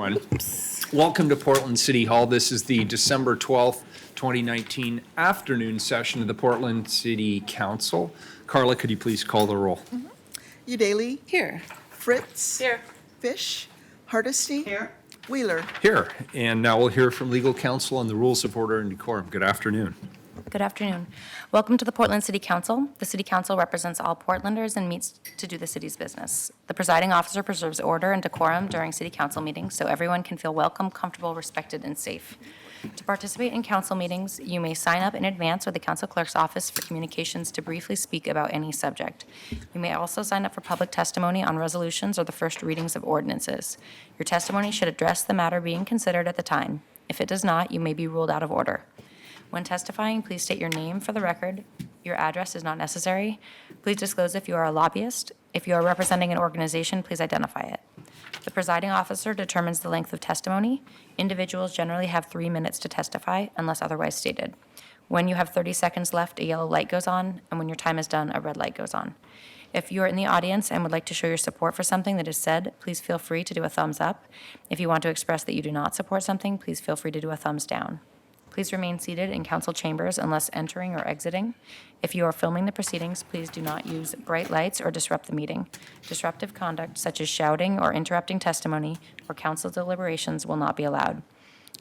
everyone. Welcome to Portland City Hall. This is the December 12th, 2019 afternoon session of the Portland City Council. Carla, could you please call the roll? Udaley. Here. Fritz. Here. Fish. Hardesty. Here. Wheeler. Here. And now we'll hear from legal counsel on the rules of order and decorum. Good afternoon. Good afternoon. Welcome to the Portland City Council. The City Council represents all Portlanders and meets to do the city's business. The presiding officer preserves order and decorum during City Council meetings so everyone can feel welcome, comfortable, respected, and safe. To participate in council meetings, you may sign up in advance with the council clerk's office for communications to briefly speak about any subject. You may also sign up for public testimony on resolutions or the first readings of ordinances. Your testimony should address the matter being considered at the time. If it does not, you may be ruled out of order. When testifying, please state your name for the record. Your address is not necessary. Please disclose if you are a lobbyist. If you are representing an organization, please identify it. The presiding officer determines the length of testimony. Individuals generally have 3 minutes to testify unless otherwise stated. When you have 30 seconds left, a yellow light goes on, and when your time is done, a red light goes on. If you are in the audience and would like to show your support for something that is said, please feel free to do a thumbs up. If you want to express that you do not support something, please feel free to do a thumbs down. Please remain seated in council chambers unless entering or exiting. If you are filming the proceedings, please do not use bright lights or disrupt the meeting. Disruptive conduct, such as shouting or interrupting testimony or council deliberations, will not be allowed.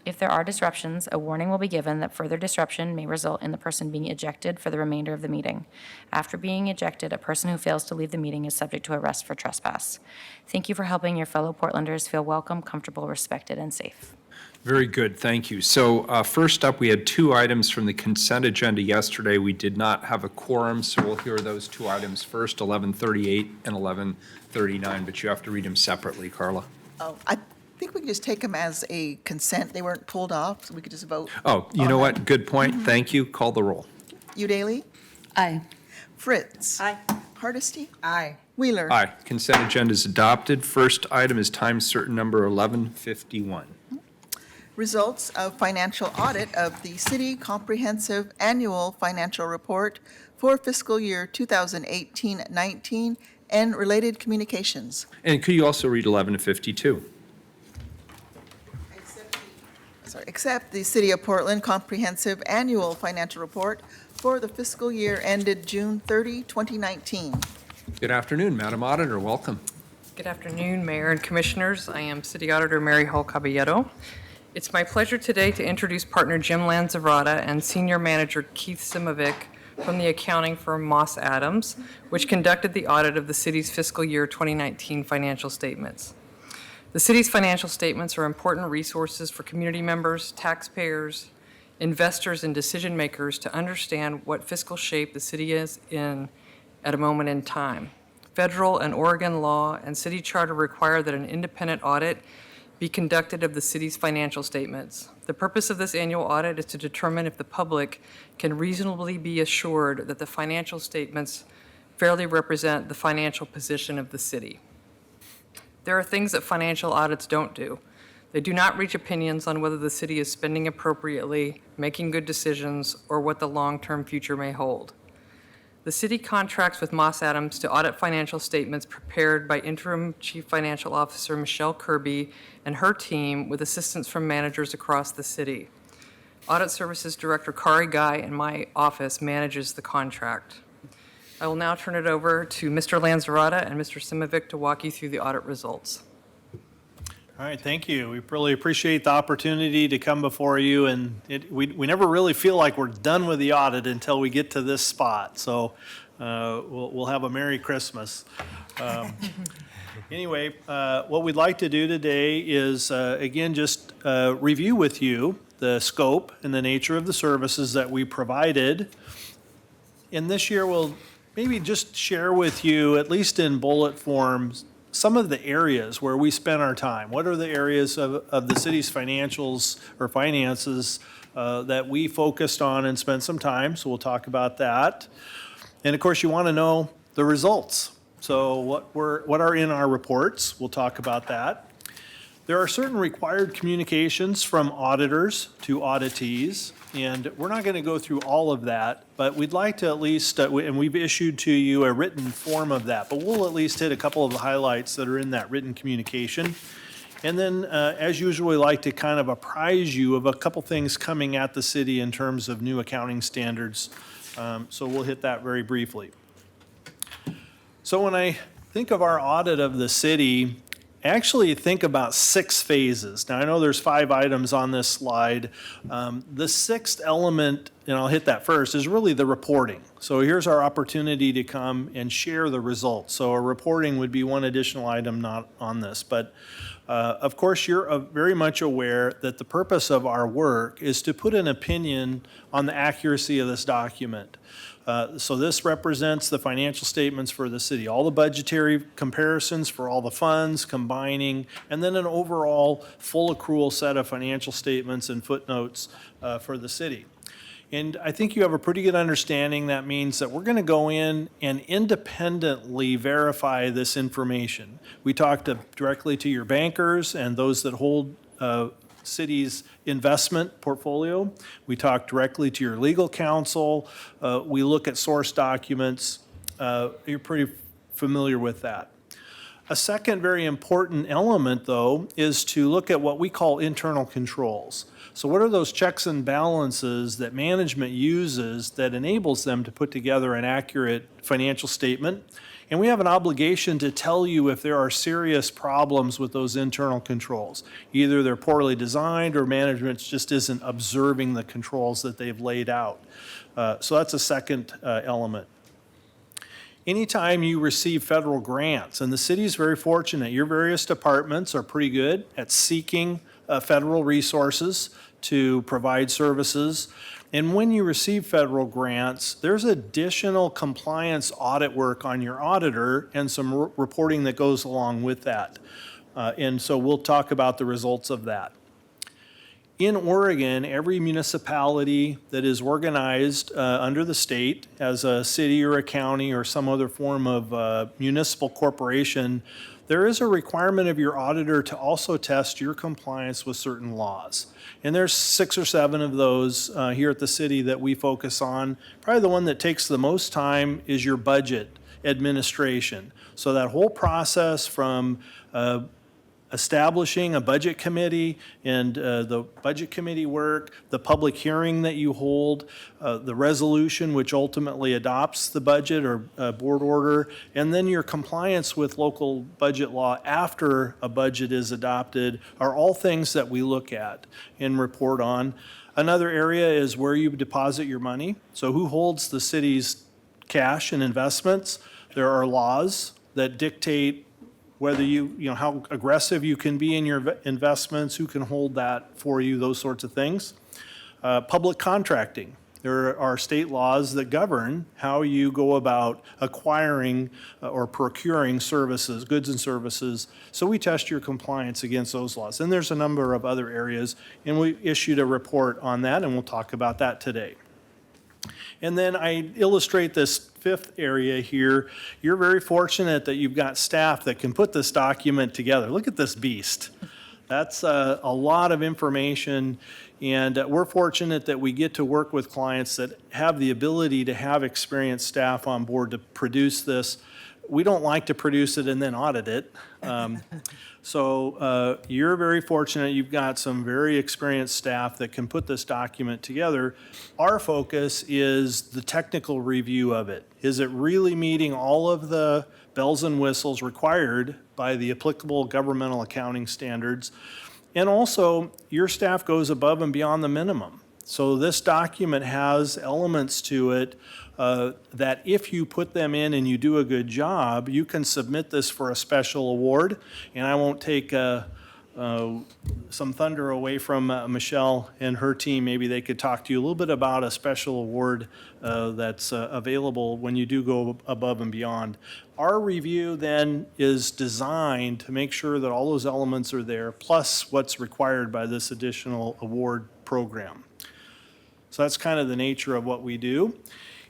If there are disruptions, a warning will be given that further disruption may result in the person being ejected for the remainder of the meeting. After being ejected, a person who fails to leave the meeting is subject to arrest for trespass. Thank you for helping your fellow Portlanders feel welcome, comfortable, respected, and safe. Very good, thank you. So first up, we had 2 items from the consent agenda yesterday. We did not have a quorum, so we'll hear those 2 items first, 1138 and 1139, but you have to read them separately, Carla. Oh, I think we can just take them as a consent. They weren't pulled off, so we could just vote. Oh, you know what? Good point. Thank you. Call the roll. Udaley. Aye. Fritz. Aye. Hardesty. Aye. Wheeler. Aye. Consent agenda is adopted. First item is time certain number 1151. Results of financial audit of the City Comprehensive Annual Financial Report for fiscal year 2018-19 and related communications. And could you also read 1152? Accept the City of Portland Comprehensive Annual Financial Report for the fiscal year ended June 30, 2019. Good afternoon, Madam Auditor. Welcome. Good afternoon, Mayor and Commissioners. I am City Auditor Mary Hull Caballero. It's my pleasure today to introduce partner Jim Lanzarada and Senior Manager Keith Simovic from the accounting firm Moss Adams, which conducted the audit of the city's fiscal year 2019 financial statements. The city's financial statements are important resources for community members, taxpayers, investors, and decision makers to understand what fiscal shape the city is in at a moment in time. Federal and Oregon law and city charter require that an independent audit be conducted of the city's financial statements. The purpose of this annual audit is to determine if the public can reasonably be assured that the financial statements fairly represent the financial position of the city. There are things that financial audits don't do. They do not reach opinions on whether the city is spending appropriately, making good decisions, or what the long-term future may hold. The city contracts with Moss Adams to audit financial statements prepared by Interim Chief Financial Officer Michelle Kirby and her team with assistance from managers across the city. Audit Services Director Kari Guy in my office manages the contract. I will now turn it over to Mr. Lanzarada and Mr. Simovic to walk you through the audit results. All right, thank you. We really appreciate the opportunity to come before you, and we never really feel like we're done with the audit until we get to this spot. So we'll have a Merry Christmas. Anyway, what we'd like to do today is, again, just review with you the scope and the nature of the services that we provided. And this year we'll maybe just share with you, at least in bullet forms, some of the areas where we spend our time. What are the areas of the city's financials or finances that we focused on and spent some time? So we'll talk about that. And of course, you want to know the results. So what are in our reports? We'll talk about that. There are certain required communications from auditors to auditees, and we're not going to go through all of that, but we'd like to at least, and we've issued to you a written form of that, but we'll at least hit a couple of the highlights that are in that written communication. And then, as usual, we like to kind of apprise you of a couple things coming at the city in terms of new accounting standards. So we'll hit that very briefly. So when I think of our audit of the city, I actually think about 6 phases. Now, I know there's 5 items on this slide. The 6th element, and I'll hit that first, is really the reporting. So here's our opportunity to come and share the results. So a reporting would be one additional item not on this. But of course, you're very much aware that the purpose of our work is to put an opinion on the accuracy of this document. So this represents the financial statements for the city, all the budgetary comparisons for all the funds, combining, and then an overall full accrual set of financial statements and footnotes for the city. And I think you have a pretty good understanding. That means that we're going to go in and independently verify this information. We talked directly to your bankers and those that hold city's investment portfolio. We talk directly to your legal counsel. We look at source documents. You're pretty familiar with that. A second very important element, though, is to look at what we call internal controls. So what are those checks and balances that management uses that enables them to put together an accurate financial statement? And we have an obligation to tell you if there are serious problems with those internal controls. Either they're poorly designed or management just isn't observing the controls that they've laid out. So that's a second element. Anytime you receive federal grants, and the city is very fortunate, your various departments are pretty good at seeking federal resources to provide services. And when you receive federal grants, there's additional compliance audit work on your auditor and some reporting that goes along with that. And so we'll talk about the results of that. In Oregon, every municipality that is organized under the state as a city or a county or some other form of municipal corporation, there is a requirement of your auditor to also test your compliance with certain laws. And there's 6 or 7 of those here at the city that we focus on. Probably the one that takes the most time is your budget administration. So that whole process from establishing a budget committee and the budget committee work, the public hearing that you hold, the resolution which ultimately adopts the budget or board order, and then your compliance with local budget law after a budget is adopted are all things that we look at and report on. Another area is where you deposit your money. So who holds the city's cash and investments? There are laws that dictate whether how aggressive you can be in your investments, who can hold that for you, those sorts of things. Public contracting. There are state laws that govern how you go about acquiring or procuring services, goods and services. So we test your compliance against those laws. And there's a number of other areas, and we issued a report on that, and we'll talk about that today. And then I illustrate this 5th area here. You're very fortunate that you've got staff that can put this document together. Look at this beast. That's a lot of information, and we're fortunate that we get to work with clients that have the ability to have experienced staff on board to produce this. We don't like to produce it and then audit it. So you're very fortunate. You've got some very experienced staff that can put this document together. Our focus is the technical review of it. Is it really meeting all of the bells and whistles required by the applicable governmental accounting standards? And also, your staff goes above and beyond the minimum. So this document has elements to it that if you put them in and you do a good job, you can submit this for a special award. And I won't take some thunder away from Michelle and her team. Maybe they could talk to you a little bit about a special award that's available when you do go above and beyond. Our review then is designed to make sure that all those elements are there, plus what's required by this additional award program. So that's kind of the nature of what we do.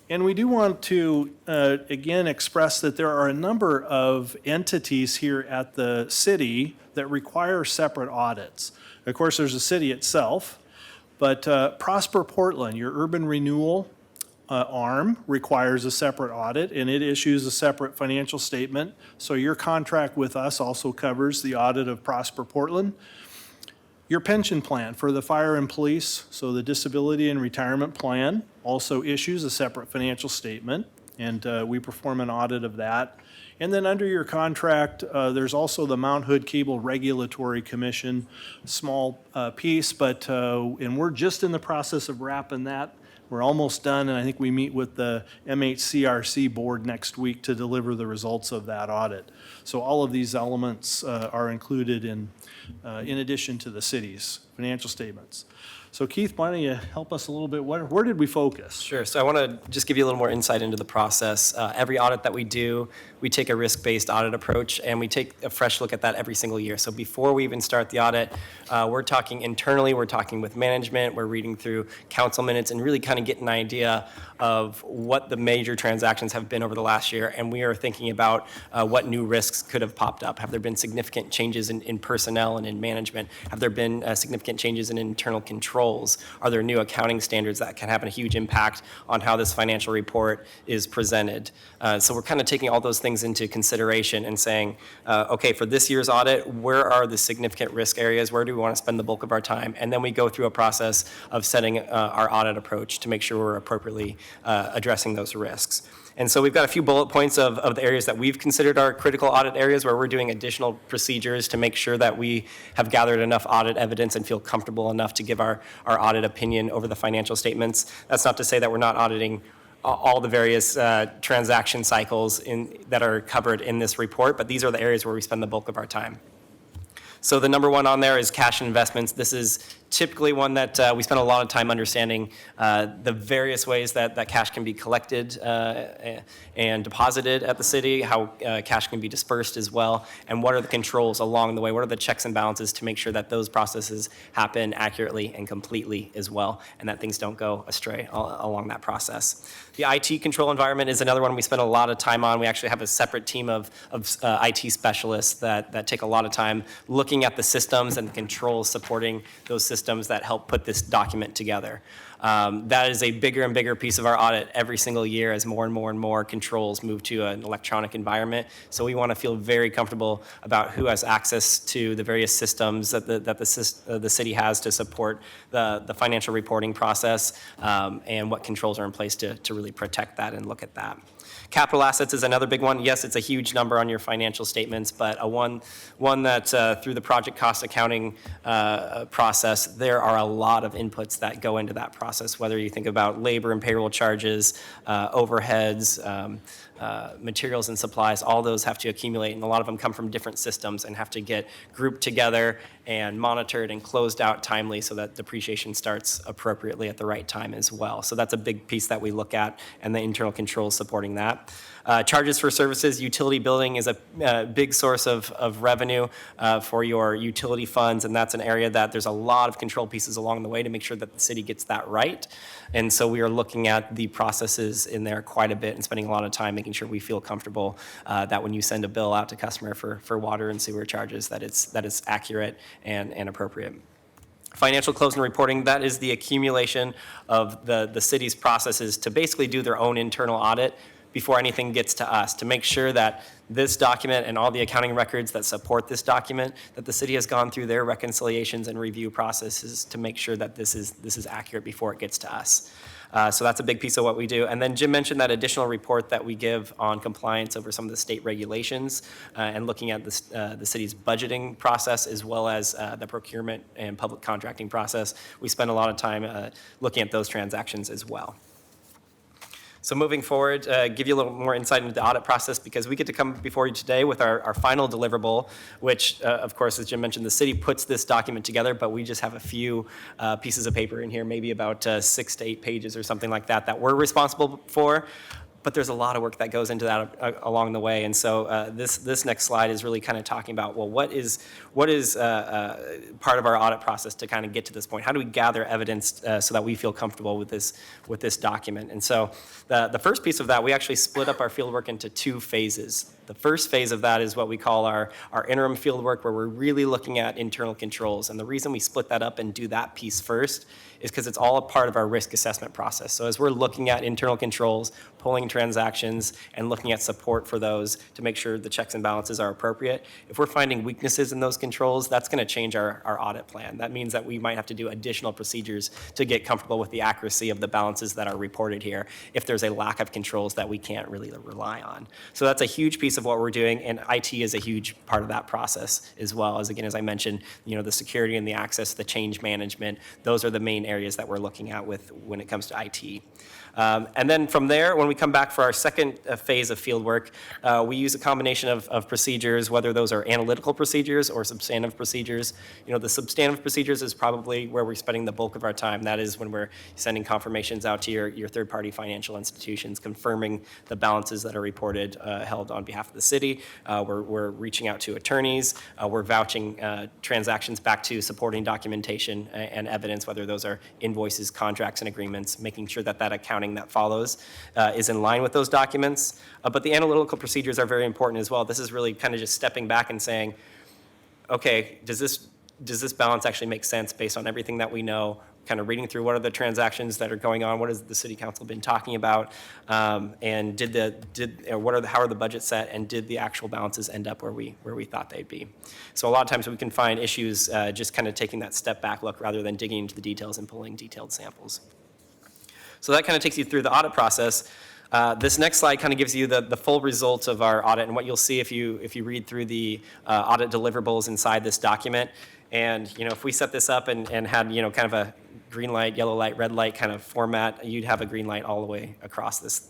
And we do want to, again, express that there are a number of entities here at the city that require separate audits. Of course, there's the city itself, but Prosper Portland, your urban renewal arm requires a separate audit, and it issues a separate financial statement. So your contract with us also covers the audit of Prosper Portland. Your pension plan for the fire and police, so the disability and retirement plan, also issues a separate financial statement, and we perform an audit of that. And then under your contract, there's also the Mount Hood Cable Regulatory Commission, small piece, but, and we're just in the process of wrapping that. We're almost done, and I think we meet with the MHCRC board next week to deliver the results of that audit. So all of these elements are included in addition to the city's financial statements. So Keith, why don't you help us a little bit? Where did we focus? Sure. So I want to just give you a little more insight into the process. Every audit that we do, we take a risk-based audit approach, and we take a fresh look at that every single year. So before we even start the audit, we're talking internally, we're talking with management, we're reading through council minutes and really kind of getting an idea of what the major transactions have been over the last year, and we are thinking about what new risks could have popped up. Have there been significant changes in personnel and in management? Have there been significant changes in internal controls? Are there new accounting standards that can have a huge impact on how this financial report is presented? So we're kind of taking all those things into consideration and saying, okay, for this year's audit, where are the significant risk areas? Where do we want to spend the bulk of our time? And then we go through a process of setting our audit approach to make sure we're appropriately addressing those risks. And so we've got a few bullet points of the areas that we've considered our critical audit areas where we're doing additional procedures to make sure that we have gathered enough audit evidence and feel comfortable enough to give our audit opinion over the financial statements. That's not to say that we're not auditing all the various transaction cycles that are covered in this report, but these are the areas where we spend the bulk of our time. So the number one on there is cash and investments. This is typically one that we spend a lot of time understanding the various ways that cash can be collected and deposited at the city, how cash can be dispersed as well, and what are the controls along the way, what are the checks and balances to make sure that those processes happen accurately and completely as well, and that things don't go astray along that process. The IT control environment is another one we spend a lot of time on. We actually have a separate team of IT specialists that take a lot of time looking at the systems and the controls supporting those systems that help put this document together. That is a bigger and bigger piece of our audit every single year as more and more and more controls move to an electronic environment. So we want to feel very comfortable about who has access to the various systems that the city has to support the financial reporting process, and what controls are in place to really protect that and look at that. Capital assets is another big one. Yes, it's a huge number on your financial statements, but one that through the project cost accounting process, there are a lot of inputs that go into that process, whether you think about labor and payroll charges, overheads, materials and supplies, all those have to accumulate, and a lot of them come from different systems and have to get grouped together and monitored and closed out timely so that depreciation starts appropriately at the right time as well. So that's a big piece that we look at, and the internal controls supporting that. Charges for services, utility billing is a big source of revenue for your utility funds, and that's an area that there's a lot of control pieces along the way to make sure that the city gets that right. And so we are looking at the processes in there quite a bit and spending a lot of time making sure we feel comfortable that when you send a bill out to customer for water and sewer charges, that it's accurate and appropriate. Financial close and reporting, that is the accumulation of the city's processes to basically do their own internal audit before anything gets to us, to make sure that this document and all the accounting records that support this document, that the city has gone through their reconciliations and review processes to make sure that this is accurate before it gets to us. So that's a big piece of what we do. And then Jim mentioned that additional report that we give on compliance over some of the state regulations and looking at the city's budgeting process as well as the procurement and public contracting process. We spend a lot of time looking at those transactions as well. So moving forward, give you a little more insight into the audit process because we get to come before you today with our final deliverable, which, of course, as Jim mentioned, the city puts this document together, but we just have a few pieces of paper in here, maybe about 6 to 8 pages or something like that we're responsible for. But there's a lot of work that goes into that along the way. And so this next slide is really kind of talking about, well, what is part of our audit process to kind of get to this point? How do we gather evidence so that we feel comfortable with this document? And so the first piece of that, we actually split up our fieldwork into 2 phases. The first phase of that is what we call our interim fieldwork, where we're really looking at internal controls. And the reason we split that up and do that piece first is because it's all a part of our risk assessment process. So as we're looking at internal controls, pulling transactions, and looking at support for those to make sure the checks and balances are appropriate, if we're finding weaknesses in those controls, that's going to change our audit plan. That means that we might have to do additional procedures to get comfortable with the accuracy of the balances that are reported here if there's a lack of controls that we can't really rely on. So that's a huge piece of what we're doing, and IT is a huge part of that process as well. As again, as I mentioned, the security and the access, the change management, those are the main areas that we're looking at when it comes to IT. And then from there, when we come back for our second phase of field work, we use a combination of procedures, whether those are analytical procedures or substantive procedures. The substantive procedures is probably where we're spending the bulk of our time. That is when we're sending confirmations out to your third-party financial institutions, confirming the balances that are reported, held on behalf of the city. We're reaching out to attorneys. We're vouching transactions back to supporting documentation and evidence, whether those are invoices, contracts, and agreements, making sure that accounting that follows is in line with those documents. But the analytical procedures are very important as well. This is really kind of just stepping back and saying, okay, does this balance actually make sense based on everything that we know? Kind of reading through what are the transactions that are going on, what has the city council been talking about, and how are the budgets set, and did the actual balances end up where we thought they'd be? So a lot of times we can find issues just kind of taking that step back look rather than digging into the details and pulling detailed samples. So that kind of takes you through the audit process. This next slide kind of gives you the full results of our audit, and what you'll see if you read through the audit deliverables inside this document. And if we set this up and had kind of a green light, yellow light, red light kind of format, you'd have a green light all the way across this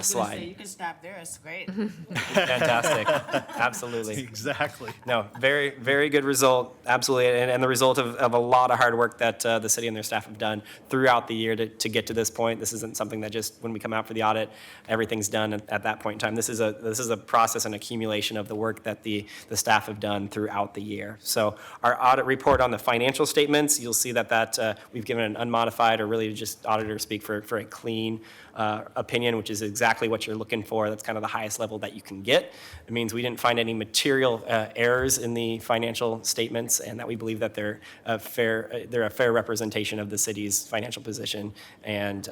slide. You can stop there. It's great. Fantastic. Absolutely. Exactly. No, very, very good result, absolutely, and the result of a lot of hard work that the city and their staff have done throughout the year to get to this point. This isn't something that just, when we come out for the audit, everything's done at that point in time. This is a process and accumulation of the work that the staff have done throughout the year. So our audit report on the financial statements, you'll see that we've given an unmodified, or really just auditor speak for a clean opinion, which is exactly what you're looking for. That's kind of the highest level that you can get. It means we didn't find any material errors in the financial statements, and that we believe that they're a fair representation of the city's financial position and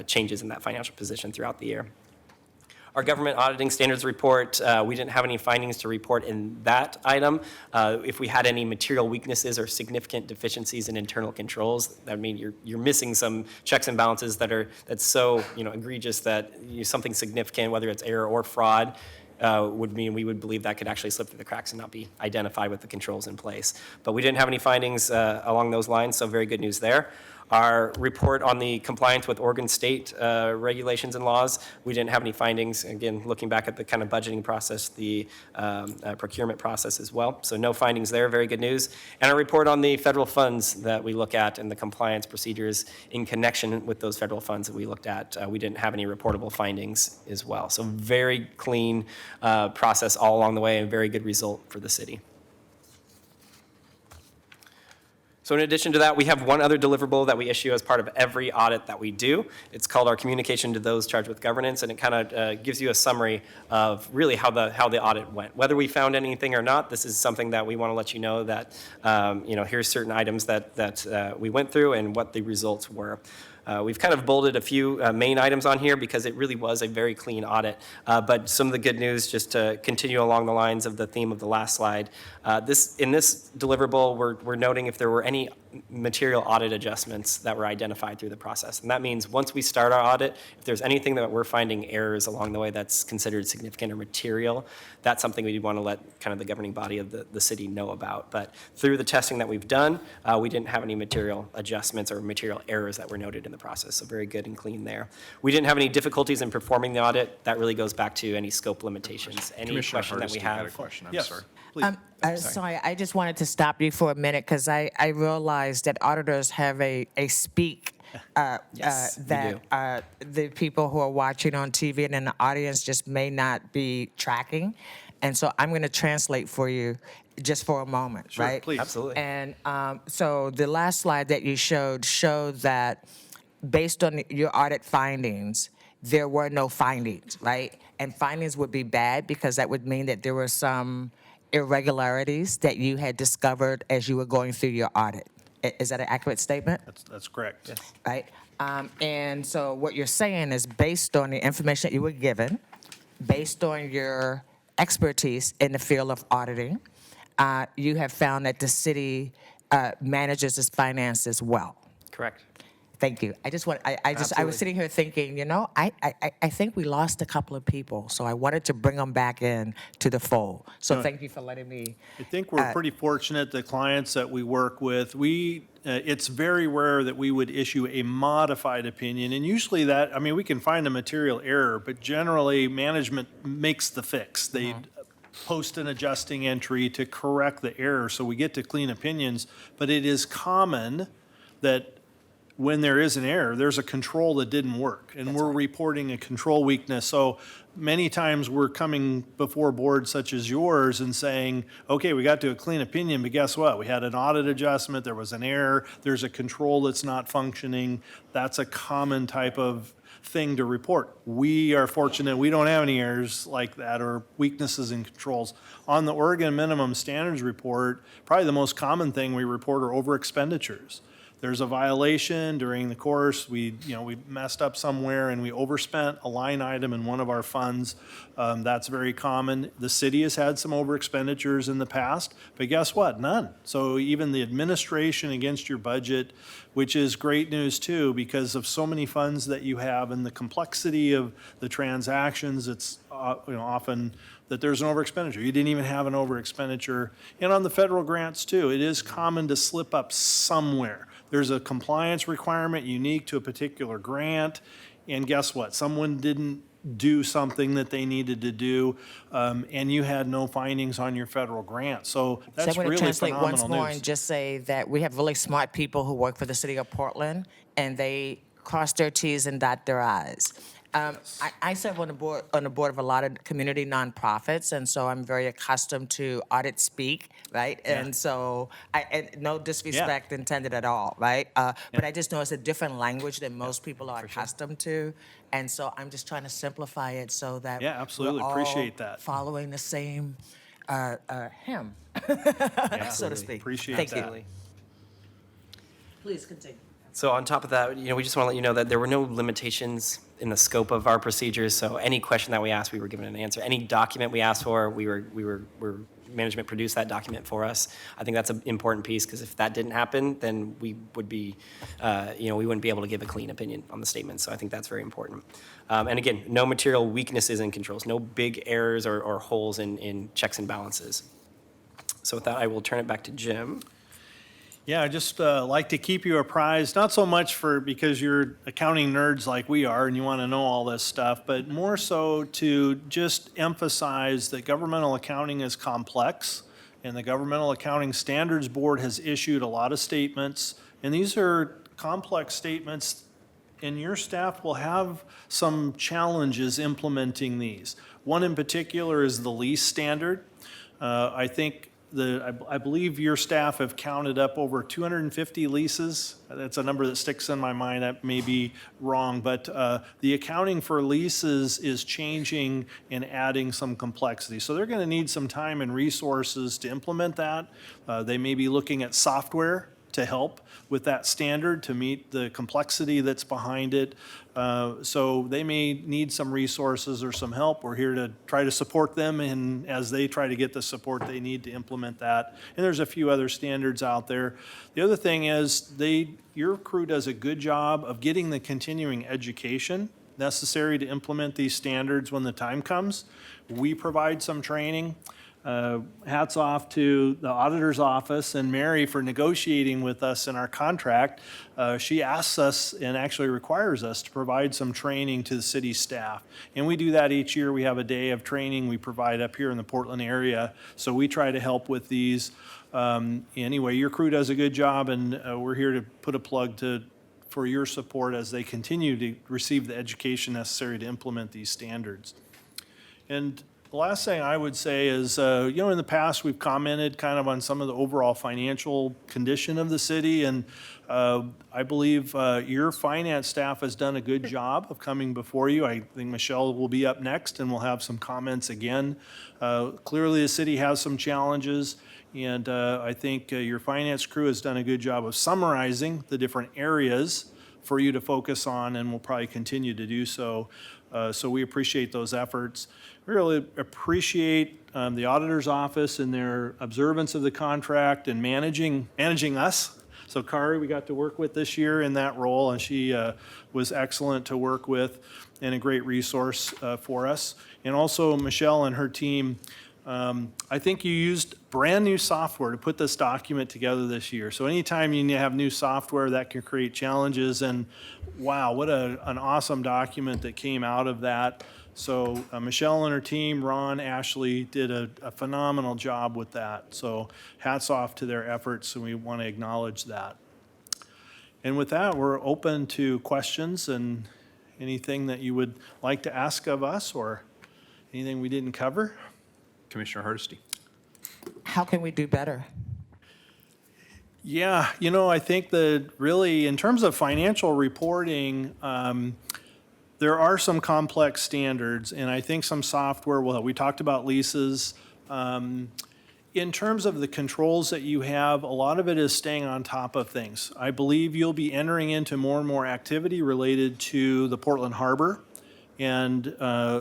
changes in that financial position throughout the year. Our government auditing standards report, we didn't have any findings to report in that item. If we had any material weaknesses or significant deficiencies in internal controls, that mean you're missing some checks and balances that's so egregious that something significant, whether it's error or fraud, would mean we would believe that could actually slip through the cracks and not be identified with the controls in place. But we didn't have any findings along those lines, so very good news there. Our report on the compliance with Oregon State regulations and laws, we didn't have any findings. Again, looking back at the kind of budgeting process, the procurement process as well. So no findings there, very good news. And our report on the federal funds that we look at and the compliance procedures in connection with those federal funds that we looked at, we didn't have any reportable findings as well. So very clean process all along the way, and very good result for the city. So in addition to that, we have one other deliverable that we issue as part of every audit that we do. It's called our communication to those charged with governance, and it kind of gives you a summary of really how the audit went. Whether we found anything or not, this is something that we want to let you know that here's certain items that we went through and what the results were. We've kind of bolded a few main items on here because it really was a very clean audit. But some of the good news, just to continue along the lines of the theme of the last slide, in this deliverable, we're noting if there were any material audit adjustments that were identified through the process. And that means once we start our audit, if there's anything that we're finding errors along the way that's considered significant or material, that's something we want to let kind of the governing body of the city know about. But through the testing that we've done, we didn't have any material adjustments or material errors that were noted in the process. So very good and clean there. We didn't have any difficulties in performing the audit. That really goes back to any scope limitations. Any Commissioner question that we Hardesty had a have. question, I'm Yes, sorry. please. Sorry, I just wanted to stop you for a minute because I realized that auditors have a speak Yes, we that the people who are watching on TV and in the audience just may not be tracking. And so I'm going to translate for you just for a moment, Sure, right? please. Absolutely. And so the last slide that you showed that based on your audit findings, there were no findings, right? And findings would be bad because that would mean that there were some irregularities that you had discovered as you were going through your audit. Is that an accurate statement? That's correct. Yes. Right? And so what you're saying is based on the information that you were given, based on your expertise in the field of auditing, you have found that the city manages its finances well. Correct. Thank you. I just want, I was Absolutely. sitting here thinking, I think we lost a couple of people, so I wanted to bring them back in to the fold. So thank you for letting me. I think we're pretty fortunate, the clients that we work with, it's very rare that we would issue a modified opinion. And usually that, I mean, we can find a material error, but generally management makes the fix. They post an adjusting entry to correct the error, so we get to clean opinions. But it is common that when there is an error, there's a control that didn't work, and we're reporting a control weakness. So many times we're coming before boards such as yours and saying, okay, we got to a clean opinion, but guess what? We had an audit adjustment, there was an error, there's a control that's not functioning. That's a common type of thing to report. We are fortunate we don't have any errors like that or weaknesses in controls. On the Oregon Minimum Standards Report, probably the most common thing we report are over expenditures. There's a violation during the course, we messed up somewhere and we overspent a line item in one of our funds. That's very common. The city has had some over expenditures in the past, but guess what? None. So even the administration against your budget, which is great news too, because of so many funds that you have and the complexity of the transactions, it's often that there's an over expenditure. You didn't even have an over expenditure. And on the federal grants too, it is common to slip up somewhere. There's a compliance requirement unique to a particular grant, and guess what? Someone didn't do something that they needed to do, and you had no findings on your federal grant. So that's So I'm going to really translate phenomenal once more news. and just say that we have really smart people who work for the city of Portland, and they cross their T's and dot their I's. I serve on the board of a lot of community nonprofits, and so I'm very accustomed to audit speak, right? And so, and no disrespect intended at all, right? But I just know it's a different language than most people are accustomed to, and so I'm just trying to simplify it so that Yeah, absolutely. we're all Appreciate that. following the same hymn, so to speak. Appreciate Thank that. you. Please continue. So on top of that, we just want to let you know that there were no limitations in the scope of our procedures. So any question that we asked, we were given an answer. Any document we asked for, management produced that document for us. I think that's an important piece, because if that didn't happen, then we would be, we wouldn't be able to give a clean opinion on the statement. So I think that's very important. And again, no material weaknesses in controls, no big errors or holes in checks and balances. So with that, I will turn it back to Jim. Yeah, I just like to keep you apprised, not so much because you're accounting nerds like we are and you want to know all this stuff, but more so to just emphasize that governmental accounting is complex, and the Governmental Accounting Standards Board has issued a lot of statements, and these are complex statements, and your staff will have some challenges implementing these. One in particular is the lease standard. I believe your staff have counted up over 250 leases. That's a number that sticks in my mind. That may be wrong, but the accounting for leases is changing and adding some complexity. So they're going to need some time and resources to implement that. They may be looking at software to help with that standard to meet the complexity that's behind it. So they may need some resources or some help. We're here to try to support them as they try to get the support they need to implement that. And there's a few other standards out there. The other thing is your crew does a good job of getting the continuing education necessary to implement these standards when the time comes. We provide some training. Hats off to the auditor's office and Mary for negotiating with us in our contract. She asks us and actually requires us to provide some training to the city staff. And we do that each year. We have a day of training we provide up here in the Portland area. So we try to help with these. Anyway, your crew does a good job, and we're here to put a plug for your support as they continue to receive the education necessary to implement these standards. And The last thing I would say is, in the past, we've commented kind of on some of the overall financial condition of the city, and I believe your finance staff has done a good job of coming before you. I think Michelle will be up next, and we'll have some comments again. Clearly, the city has some challenges, and I think your finance crew has done a good job of summarizing the different areas for you to focus on, and will probably continue to do so. So we appreciate those efforts. We really appreciate the auditor's office and their observance of the contract and managing us. So Kari, we got to work with this year in that role, and she was excellent to work with and a great resource for us. And also Michelle and her team, I think you used brand-new software to put this document together this year. So anytime you have new software, that can create challenges. And wow, what an awesome document that came out of that. So Michelle and her team, Ron, Ashley, did a phenomenal job with that. So hats off to their efforts, and we want to acknowledge that. And with that, we're open to questions and anything that you would like to ask of us or anything we didn't cover. Commissioner Hardesty. How can we do better? Yeah, I think that really in terms of financial reporting, there are some complex standards, and I think some software will help. We talked about leases. In terms of the controls that you have, a lot of it is staying on top of things. I believe you'll be entering into more and more activity related to the Portland Harbor and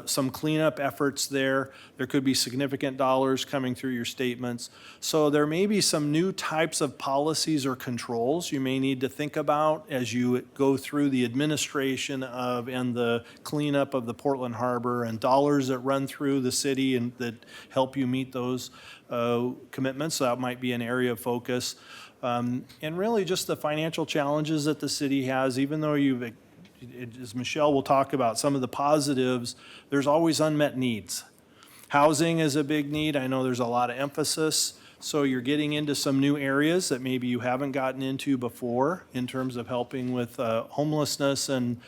some cleanup efforts there. There could be significant dollars coming through your statements. So there may be some new types of policies or controls you may need to think about as you go through the administration of and the cleanup of the Portland Harbor, and dollars that run through the city and that help you meet those commitments. So that might be an area of focus. And really just the financial challenges that the city has, even though as Michelle will talk about some of the positives, there's always unmet needs. Housing is a big need. I know there's a lot of emphasis. So you're getting into some new areas that maybe you haven't gotten into before in terms of helping with homelessness. And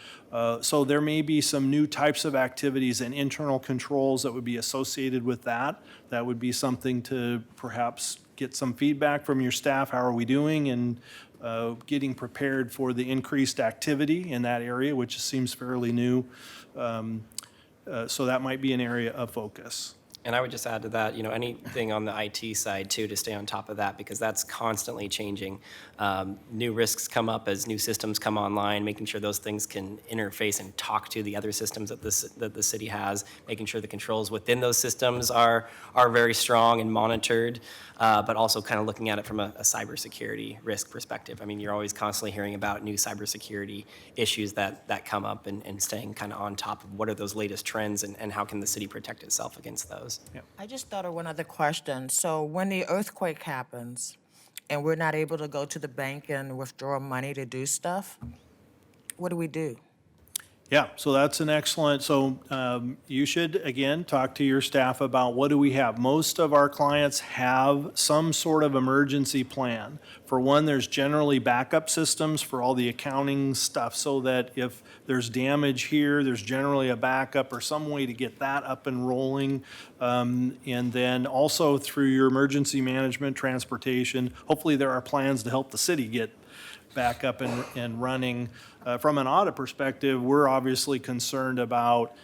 so there may be some new types of activities and internal controls that would be associated with that. That would be something to perhaps get some feedback from your staff. How are we doing? And getting prepared for the increased activity in that area, which seems fairly new. So that might be an area of focus. And I would just add to that, anything on the IT side too, to stay on top of that, because that's constantly changing. New risks come up as new systems come online, making sure those things can interface and talk to the other systems that the city has, making sure the controls within those systems are very strong and monitored, but also kind of looking at it from a cybersecurity risk perspective. I mean, you're always constantly hearing about new cybersecurity issues that come up, and staying kind of on top of what are those latest trends and how can the city protect itself against those. I just thought of one other question. So when the earthquake happens and we're not able to go to the bank and withdraw money to do stuff, what do we do? Yeah, so that's an excellent, so you should, again, talk to your staff about what do we have. Most of our clients have some sort of emergency plan. For one, there's generally backup systems for all the accounting stuff, so that if there's damage here, there's generally a backup or some way to get that up and rolling. And then also through your emergency management, transportation, hopefully there are plans to help the city get back up and running. From an audit perspective, we're obviously concerned about,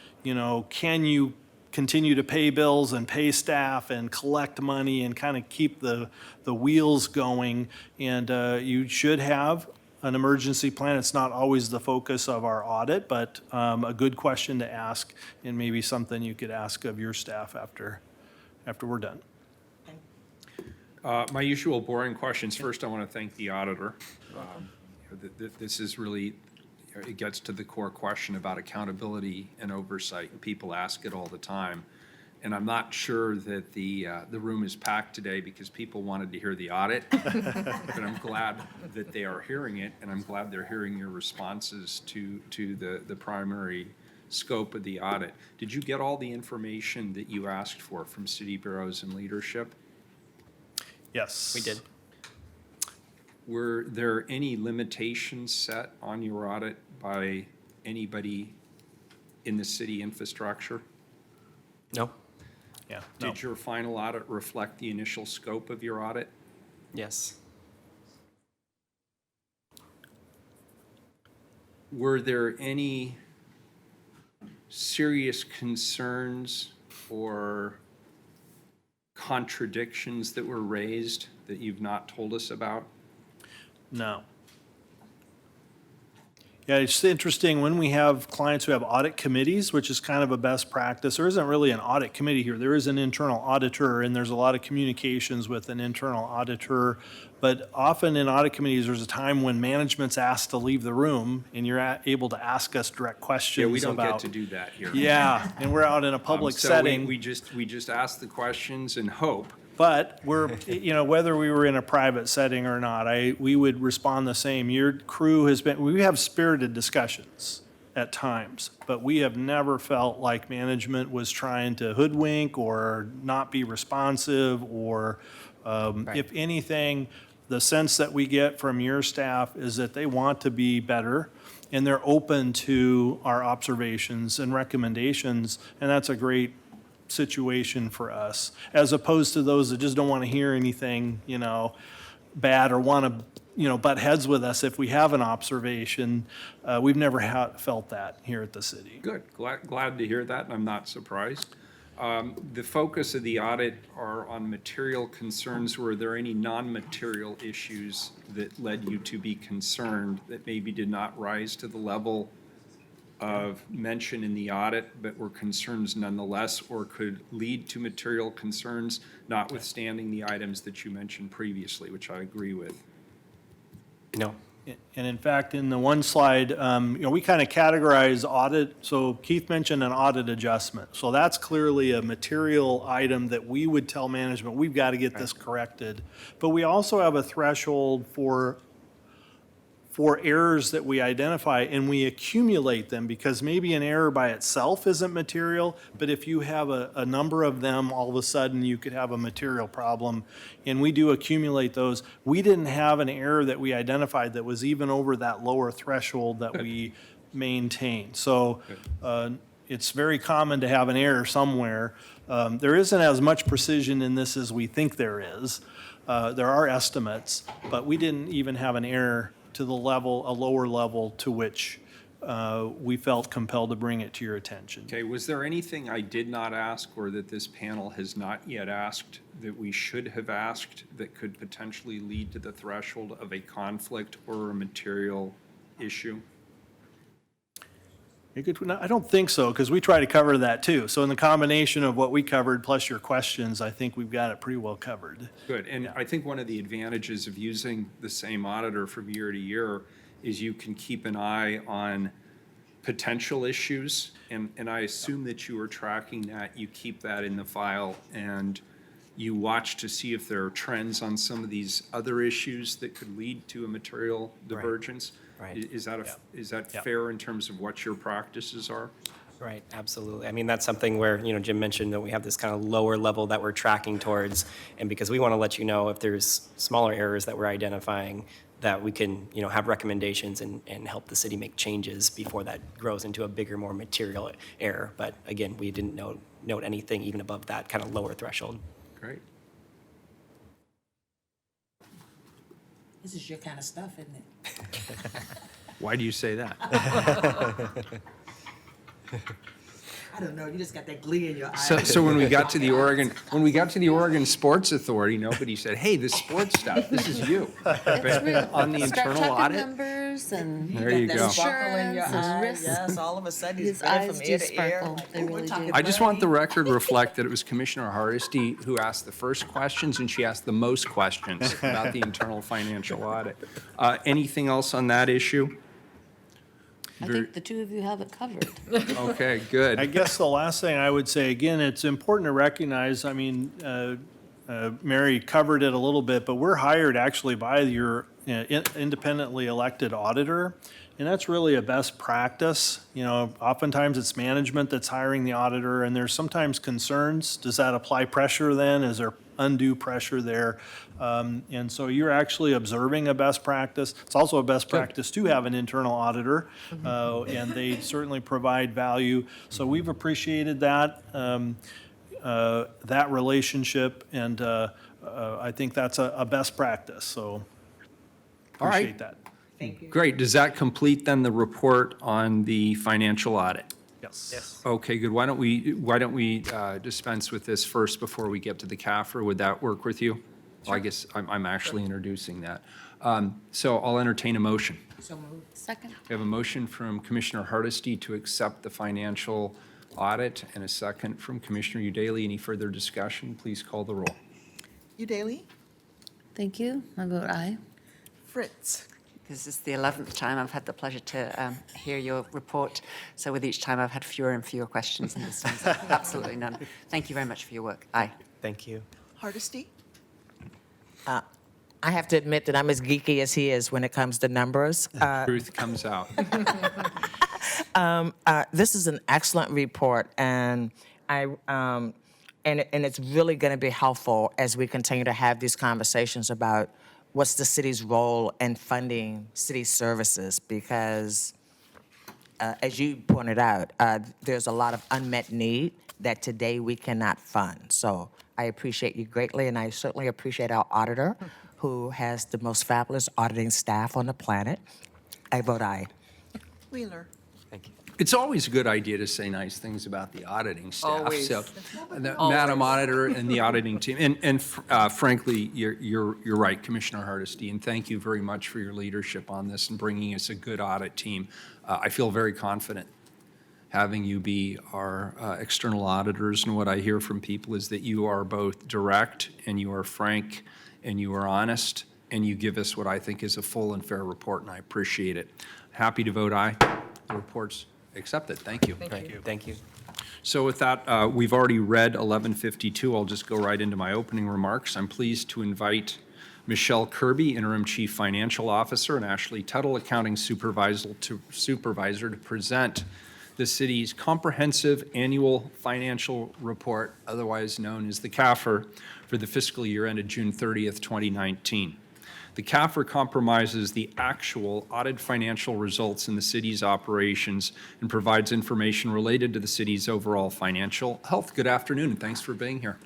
can you continue to pay bills and pay staff and collect money and kind of keep the wheels going? And you should have an emergency plan. It's not always the focus of our audit, but a good question to ask, and maybe something you could ask of your staff after we're done. My usual boring questions. First, I want to thank the auditor. This is really, it gets to the core question about accountability and oversight, and people ask it all the time. And I'm not sure that the room is packed today because people wanted to hear the audit, but I'm glad that they are hearing it, and I'm glad they're hearing your responses to the primary scope of the audit. Did you get all the information that you asked for from city bureaus and leadership? Yes. We did. Were there any limitations set on your audit by anybody in the city infrastructure? No. Yeah, no. Did your final audit reflect the initial scope of your audit? Yes. Were there any serious concerns or contradictions that were raised that you've not told us about? No. Yeah, it's interesting when we have clients who have audit committees, which is kind of a best practice. There isn't really an audit committee here. There is an internal auditor, and there's a lot of communications with an internal auditor. But often in audit committees, there's a time when management's asked to leave the room, and you're able to ask us direct questions Yeah, about. we don't get to do that here. Yeah, and we're out in a public So setting. we just ask the questions and hope. But we're, whether we were in a private setting or not, we would respond the same. Your crew we have spirited discussions at times, but we have never felt like management was trying to hoodwink or not be responsive, or if anything, the sense that we get from your staff is that they want to be better and they're open to our observations and recommendations, and that's a great situation for us, as opposed to those that just don't want to hear anything, bad, or want to, butt heads with us if we have an observation. We've never felt that here at the city. Good, glad to hear that, and I'm not surprised. The focus of the audit are on material concerns. Were there any non-material issues that led you to be concerned that maybe did not rise to the level of mention in the audit, but were concerns nonetheless, or could lead to material concerns, notwithstanding the items that you mentioned previously, which I agree with? No. And in fact, in the one slide, we kind of categorize audit. So Keith mentioned an audit adjustment. So that's clearly a material item that we would tell management, we've got to get this corrected. But we also have a threshold for errors that we identify, and we accumulate them, because maybe an error by itself isn't material, but if you have a number of them, all of a sudden you could have a material problem, and we do accumulate those. We didn't have an error that we identified that was even over that lower threshold that we maintain. So it's very common to have an error somewhere. There isn't as much precision in this as we think there is. There are estimates, but we didn't even have an error to the level, a lower level to which we felt compelled to bring it to your attention. Okay, was there anything I did not ask or that this panel has not yet asked that we should have asked that could potentially lead to the threshold of a conflict or a material issue? I don't think so, because we try to cover that too. So in the combination of what we covered plus your questions, I think we've got it pretty well covered. Good, and I think one of the advantages of using the same auditor from year to year is you can keep an eye on potential issues, and I assume that you are tracking that, you keep that in the file, and you watch to see if there are trends on some of these other issues that could lead to a material divergence. Right. Is that Yeah. fair in terms of what your practices are? Right, absolutely. I mean, that's something where, Jim mentioned that we have this kind of lower level that we're tracking towards, and because we want to let you know if there's smaller errors that we're identifying, that we can, have recommendations and help the city make changes before that grows into a bigger, more material error. But again, we didn't note anything even above that kind of lower threshold. Great. This is your kind of stuff, isn't it? Why do you say that? I don't know, you just got that glee in your eye. So when we got to the Oregon Sports Authority, nobody said, "Hey, this sports stuff, this is you." But on the Start internal checking audit, numbers and there you That go. sparkle in your Insurance and eye, risk. yes, all of a sudden he's His red eyes from do ear to ear. sparkle. Like, They oh, we're really talking do. I just want the money. record to reflect that it was Commissioner Hardesty who asked the first questions, and she asked the most questions about the internal financial audit. Anything else on that issue? I think the two of you have it covered. Okay, I good. guess the last thing I would say, again, it's important to recognize, Mary covered it a little bit, but we're hired actually by your independently elected auditor, and that's really a best practice. Oftentimes it's management that's hiring the auditor, and there's sometimes concerns. Does that apply pressure then? Is there undue pressure there? And so you're actually observing a best practice. It's also a best practice to have an internal auditor, and they certainly provide value. So we've appreciated that. that relationship, and I think that's a best practice, so All right. appreciate that. Great. Does that complete then the report on the financial audit? Yes. Okay, good. Why don't we dispense with this first before we get to the CAFR? Would that work with you? Well, I guess I'm actually introducing that. So I'll entertain a motion. So moved. Second. We have a motion from Commissioner Hardesty to accept the financial audit and a second from Commissioner Udaley. Any further discussion? Please call the roll. Udaley? Thank you. I vote aye. Fritz? This is the 11th time I've had the pleasure to hear your report. So with each time, I've had fewer and fewer questions, and this time's absolutely none. Thank you very much for your work. Aye. Thank you. Hardesty? I have to admit that I'm as geeky as he is when it comes to numbers. Truth comes out. This is an excellent report, and it's really going to be helpful as we continue to have these conversations about what's the city's role in funding city services, because as you pointed out, there's a lot of unmet need that today we cannot fund. So I appreciate you greatly, and I certainly appreciate our auditor, who has the most fabulous auditing staff on the planet. I vote aye. Wheeler? Thank you. It's always a good idea to say nice things about the auditing staff. Always. So, Madam Auditor and the auditing team. And frankly, you're right, Commissioner Hardesty, and thank you very much for your leadership on this and bringing us a good audit team. I feel very confident having you be our external auditors, and what I hear from people is that you are both direct and you are frank and you are honest, and you give us what I think is a full and fair report, and I appreciate it. Happy to vote aye. The report's accepted. Thank you. Thank you. Thank you. So with that, we've already read 1152. I'll just go right into my opening remarks. I'm pleased to invite Michelle Kirby, Interim Chief Financial Officer, and Ashley Tuttle, Accounting Supervisor, to present the city's comprehensive annual financial report, otherwise known as the CAFR, for the fiscal year ended June 30th, 2019. The CAFR compromises the actual audited financial results in the city's operations and provides information related to the city's overall financial health. Good afternoon, and thanks for being here.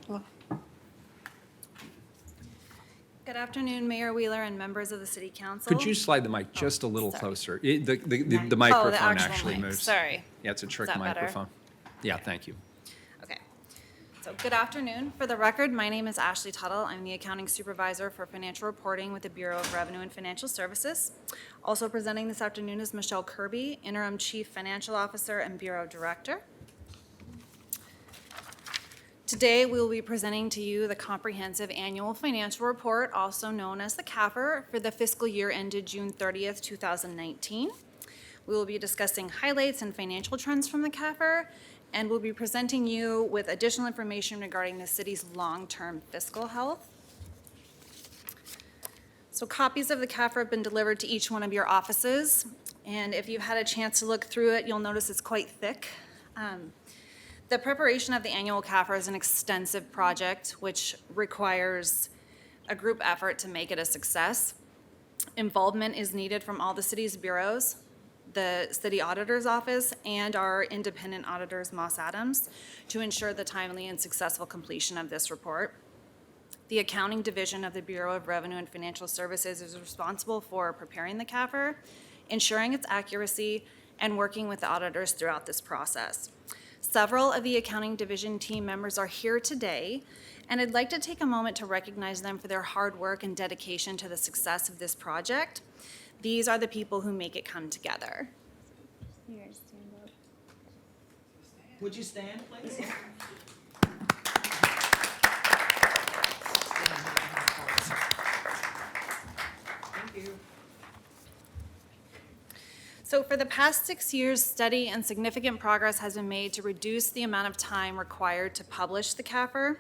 Good afternoon, Mayor Wheeler and members of the City Council. Could you slide the mic just a little sorry. closer? The Oh, microphone the actual actually mic. moves. Sorry. Yeah, it's a trick that better? microphone. Yeah, thank you. Okay. So good afternoon. For the record, my name is Ashley Tuttle. I'm the Accounting Supervisor for Financial Reporting with the Bureau of Revenue and Financial Services. Also presenting this afternoon is Michelle Kirby, Interim Chief Financial Officer and Bureau Director. Today, we will be presenting to you the comprehensive annual financial report, also known as the CAFR, for the fiscal year ended June 30th, 2019. We will be discussing highlights and financial trends from the CAFR, and we'll be presenting you with additional information regarding the city's long-term fiscal health. So copies of the CAFR have been delivered to each one of your offices, and if you've had a chance to look through it, you'll notice it's quite thick. The preparation of the annual CAFR is an extensive project which requires a group effort to make it a success. Involvement is needed from all the city's bureaus, the city auditor's office, and our independent auditors, Moss Adams, to ensure the timely and successful completion of this report. The accounting division of the Bureau of Revenue and Financial Services is responsible for preparing the CAFR, ensuring its accuracy, and working with the auditors throughout this process. Several of the accounting division team members are here today, and I'd like to take a moment to recognize them for their hard work and dedication to the success of this project. These are the people who make it come together. Would you stand, please? Thank you. So for the past 6 years, steady and significant progress has been made to reduce the amount of time required to publish the CAFR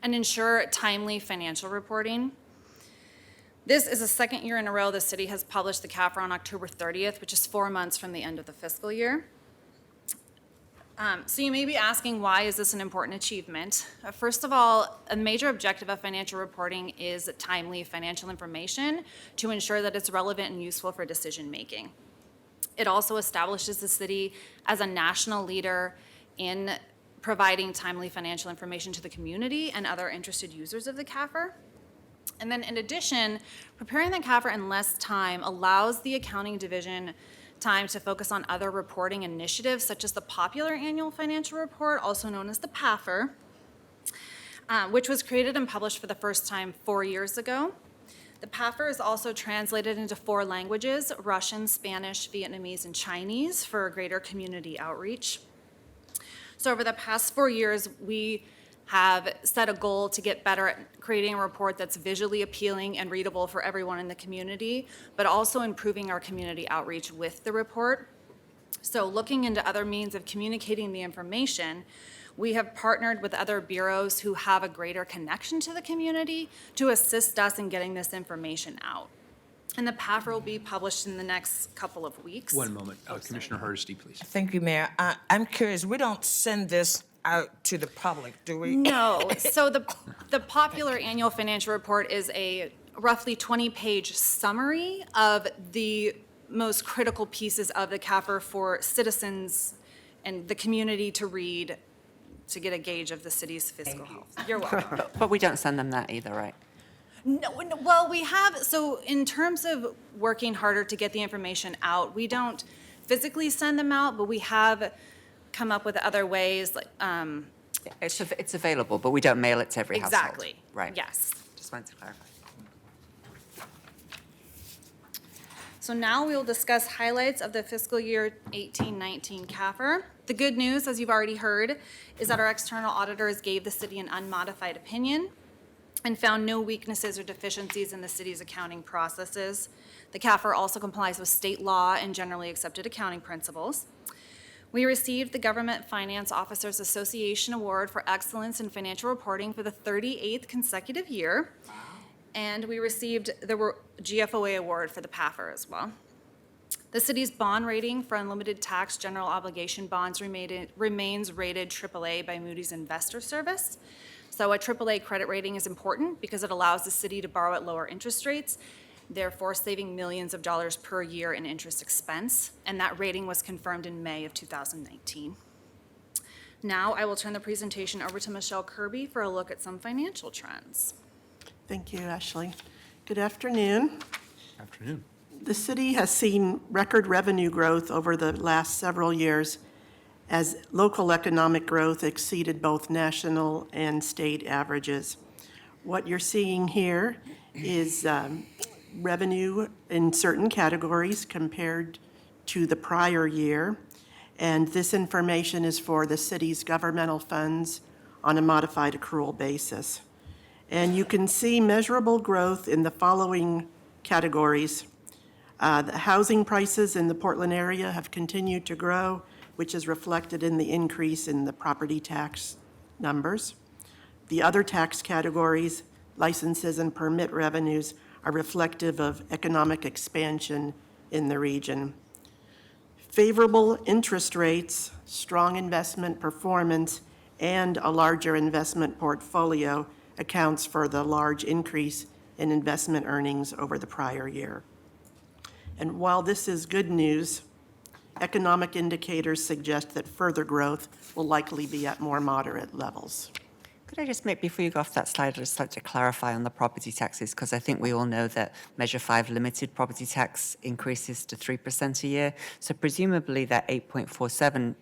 and ensure timely financial reporting. This is the second year in a row the city has published the CAFR on October 30th, which is 4 months from the end of the fiscal year. So you may be asking, why is this an important achievement? First of all, a major objective of financial reporting is timely financial information to ensure that it's relevant and useful for decision making. It also establishes the city as a national leader in providing timely financial information to the community and other interested users of the CAFR. And then in addition, preparing the CAFR in less time allows the accounting division time to focus on other reporting initiatives, such as the popular annual financial report, also known as the PAFR, which was created and published for the first time 4 years ago. The PAFR is also translated into 4 languages: Russian, Spanish, Vietnamese, and Chinese, for greater community outreach. So over the past 4 years, we have set a goal to get better at creating a report that's visually appealing and readable for everyone in the community, but also improving our community outreach with the report. So looking into other means of communicating the information, we have partnered with other bureaus who have a greater connection to the community to assist us in getting this information out. And the PAFR will be published in the next couple of weeks. One moment. Commissioner Hardesty, please. Thank you, Mayor. I'm curious, we don't send this out to the public, do we? No, so the popular annual financial report is a roughly 20-page summary of the most critical pieces of the CAFR for citizens and the community to read, to get a gauge of the city's fiscal health. You're welcome. But we don't send them that either, right? No, well, we have, so in terms of working harder to get the information out, we don't physically send them out, but we have come up with other ways, like, It's available, but we don't mail it to every household. exactly. Right. Yes. Just wanted to clarify. So now we will discuss highlights of the fiscal year 18-19 CAFR. The good news, as you've already heard, is that our external auditors gave the city an unmodified opinion and found no weaknesses or deficiencies in the city's accounting processes. The CAFR also complies with state law and generally accepted accounting principles. We received the Government Finance Officers Association Award for Excellence in Financial Reporting for the 38th consecutive year. And we received the GFOA Award for the PAFR as well. The city's bond rating for unlimited tax general obligation bonds remains rated AAA by Moody's Investor Service. So a AAA credit rating is important because it allows the city to borrow at lower interest rates, therefore saving millions of dollars per year in interest expense. And that rating was confirmed in May of 2019. Now I will turn the presentation over to Michelle Kirby for a look at some financial trends. Thank you, Ashley. Good afternoon. Afternoon. The city has seen record revenue growth over the last several years as local economic growth exceeded both national and state averages. What you're seeing here is revenue in certain categories compared to the prior year, and this information is for the city's governmental funds on a modified accrual basis. And you can see measurable growth in the following categories. The housing prices in the Portland area have continued to grow, which is reflected in the increase in the property tax numbers. The other tax categories, licenses and permit revenues, are reflective of economic expansion in the region. Favorable interest rates, strong investment performance, and a larger investment portfolio accounts for the large increase in investment earnings over the prior year. And while this is good news, economic indicators suggest that further growth will likely be at more moderate levels. Could I just make, before you go off that slide, I'd just like to clarify on the property taxes, because I think we all know that Measure 5 limited property tax increases to 3% a year. So presumably that 8.47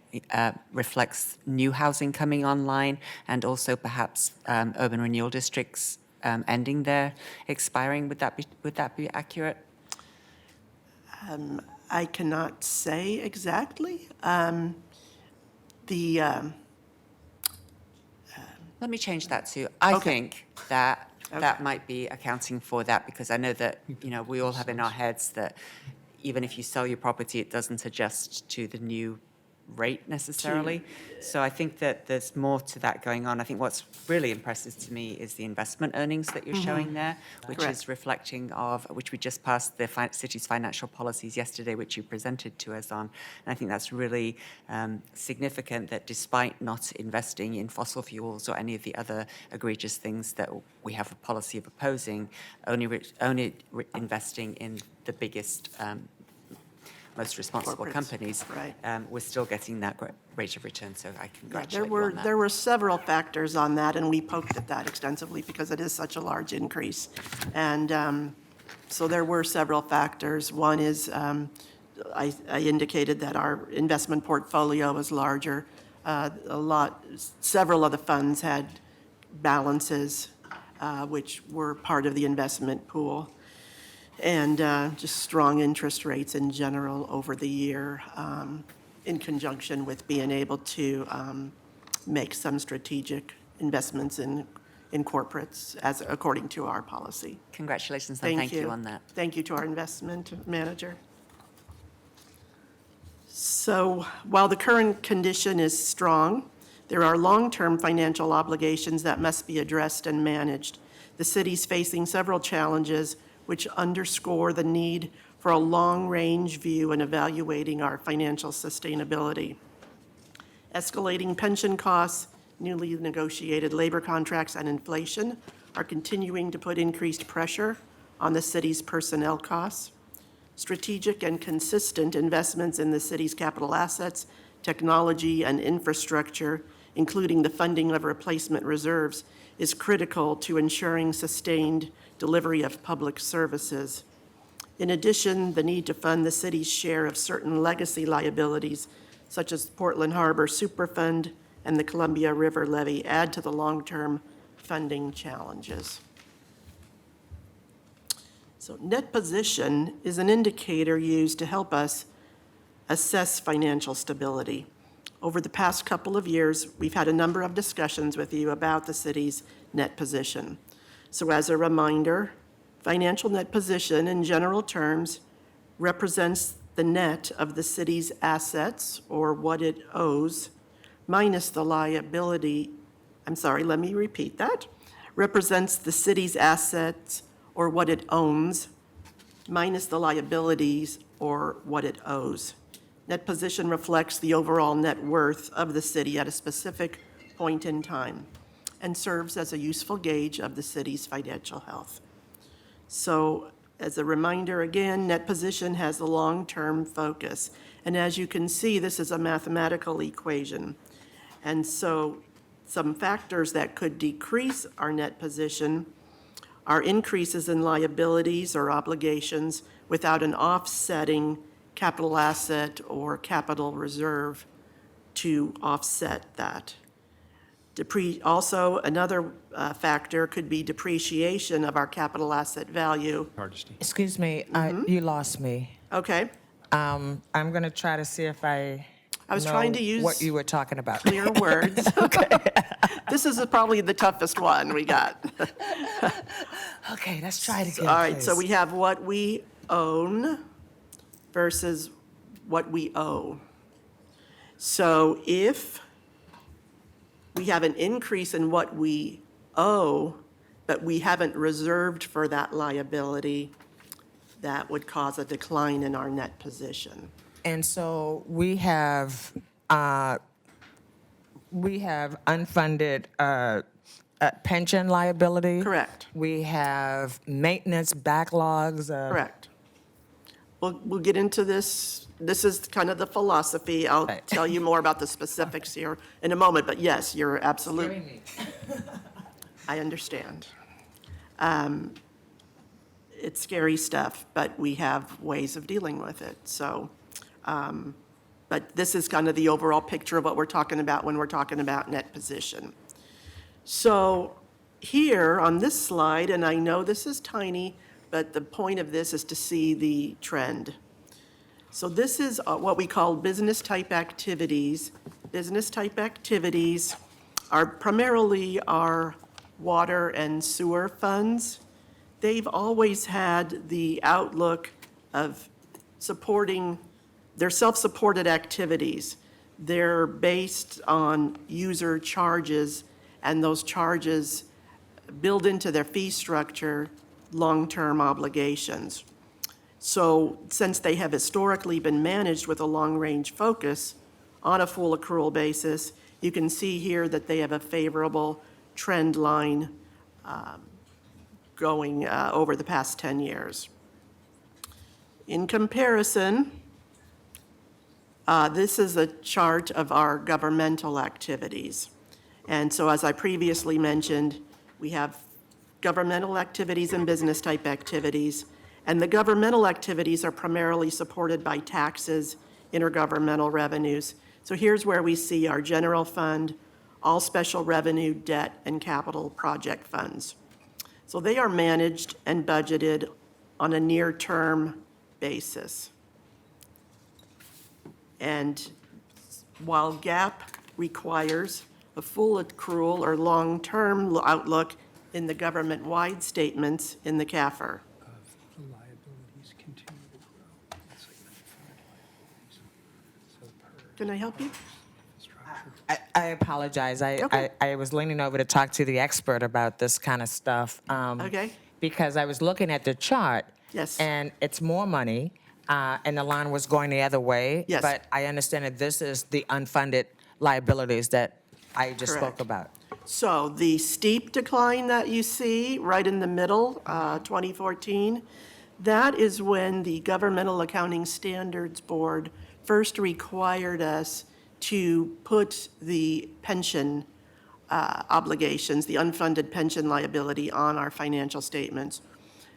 reflects new housing coming online and also perhaps urban renewal districts ending their expiring. Would that be accurate? I cannot say exactly. Let me change that to, I Okay. think that that might be accounting for that, because I know that, we all have in our heads that even if you sell your property, it doesn't adjust to the new rate necessarily. So I think that there's more to that going on. I think what's really impressive to me is the investment earnings that you're showing there, which Correct. is reflecting of, which we just passed the city's financial policies yesterday, which you presented to us on. And I think that's really significant that despite not investing in fossil fuels or any of the other egregious things that we have a policy of opposing, only investing in the biggest most responsible Corporates, companies, right. we're still getting that rate of return, so I Yeah, congratulate you on that. there were several factors on that, and we poked at that extensively because it is such a large increase. And so there were several factors. One is, I indicated that our investment portfolio was larger. Several of the funds had balances, which were part of the investment pool. And just strong interest rates in general over the year, in conjunction with being able to make some strategic investments in corporates as according to our policy. Congratulations and thank you on that. Thank you to our investment manager. So while the current condition is strong, there are long-term financial obligations that must be addressed and managed. The city's facing several challenges which underscore the need for a long-range view in evaluating our financial sustainability. Escalating pension costs, newly negotiated labor contracts, and inflation are continuing to put increased pressure on the city's personnel costs. Strategic and consistent investments in the city's capital assets, technology, and infrastructure, including the funding of replacement reserves, is critical to ensuring sustained delivery of public services. In addition, the need to fund the city's share of certain legacy liabilities, such as Portland Harbor Superfund and the Columbia River Levy, add to the long-term funding challenges. So net position is an indicator used to help us assess financial stability. Over the past couple of years, we've had a number of discussions with you about the city's net position. So as a reminder, financial net position in general terms represents the net of the city's assets, or what it owes, minus the liability, let me repeat that. Represents the city's assets, or what it owns, minus the liabilities, or what it owes. Net position reflects the overall net worth of the city at a specific point in time and serves as a useful gauge of the city's financial health. So as a reminder again, net position has a long-term focus. And as you can see, this is a mathematical equation. And so some factors that could decrease our net position are increases in liabilities or obligations without an offsetting capital asset or capital reserve to offset that. Also, another factor could be depreciation of our capital asset value. Hardesty. Excuse me, you lost me. Okay, I'm going to try to see if I was know trying to use what you were talking about. clear words. This is probably the toughest one we got. Okay, let's try it again, All right, so please. we have what we own versus what we owe. So if we have an increase in what we owe, but we haven't reserved for that liability, that would cause a decline in our net position. And so we have unfunded pension liability. Correct. We have maintenance backlogs. Correct. We'll get into this. This is kind of the philosophy. I'll Right. tell you more about the specifics here in a moment, but yes, you're absolutely. I understand. It's scary stuff, but we have ways of dealing with it. So, but this is kind of the overall picture of what we're talking about when we're talking about net position. So here on this slide, and I know this is tiny, but the point of this is to see the trend. So this is what we call business-type activities. Business-type activities are primarily our water and sewer funds. They've always had the outlook of supporting, they're self-supported activities. They're based on user charges, and those charges build into their fee structure long-term obligations. So since they have historically been managed with a long-range focus on a full accrual basis, you can see here that they have a favorable trend line going over the past 10 years. In comparison, This is a chart of our governmental activities. And so as I previously mentioned, we have governmental activities and business-type activities. And the governmental activities are primarily supported by taxes, intergovernmental revenues. So here's where we see our general fund, all special revenue, debt, and capital project funds. So they are managed and budgeted on a near-term basis. And while GAAP requires a full accrual or long-term outlook in the government-wide statements in the CAFR. The liabilities continue to grow. It's like unfunded liabilities. So per Can I help you? infrastructure. I apologize. Okay. I was leaning over to talk to the expert about this kind of stuff. Okay. Because I was looking at the chart. Yes. And it's more money, and the line was going the other way. Yes. But I understand that this is the unfunded liabilities that I just spoke Correct. about. So the steep decline that you see right in the middle, 2014, that is when the Governmental Accounting Standards Board first required us to put the pension obligations, the unfunded pension liability on our financial statements.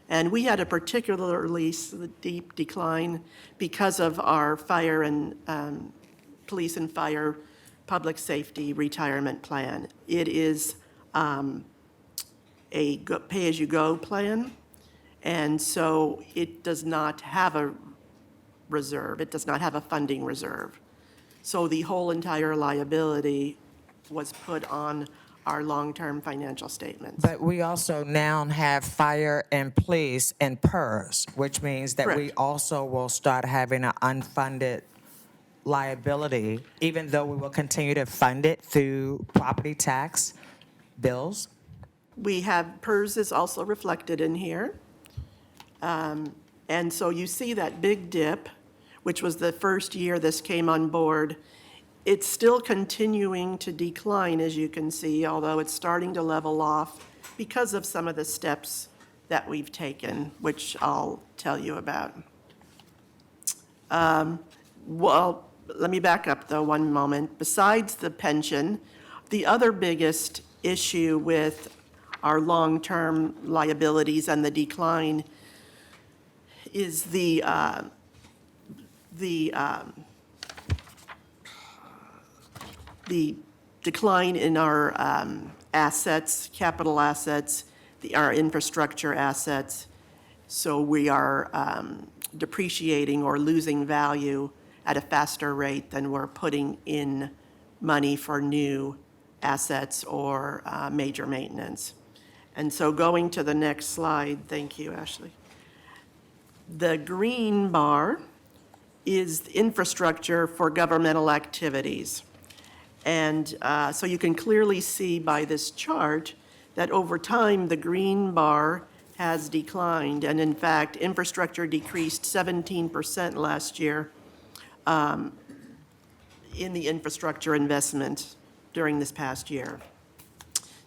And we had a particularly steep decline because of our fire and police and fire public safety retirement plan. It is a pay-as-you-go plan, and so it does not have a reserve. It does not have a funding reserve. So the whole entire liability was put on our long-term financial statements. But we also now have fire and police and PERS, which means that we Correct. also will start having an unfunded liability, even though we will continue to fund it through property tax bills. We have, PERS is also reflected in here. And so you see that big dip, which was the first year this came on board. It's still continuing to decline, as you can see, although it's starting to level off because of some of the steps that we've taken, which I'll tell you about. Well, let me back up, though, one moment. Besides the pension, the other biggest issue with our long-term liabilities and the decline is the decline in our assets, capital assets, our infrastructure assets. So we are depreciating or losing value at a faster rate than we're putting in money for new assets or major maintenance. And so going to the next slide, thank you, Ashley. The green bar is infrastructure for governmental activities. And so you can clearly see by this chart that over time, the green bar has declined. And in fact, infrastructure decreased 17% last year in the infrastructure investment during this past year.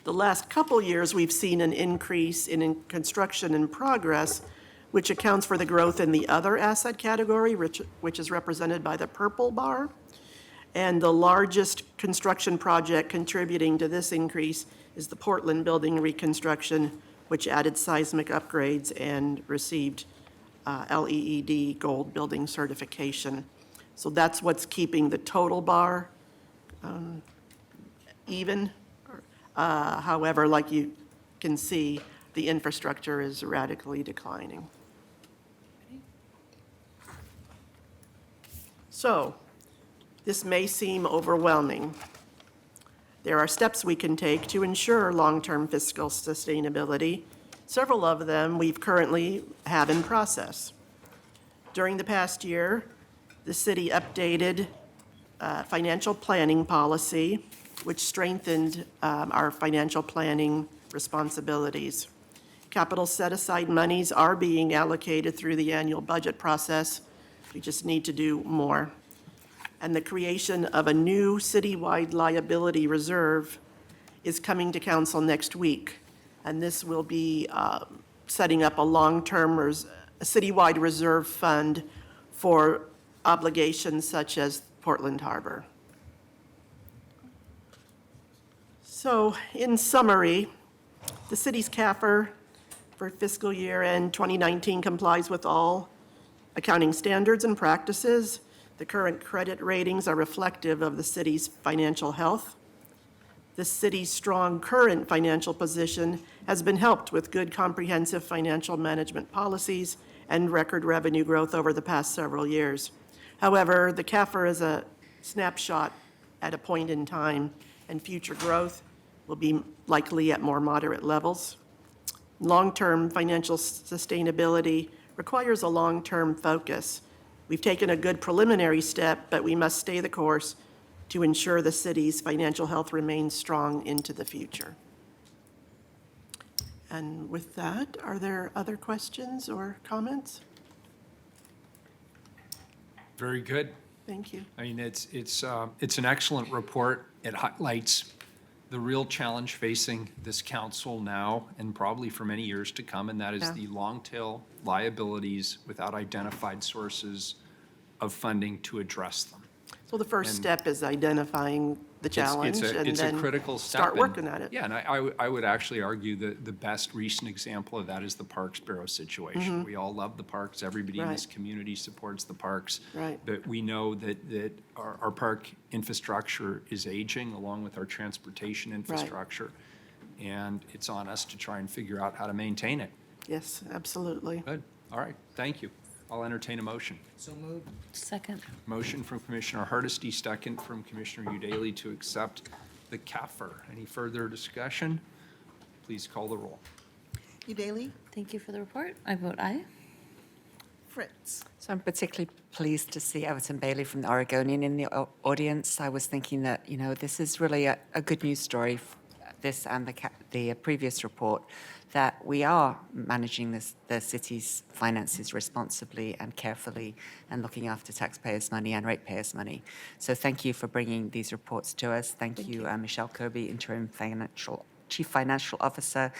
The last couple years, we've seen an increase in construction in progress, which accounts for the growth in the other asset category, which is represented by the purple bar. And the largest construction project contributing to this increase is the Portland building reconstruction, which added seismic upgrades and received LEED Gold Building certification. So that's what's keeping the total bar even. However, like you can see, the infrastructure is radically declining. So, this may seem overwhelming. There are steps we can take to ensure long-term fiscal sustainability. Several of them we've currently have in process. During the past year, the city updated financial planning policy, which strengthened our financial planning responsibilities. Capital set-aside monies are being allocated through the annual budget process. We just need to do more. And the creation of a new citywide liability reserve is coming to council next week. And this will be setting up a long-term a citywide reserve fund for obligations such as Portland Harbor. So in summary, the city's CAFR for fiscal year end 2019 complies with all accounting standards and practices. The current credit ratings are reflective of the city's financial health. The city's strong current financial position has been helped with good comprehensive financial management policies and record revenue growth over the past several years. However, the CAFR is a snapshot at a point in time, and future growth will be likely at more moderate levels. Long-term financial sustainability requires a long-term focus. We've taken a good preliminary step, but we must stay the course to ensure the city's financial health remains strong into the future. And with that, are there other questions or comments? Very good. Thank you. I mean, it's an excellent report. It highlights the real challenge facing this council now and probably for many years to come, and that is Yeah. the long-tail liabilities without identified sources of funding to address them. So the first And step is identifying the challenge and It's a then critical step. start and- working at it. Yeah, and I would actually argue that the best recent example of that is the Parks Bureau situation. We all love the parks. Everybody in this Right. community supports the parks. Right. But we know that our park infrastructure is aging along with our transportation infrastructure. And it's on us to try and figure out how to maintain it. Yes, absolutely. Good. All right. Thank you. I'll entertain a motion. So moved. Second. Motion from Commissioner Hardesty, second from Commissioner Udaley to accept the CAFR. Any further discussion? Please call the roll. Udaley? Thank you for the report. I vote aye. Fritz? So I'm particularly pleased to see Everton Bailey from the Oregonian in the audience. I was thinking that, this is really a good news story, this and the previous report, that we are managing the city's finances responsibly and carefully and looking after taxpayers' money and ratepayers' money. So thank you for bringing these reports to us. Thank you, Michelle Kirby, Interim Chief Financial Officer,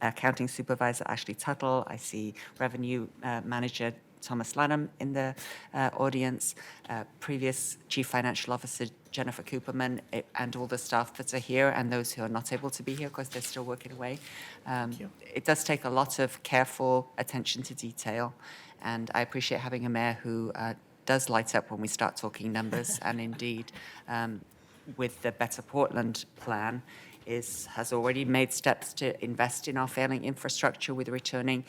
Accounting Supervisor Ashley Tuttle. I see Revenue Manager Thomas Lanham in the audience, previous Chief Financial Officer Jennifer Cooperman, and all the staff that are here and those who are not able to be here because they're still working away. It does take a lot of careful attention to detail, and I appreciate having a mayor who does light up when we start talking numbers, and indeed, with the Better Portland plan, has already made steps to invest in our failing infrastructure with returning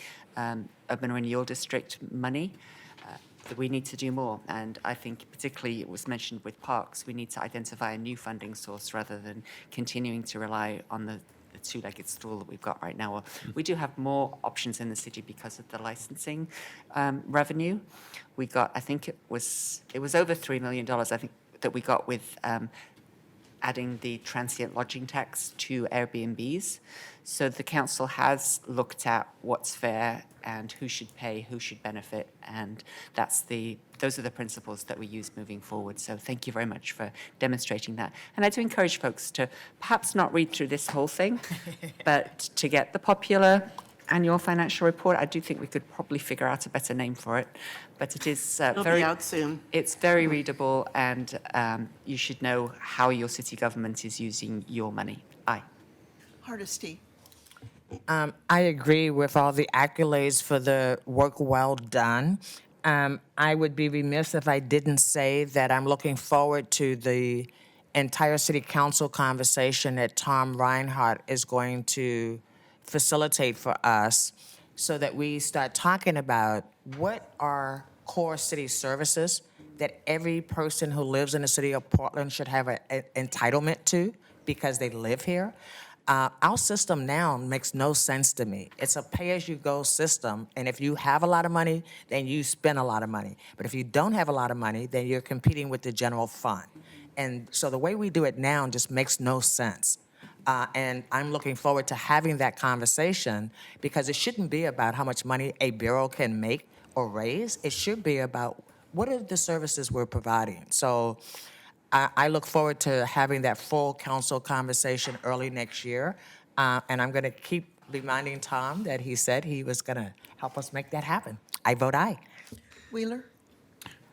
urban renewal district money. That we need to do more, and I think particularly it was mentioned with parks, we need to identify a new funding source rather than continuing to rely on the two-legged stool that we've got right now. We do have more options in the city because of the licensing revenue. We got, I think it was over $3 million, I think, that we got with adding the transient lodging tax to Airbnbs. So the council has looked at what's fair and who should pay, who should benefit, and those are the principles that we use moving forward. So thank you very much for demonstrating that. And I do encourage folks to perhaps not read through this whole thing, but to get the popular annual financial report. I do think we could probably figure out a better name for it, but it is It'll be out soon. It's very readable, and you should know how your city government is using your money. Aye. Hardesty? I agree with all the accolades for the work well done. I would be remiss if I didn't say that I'm looking forward to the entire city council conversation that Tom Reinhardt is going to facilitate for us so that we start talking about what are core city services that every person who lives in the city of Portland should have an entitlement to because they live here. Our system now makes no sense to me. It's a pay-as-you-go system, and if you have a lot of money, then you spend a lot of money. But if you don't have a lot of money, then you're competing with the general fund. And so the way we do it now just makes no sense. And I'm looking forward to having that conversation because it shouldn't be about how much money a bureau can make or raise. It should be about what are the services we're providing. So I look forward to having that full council conversation early next year. And I'm going to keep reminding Tom that he said he was going to help us make that happen. I vote aye. Wheeler?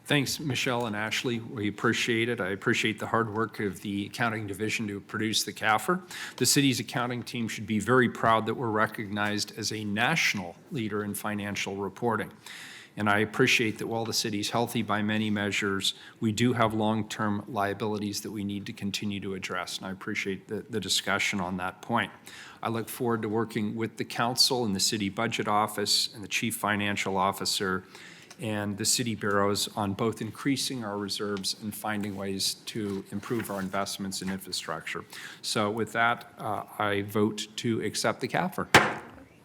Thanks, Michelle and Ashley. We appreciate it. I appreciate the hard work of the accounting division to produce the CAFR. The city's accounting team should be very proud that we're recognized as a national leader in financial reporting. And I appreciate that while the city's healthy by many measures, we do have long-term liabilities that we need to continue to address. And I appreciate the discussion on that point. I look forward to working with the council and the city budget office and the chief financial officer and the city bureaus on both increasing our reserves and finding ways to improve our investments in infrastructure. So with that, I vote to accept the CAFR.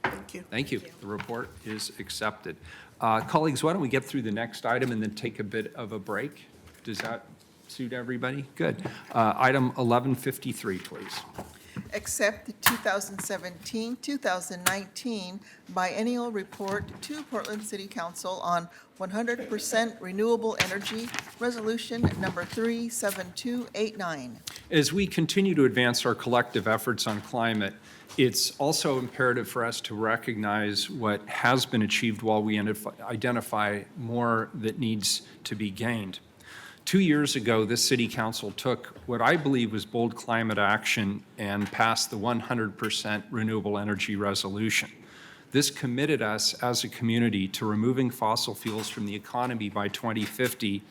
Thank you. Thank you. The report is accepted. Colleagues, why don't we get through the next item and then take a bit of a break? Does that suit everybody? Good. Item 1153, please. Accept the 2017-2019 biennial report to Portland City Council on 100% renewable energy, resolution number 37289. As we continue to advance our collective efforts on climate, it's also imperative for us to recognize what has been achieved while we identify more that needs to be gained. 2 years ago, this city council took what I believe was bold climate action and passed the 100% renewable energy resolution. This committed us as a community to removing fossil fuels from the economy by 2050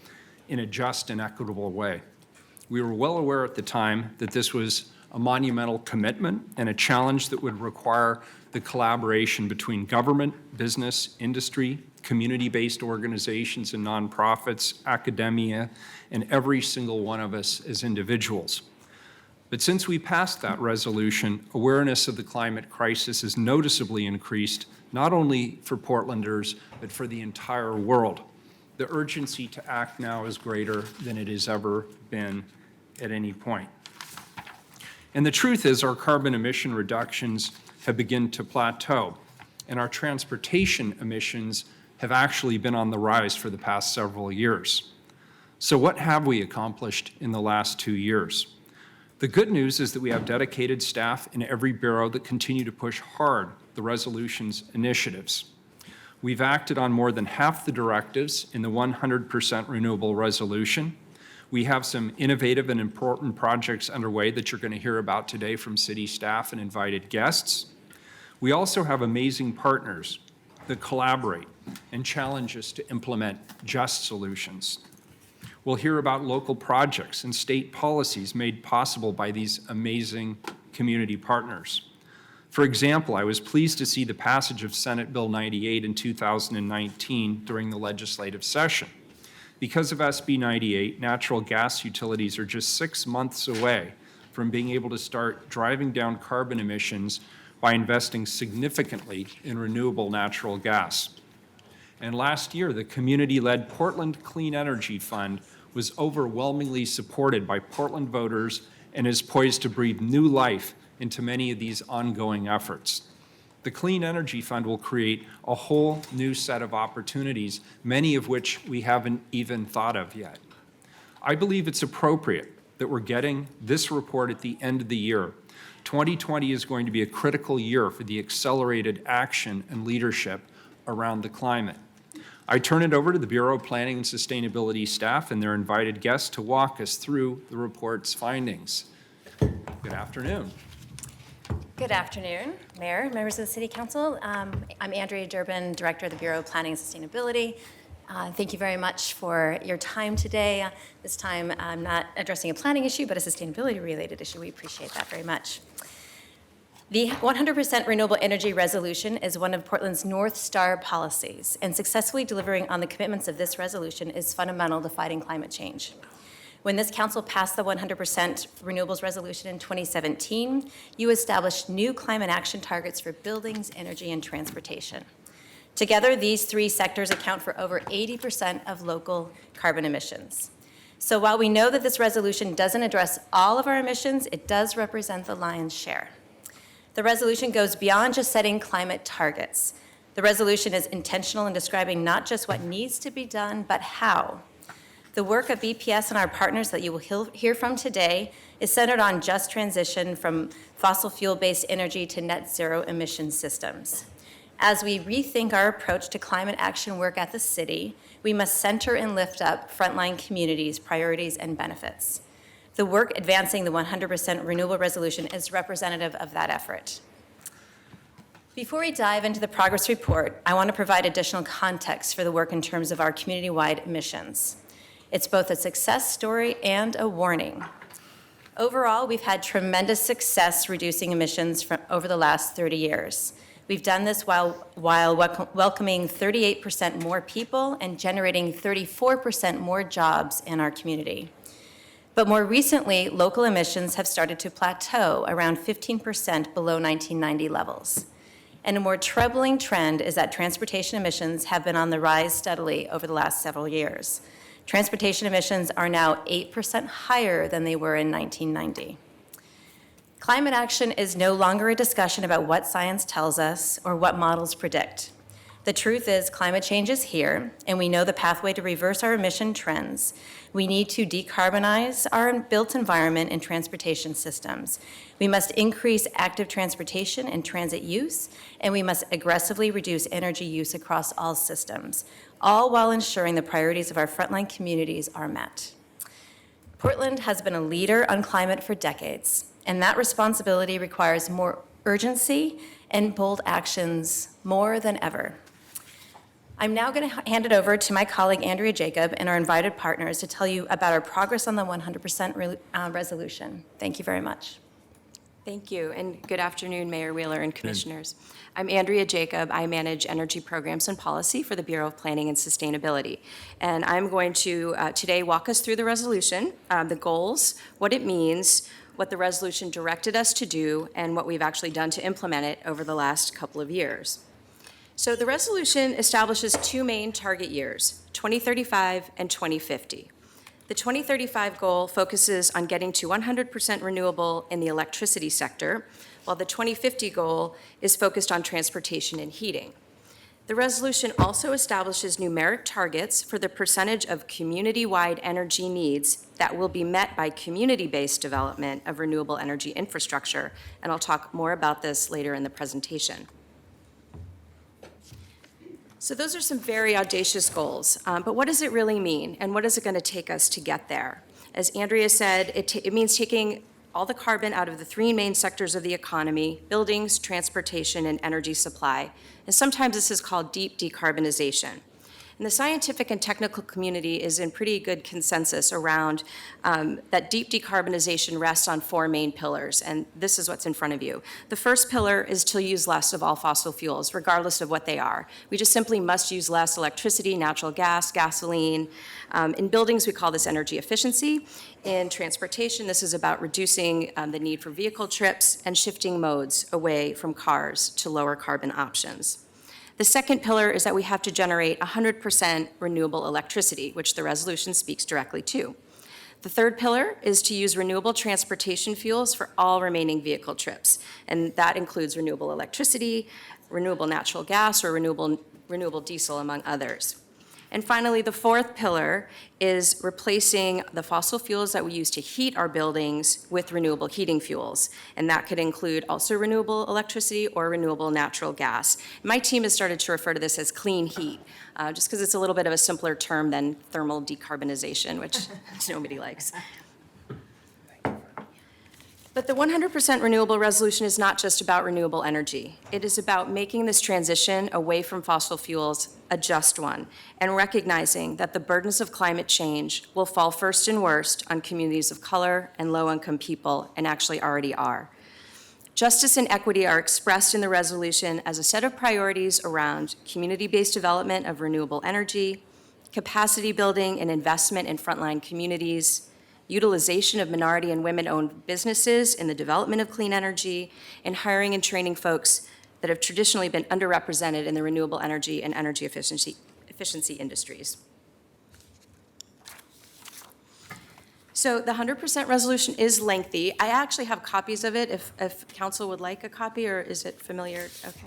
in a just and equitable way. We were well aware at the time that this was a monumental commitment and a challenge that would require the collaboration between government, business, industry, community-based organizations and nonprofits, academia, and every single one of us as individuals. But since we passed that resolution, awareness of the climate crisis has noticeably increased, not only for Portlanders, but for the entire world. The urgency to act now is greater than it has ever been at any point. And the truth is, our carbon emission reductions have begun to plateau, and our transportation emissions have actually been on the rise for the past several years. So what have we accomplished in the last 2 years? The good news is that we have dedicated staff in every bureau that continue to push hard the resolution's initiatives. We've acted on more than half the directives in the 100% renewable resolution. We have some innovative and important projects underway that you're going to hear about today from city staff and invited guests. We also have amazing partners that collaborate and challenge us to implement just solutions. We'll hear about local projects and state policies made possible by these amazing community partners. For example, I was pleased to see the passage of Senate Bill 98 in 2019 during the legislative session. Because of SB 98, natural gas utilities are just 6 months away from being able to start driving down carbon emissions by investing significantly in renewable natural gas. And last year, the community-led Portland Clean Energy Fund was overwhelmingly supported by Portland voters and is poised to breathe new life into many of these ongoing efforts. The Clean Energy Fund will create a whole new set of opportunities, many of which we haven't even thought of yet. I believe it's appropriate that we're getting this report at the end of the year. 2020 is going to be a critical year for the accelerated action and leadership around the climate. I turn it over to the Bureau of Planning and Sustainability staff and their invited guests to walk us through the report's findings. Good afternoon. Good afternoon, Mayor, members of the City Council. I'm Andrea Durbin, Director of the Bureau of Planning and Sustainability. Thank you very much for your time today. This time, I'm not addressing a planning issue, but a sustainability-related issue. We appreciate that very much. The 100% renewable energy resolution is one of Portland's North Star policies, and successfully delivering on the commitments of this resolution is fundamental to fighting climate change. When this council passed the 100% renewables resolution in 2017, you established new climate action targets for buildings, energy, and transportation. Together, these three sectors account for over 80% of local carbon emissions. So while we know that this resolution doesn't address all of our emissions, it does represent the lion's share. The resolution goes beyond just setting climate targets. The resolution is intentional in describing not just what needs to be done, but how. The work of BPS and our partners that you will hear from today is centered on just transition from fossil fuel-based energy to net zero emission systems. As we rethink our approach to climate action work at the city, we must center and lift up frontline communities' priorities and benefits. The work advancing the 100% renewable resolution is representative of that effort. Before we dive into the progress report, I want to provide additional context for the work in terms of our community-wide emissions. It's both a success story and a warning. Overall, we've had tremendous success reducing emissions over the last 30 years. We've done this while welcoming 38% more people and generating 34% more jobs in our community. But more recently, local emissions have started to plateau around 15% below 1990 levels. And a more troubling trend is that transportation emissions have been on the rise steadily over the last several years. Transportation emissions are now 8% higher than they were in 1990. Climate action is no longer a discussion about what science tells us or what models predict. The truth is climate change is here, and we know the pathway to reverse our emission trends. We need to decarbonize our built environment and transportation systems. We must increase active transportation and transit use, and we must aggressively reduce energy use across all systems, all while ensuring the priorities of our frontline communities are met. Portland has been a leader on climate for decades, and that responsibility requires more urgency and bold actions more than ever. I'm now going to hand it over to my colleague Andrea Jacob and our invited partners to tell you about our progress on the 100% resolution. Thank you very much. Thank you, and good afternoon, Mayor Wheeler and Commissioners. I'm Andrea Jacob. I manage energy programs and policy for the Bureau of Planning and Sustainability. And I'm going to today walk us through the resolution, the goals, what it means, what the resolution directed us to do, and what we've actually done to implement it over the last couple of years. So the resolution establishes two main target years, 2035 and 2050. The 2035 goal focuses on getting to 100% renewable in the electricity sector, while the 2050 goal is focused on transportation and heating. The resolution also establishes numeric targets for the percentage of community-wide energy needs that will be met by community-based development of renewable energy infrastructure, and I'll talk more about this later in the presentation. So those are some very audacious goals, but what does it really mean, and what is it going to take us to get there? As Andrea said, it means taking all the carbon out of the three main sectors of the economy: buildings, transportation, and energy supply. And sometimes this is called deep decarbonization. And the scientific and technical community is in pretty good consensus around that deep decarbonization rests on four main pillars, and this is what's in front of you. The first pillar is to use less of all fossil fuels, regardless of what they are. We just simply must use less electricity, natural gas, gasoline. In buildings, we call this energy efficiency. In transportation, this is about reducing the need for vehicle trips and shifting modes away from cars to lower carbon options. The second pillar is that we have to generate 100% renewable electricity, which the resolution speaks directly to. The third pillar is to use renewable transportation fuels for all remaining vehicle trips, and that includes renewable electricity, renewable natural gas, or renewable diesel, among others. And finally, the fourth pillar is replacing the fossil fuels that we use to heat our buildings with renewable heating fuels. And that could include also renewable electricity or renewable natural gas. My team has started to refer to this as clean heat, just because it's a little bit of a simpler term than thermal decarbonization, which nobody likes. But the 100% renewable resolution is not just about renewable energy. It is about making this transition away from fossil fuels a just one, and recognizing that the burdens of climate change will fall first and worst on communities of color and low-income people, and actually already are. Justice and equity are expressed in the resolution as a set of priorities around community-based development of renewable energy, capacity building and investment in frontline communities, utilization of minority and women-owned businesses in the development of clean energy, and hiring and training folks that have traditionally been underrepresented in the renewable energy and energy efficiency industries. So the 100% resolution is lengthy. I actually have copies of it if council would like a copy, or is it familiar? Okay.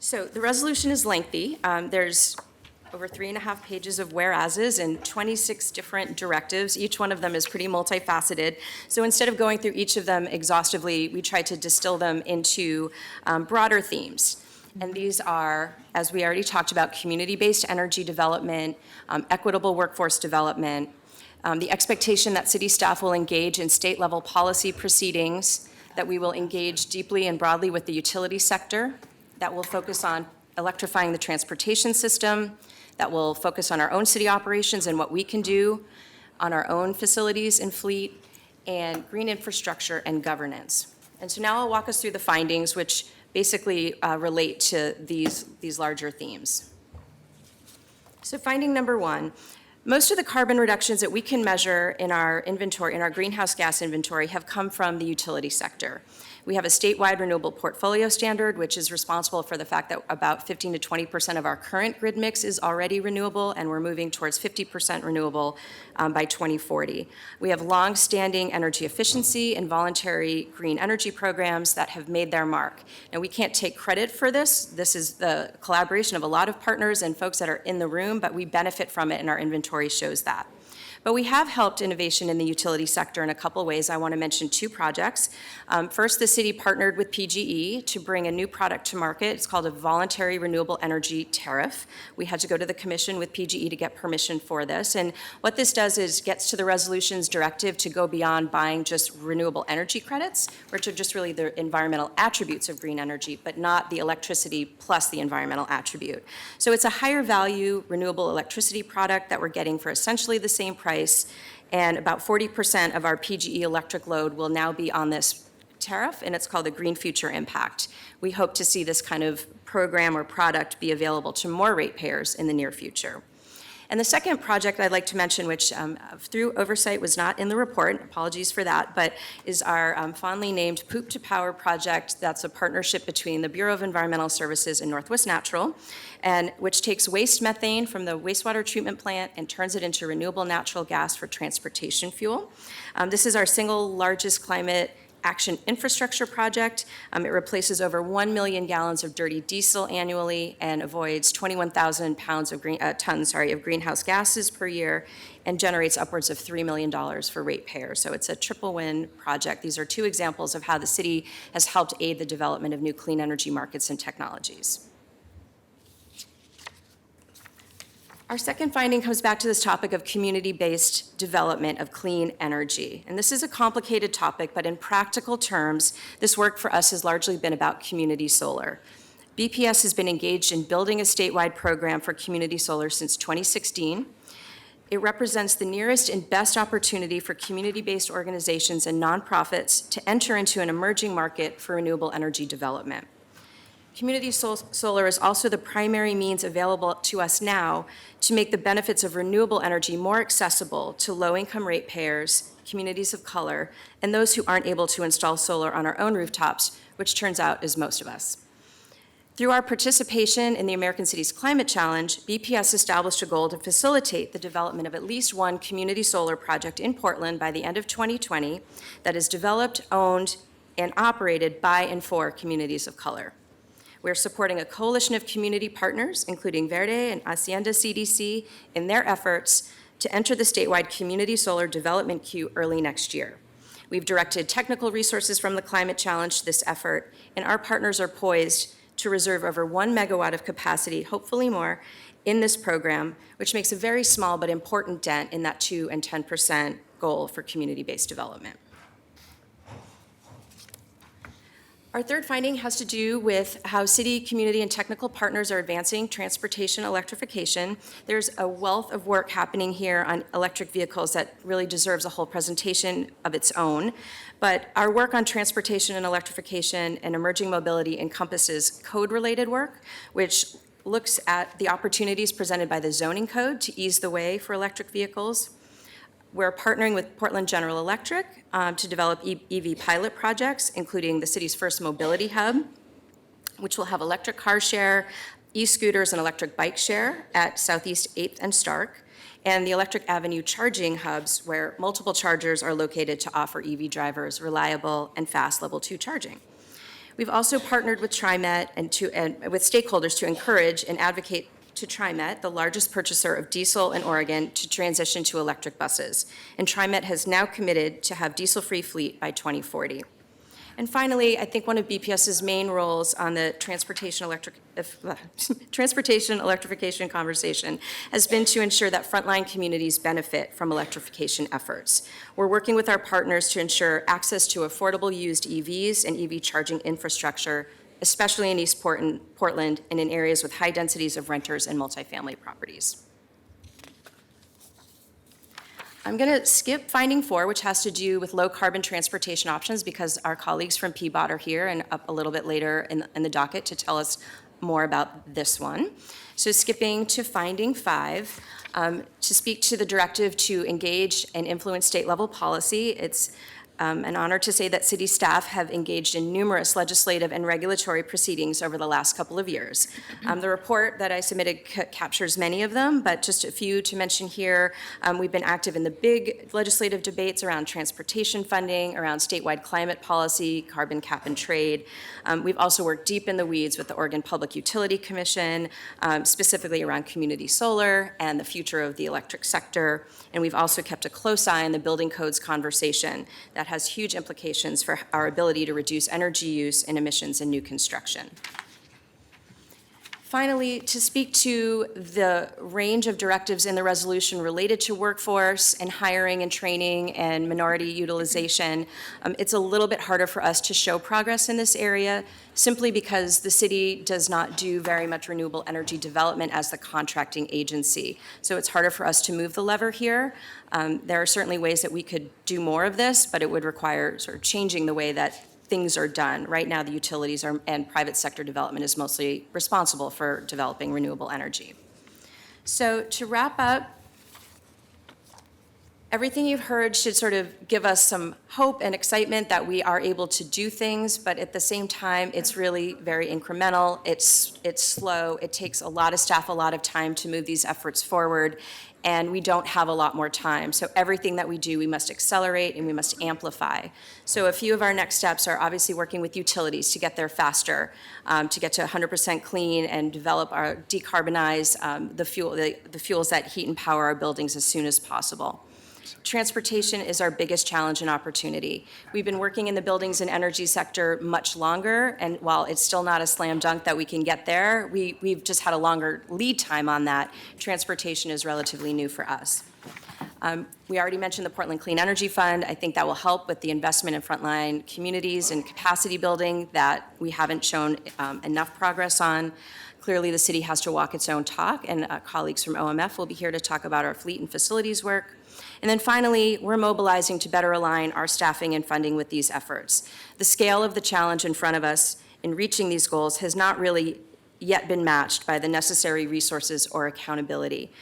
So the resolution is lengthy. There's over 3.5 pages of whereases and 26 different directives. Each one of them is pretty multifaceted. So instead of going through each of them exhaustively, we tried to distill them into broader themes. And these are, as we already talked about, community-based energy development, equitable workforce development, the expectation that city staff will engage in state-level policy proceedings, that we will engage deeply and broadly with the utility sector, that will focus on electrifying the transportation system, that will focus on our own city operations and what we can do on our own facilities and fleet, and green infrastructure and governance. And so now I'll walk us through the findings, which basically relate to these larger themes. So finding number one, most of the carbon reductions that we can measure in our inventory, in our greenhouse gas inventory, have come from the utility sector. We have a statewide renewable portfolio standard, which is responsible for the fact that about 15 to 20% of our current grid mix is already renewable, and we're moving towards 50% renewable by 2040. We have long-standing energy efficiency and voluntary green energy programs that have made their mark. Now, we can't take credit for this. This is the collaboration of a lot of partners and folks that are in the room, but we benefit from it, and our inventory shows that. But we have helped innovation in the utility sector in a couple ways. I want to mention two projects. First, the city partnered with PGE to bring a new product to market. It's called a voluntary renewable energy tariff. We had to go to the commission with PGE to get permission for this. And what this does is gets to the resolutions directive to go beyond buying just renewable energy credits, which are just really the environmental attributes of green energy, but not the electricity plus the environmental attribute. So it's a higher value renewable electricity product that we're getting for essentially the same price, and about 40% of our PGE electric load will now be on this tariff, and it's called the Green Future Impact. We hope to see this kind of program or product be available to more ratepayers in the near future. And the second project I'd like to mention, which through oversight was not in the report, apologies for that, but is our fondly named Poop to Power project. That's a partnership between the Bureau of Environmental Services and Northwest Natural, and which takes waste methane from the wastewater treatment plant and turns it into renewable natural gas for transportation fuel. This is our single largest climate action infrastructure project. It replaces over 1 million gallons of dirty diesel annually and avoids 21,000 tons of greenhouse gases per year, and generates upwards of $3 million for ratepayers. So it's a triple win project. These are two examples of how the city has helped aid the development of new clean energy markets and technologies. Our second finding comes back to this topic of community-based development of clean energy. And this is a complicated topic, but in practical terms, this work for us has largely been about community solar. BPS has been engaged in building a statewide program for community solar since 2016. It represents the nearest and best opportunity for community-based organizations and nonprofits to enter into an emerging market for renewable energy development. Community solar is also the primary means available to us now to make the benefits of renewable energy more accessible to low-income ratepayers, communities of color, and those who aren't able to install solar on our own rooftops, which turns out is most of us. Through our participation in the American Cities Climate Challenge, BPS established a goal to facilitate the development of at least one community solar project in Portland by the end of 2020 that is developed, owned, and operated by and for communities of color. We're supporting a coalition of community partners, including Verde and Hacienda CDC, in their efforts to enter the statewide community solar development queue early next year. We've directed technical resources from the Climate Challenge to this effort, and our partners are poised to reserve over 1 megawatt of capacity, hopefully more, in this program, which makes a very small but important dent in that 2 and 10% goal for community-based development. Our third finding has to do with how city, community, and technical partners are advancing transportation electrification. There's a wealth of work happening here on electric vehicles that really deserves a whole presentation of its own. But our work on transportation and electrification and emerging mobility encompasses code-related work, which looks at the opportunities presented by the zoning code to ease the way for electric vehicles. We're partnering with Portland General Electric to develop EV pilot projects, including the city's first mobility hub, which will have electric car share, e-scooters, and electric bike share at Southeast 8th and Stark, and the Electric Avenue charging hubs, where multiple chargers are located to offer EV drivers reliable and fast level 2 charging. We've also partnered with TriMet and with stakeholders to encourage and advocate to TriMet, the largest purchaser of diesel in Oregon, to transition to electric buses. And TriMet has now committed to have diesel-free fleet by 2040. And finally, I think one of BPS's main roles on the transportation electrification conversation has been to ensure that frontline communities benefit from electrification efforts. We're working with our partners to ensure access to affordable used EVs and EV charging infrastructure, especially in East Portland and in areas with high densities of renters and multifamily properties. I'm going to skip finding 4, which has to do with low carbon transportation options, because our colleagues from PBOT are here and up a little bit later in the docket to tell us more about this one. So skipping to finding 5, to speak to the directive to engage and influence state level policy. It's an honor to say that city staff have engaged in numerous legislative and regulatory proceedings over the last couple of years. The report that I submitted captures many of them, but just a few to mention here. We've been active in the big legislative debates around transportation funding, around statewide climate policy, carbon cap and trade. We've also worked deep in the weeds with the Oregon Public Utility Commission, specifically around community solar and the future of the electric sector. And we've also kept a close eye on the building codes conversation that has huge implications for our ability to reduce energy use and emissions in new construction. Finally, to speak to the range of directives in the resolution related to workforce and hiring and training and minority utilization, it's a little bit harder for us to show progress in this area simply because the city does not do very much renewable energy development as the contracting agency. So it's harder for us to move the lever here. There are certainly ways that we could do more of this, but it would require sort of changing the way that things are done. Right now, the utilities and private sector development is mostly responsible for developing renewable energy. So to wrap up, everything you've heard should sort of give us some hope and excitement that we are able to do things, but at the same time, it's really very incremental. It's slow. It takes a lot of staff, a lot of time to move these efforts forward, and we don't have a lot more time. So everything that we do, we must accelerate and we must amplify. So a few of our next steps are obviously working with utilities to get there faster, to get to 100% clean and decarbonize the fuels that heat and power our buildings as soon as possible. Transportation is our biggest challenge and opportunity. We've been working in the buildings and energy sector much longer, and while it's still not a slam dunk that we can get there, we've just had a longer lead time on that. Transportation is relatively new for us. We already mentioned the Portland Clean Energy Fund. I think that will help with the investment in frontline communities and capacity building that we haven't shown enough progress on. Clearly, the city has to walk its own talk, and colleagues from OMF will be here to talk about our fleet and facilities work. And then finally, we're mobilizing to better align our staffing and funding with these efforts. The scale of the challenge in front of us in reaching these goals has not really yet been matched by the necessary resources or accountability.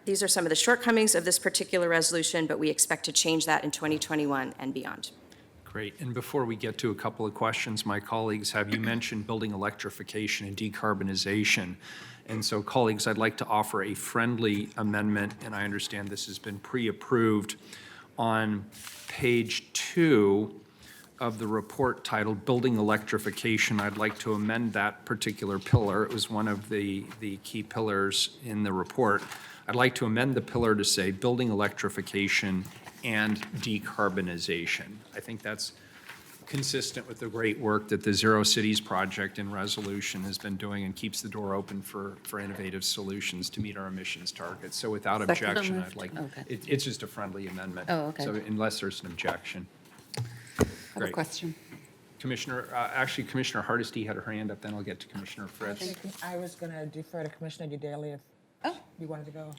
These are some of the shortcomings of this particular resolution, but we expect to change that in 2021 and beyond. Great. And before we get to a couple of questions, my colleagues, have you mentioned building electrification and decarbonization? And so, colleagues, I'd like to offer a friendly amendment, and I understand this has been pre-approved. On page 2 of the report titled Building Electrification, I'd like to amend that particular pillar. It was one of the key pillars in the report. I'd like to amend the pillar to say Building Electrification and Decarbonization. I think that's consistent with the great work that the Zero Cities Project in Resolution has been doing and keeps the door open for innovative solutions to meet our emissions targets. So without objection, I'd like, it's just a friendly amendment. Oh, okay. So unless there's an objection. I have a question. Commissioner, actually Commissioner Hardesty had her hand up, then I'll get to Commissioner Fritz. I was going to defer to Commissioner Daly if you wanted to go.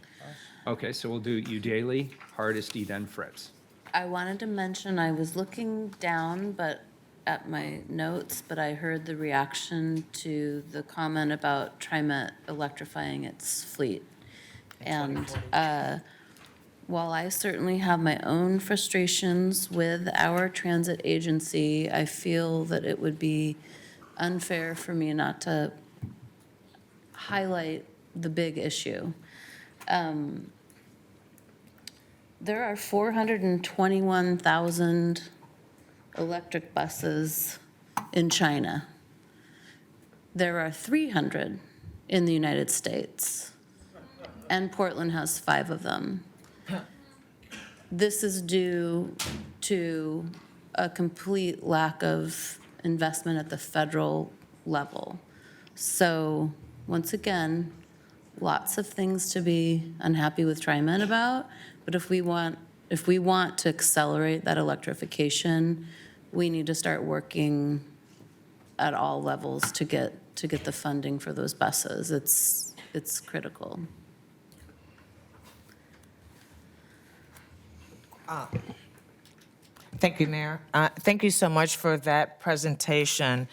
Okay, so we'll do Udaly, Hardesty, then Fritz. I wanted to mention, I was looking down at my notes, but I heard the reaction to the comment about TriMet electrifying its fleet. And while I certainly have my own frustrations with our transit agency, I feel that it would be unfair for me not to highlight the big issue. There are 421,000 electric buses in China. There are 300 in the United States. And Portland has 5 of them. This is due to a complete lack of investment at the federal level. So, once again, lots of things to be unhappy with TriMet about, but if we want to accelerate that electrification, we need to start working at all levels to get the funding for those buses. It's critical. Thank you, Mayor. Thank you so much for that presentation.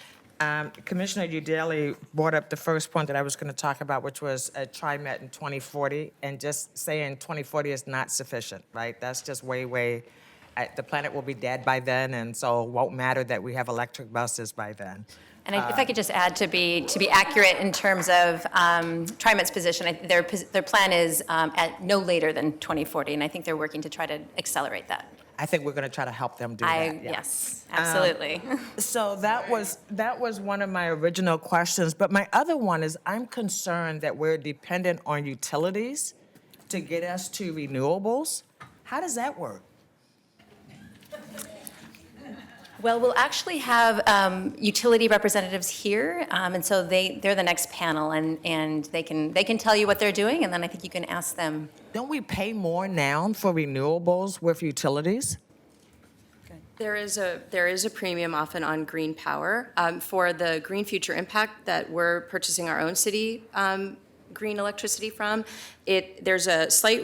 Commissioner Udaley brought up the first point that I was going to talk about, which was a TriMet in 2040, and just saying 2040 is not sufficient, right? That's just way, the planet will be dead by then, and so it won't matter that we have electric buses by then. And if I could just add to be accurate in terms of TriMet's position, their plan is at no later than 2040, and I think they're working to try to accelerate that. I think we're going to try to help them do that. Yes, absolutely. So that was one of my original questions, but my other one is I'm concerned that we're dependent on utilities to get us to renewables. How does that work? Well, we'll actually have utility representatives here, and so they're the next panel, and they can tell you what they're doing, and then I think you can ask them. Don't we pay more now for renewables with utilities? There is a premium often on green power. For the Green Future Impact that we're purchasing our own city green electricity from, there's a slight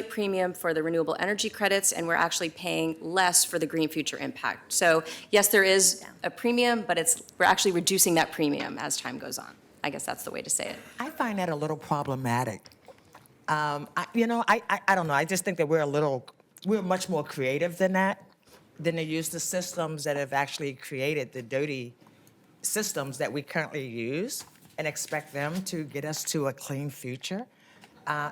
premium for the renewable energy credits, and we're actually paying less for the Green Future Impact. So yes, there is a premium, but we're actually reducing that premium as time goes on. I guess that's the way to say it. I find that a little problematic. I don't know. I just think that we're much more creative than that, than to use the systems that have actually created the dirty systems that we currently use and expect them to get us to a clean future.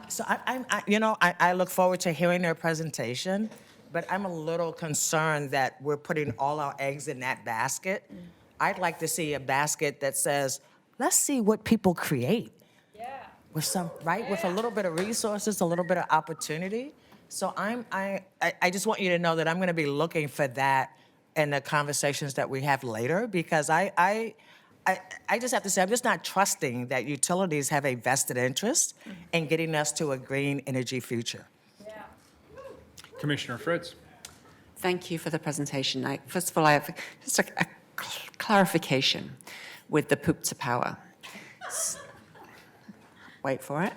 So I look forward to hearing their presentation, but I'm a little concerned that we're putting all our eggs in that basket. I'd like to see a basket that says, let's see what people create. With a little bit of resources, a little bit of opportunity. So I just want you to know that I'm going to be looking for that in the conversations that we have later, because I just have to say, I'm just not trusting that utilities have a vested interest in getting us to a green energy future. Commissioner Fritz. Thank you for the presentation. First of all, I have just a clarification with the poop to power. Wait for it.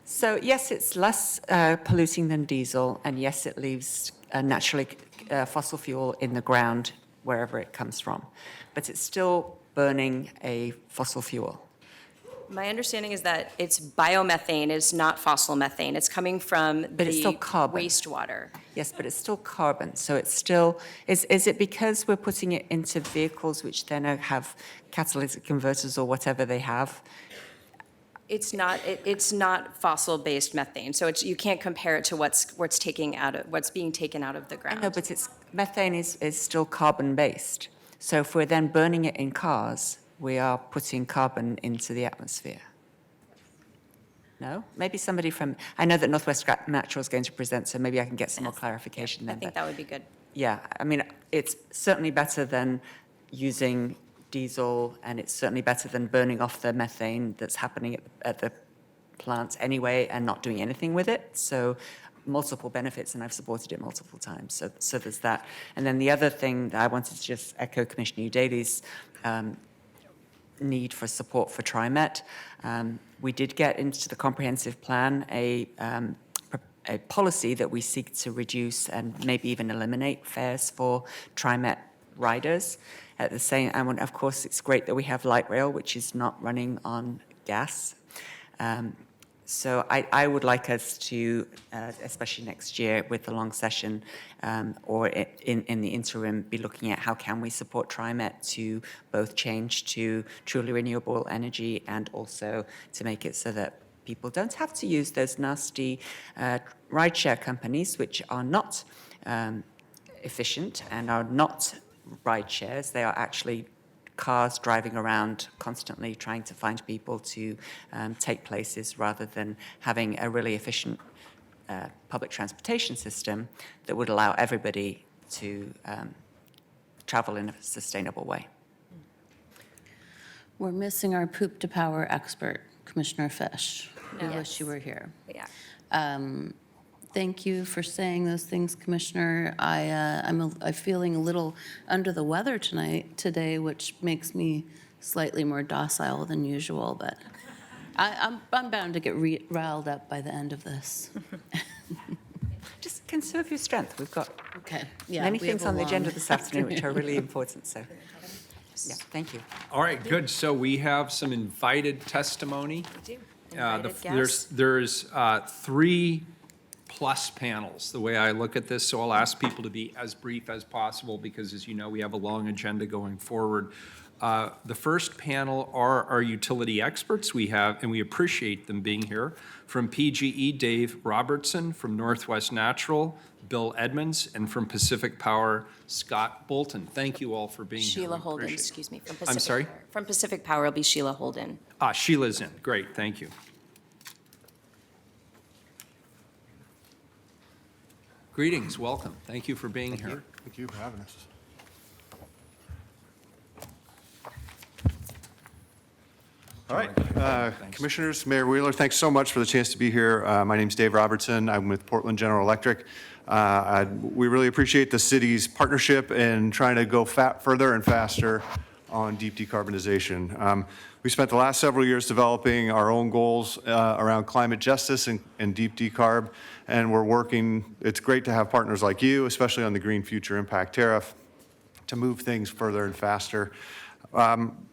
So yes, it's less polluting than diesel, and yes, it leaves naturally fossil fuel in the ground wherever it comes from, but it's still burning a fossil fuel. My understanding is that it's biomethane, it's not fossil methane. It's coming from But it's still the carbon. wastewater. Yes, but it's still carbon, so it's still, is it because we're putting it into vehicles which then have catalytic converters or whatever they have? It's not fossil-based methane, so you can't compare it to what's being taken out of the ground. No, but methane is still carbon-based. So if we're then burning it in cars, we are putting carbon into the atmosphere. No? Maybe somebody I know that Northwest Natural is going to present, so maybe I can get some more clarification then. I think that would be good. Yeah, I mean, it's certainly better than using diesel, and it's certainly better than burning off the methane that's happening at the plants anyway and not doing anything with it. So multiple benefits, and I've supported it multiple times. So there's that. And then the other thing that I wanted to just echo Commissioner Udaley's need for support for TriMet. We did get into the comprehensive plan a policy that we seek to reduce and maybe even eliminate fares for TriMet riders. At the same, and of course, it's great that we have light rail, which is not running on gas. So I would like us to, especially next year with the long session, or in the interim, be looking at how can we support TriMet to both change to truly renewable energy and also to make it so that people don't have to use those nasty rideshare companies, which are not efficient and are not ride shares. They are actually cars driving around constantly trying to find people to take places rather than having a really efficient public transportation system that would allow everybody to travel in a sustainable way. We're missing our poop to power expert, Commissioner Fish. I wish you were here. Yeah. Thank you for saying those things, Commissioner. I'm feeling a little under the weather today, which makes me slightly more docile than usual, but I'm bound to get riled up by the end of this. Just conserve your strength. We've got Okay. Yeah, many we have things a on the agenda long- this afternoon which are really important, so, yeah, thank you. All right, good. So we have some invited testimony. Invited guests. There's 3 plus panels, the way I look at this, so I'll ask people to be as brief as possible, because as you know, we have a long agenda going forward. The first panel are our utility experts we have, and we appreciate them being here. From PGE, Dave Robertson; from Northwest Natural, Bill Edmonds; and from Pacific Power, Scott Bolton. Thank you all for being here. Sheila We Holden, appreciate it. excuse me, from Pacific. I'm sorry? Power. From Pacific Power will be Sheila Holden. Sheila's in. Great, thank you. Greetings, welcome. Thank you for being here. Thank you for having us. All right, Thanks. Commissioners, Mayor Wheeler, thanks so much for the chance to be here. My name's Dave Robertson. I'm with Portland General Electric. We really appreciate the city's partnership in trying to go further and faster on deep decarbonization. We spent the last several years developing our own goals around climate justice and deep decarb, and we're working. It's great to have partners like you, especially on the Green Future Impact Tariff, to move things further and faster.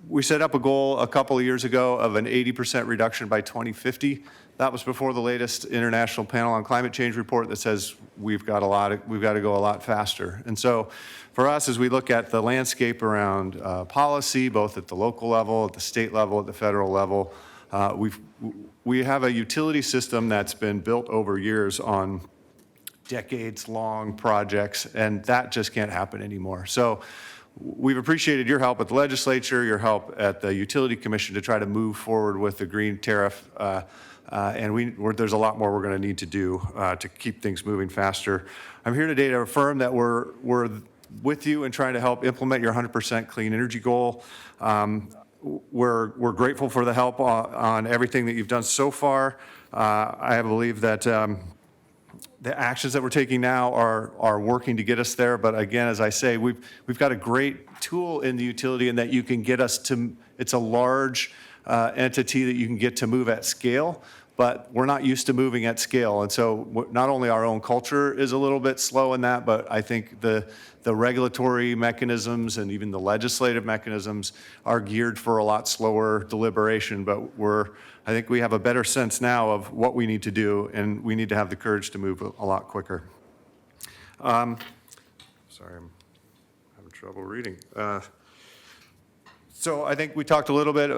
We set up a goal a couple of years ago of an 80% reduction by 2050. That was before the latest International Panel on Climate Change report that says we've got to go a lot faster. And so for us, as we look at the landscape around policy, both at the local level, at the state level, at the federal level, we have a utility system that's been built over years on decades-long projects, and that just can't happen anymore. So we've appreciated your help at the legislature, your help at the Utility Commission to try to move forward with the green tariff. And there's a lot more we're going to need to do to keep things moving faster. I'm here today to affirm that we're with you in trying to help implement your 100% clean energy goal. We're grateful for the help on everything that you've done so far. I believe that the actions that we're taking now are working to get us there. But again, as I say, we've got a great tool in the utility in that you can get us to, it's a large entity that you can get to move at scale, but we're not used to moving at scale. And so not only our own culture is a little bit slow in that, but I think the regulatory mechanisms and even the legislative mechanisms are geared for a lot slower deliberation. But I think we have a better sense now of what we need to do, and we need to have the courage to move a lot quicker. Sorry, I'm having trouble reading. So I think we talked a little bit,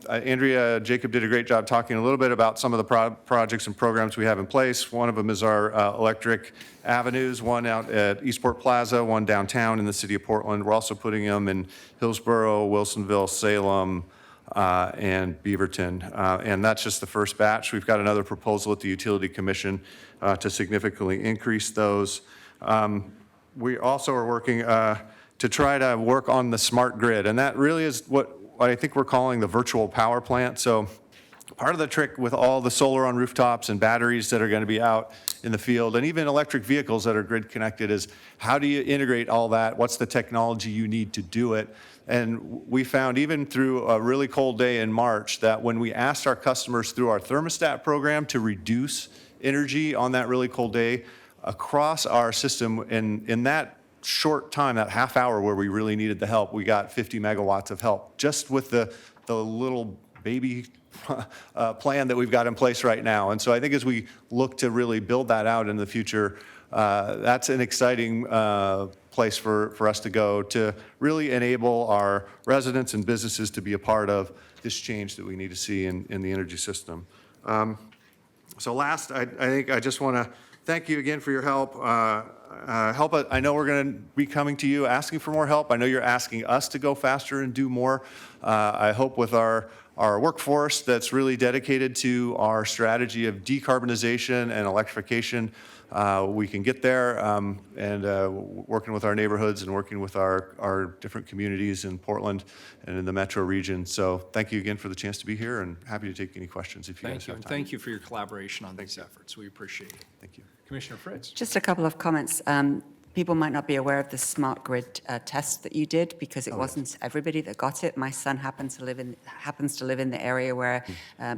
Andrea Jacob did a great job talking a little bit about some of the projects and programs we have in place. One of them is our electric avenues, one out at Eastport Plaza, one downtown in the city of Portland. We're also putting them in Hillsborough, Wilsonville, Salem, and Beaverton. And that's just the first batch. We've got another proposal at the Utility Commission to significantly increase those. We also are working to try to work on the smart grid. And that really is what I think we're calling the virtual power plant. So part of the trick with all the solar on rooftops and batteries that are going to be out in the field, and even electric vehicles that are grid connected, is how do you integrate all that? What's the technology you need to do it? And we found even through a really cold day in March that when we asked our customers through our thermostat program to reduce energy on that really cold day across our system, in that short time, that half hour where we really needed the help, we got 50 megawatts of help just with the little baby plan that we've got in place right now. And so I think as we look to really build that out in the future, that's an exciting place for us to go to really enable our residents and businesses to be a part of this change that we need to see in the energy system. So last, I think I just want to thank you again for your help. help. I know we're going to be coming to you asking for more help. I know you're asking us to go faster and do more. I hope with our workforce that's really dedicated to our strategy of decarbonization and electrification, we can get there, and working with our neighborhoods and working with our different communities in Portland and in the metro region. So thank you again for the chance to be here, and happy to take any questions if you guys Thank you, have and time. thank you for your collaboration on these efforts. We appreciate it. Thank you. Commissioner Fritz. Just a couple of comments. People might not be aware of the smart grid test that you did because it wasn't everybody that got it. My son happens to live in the area where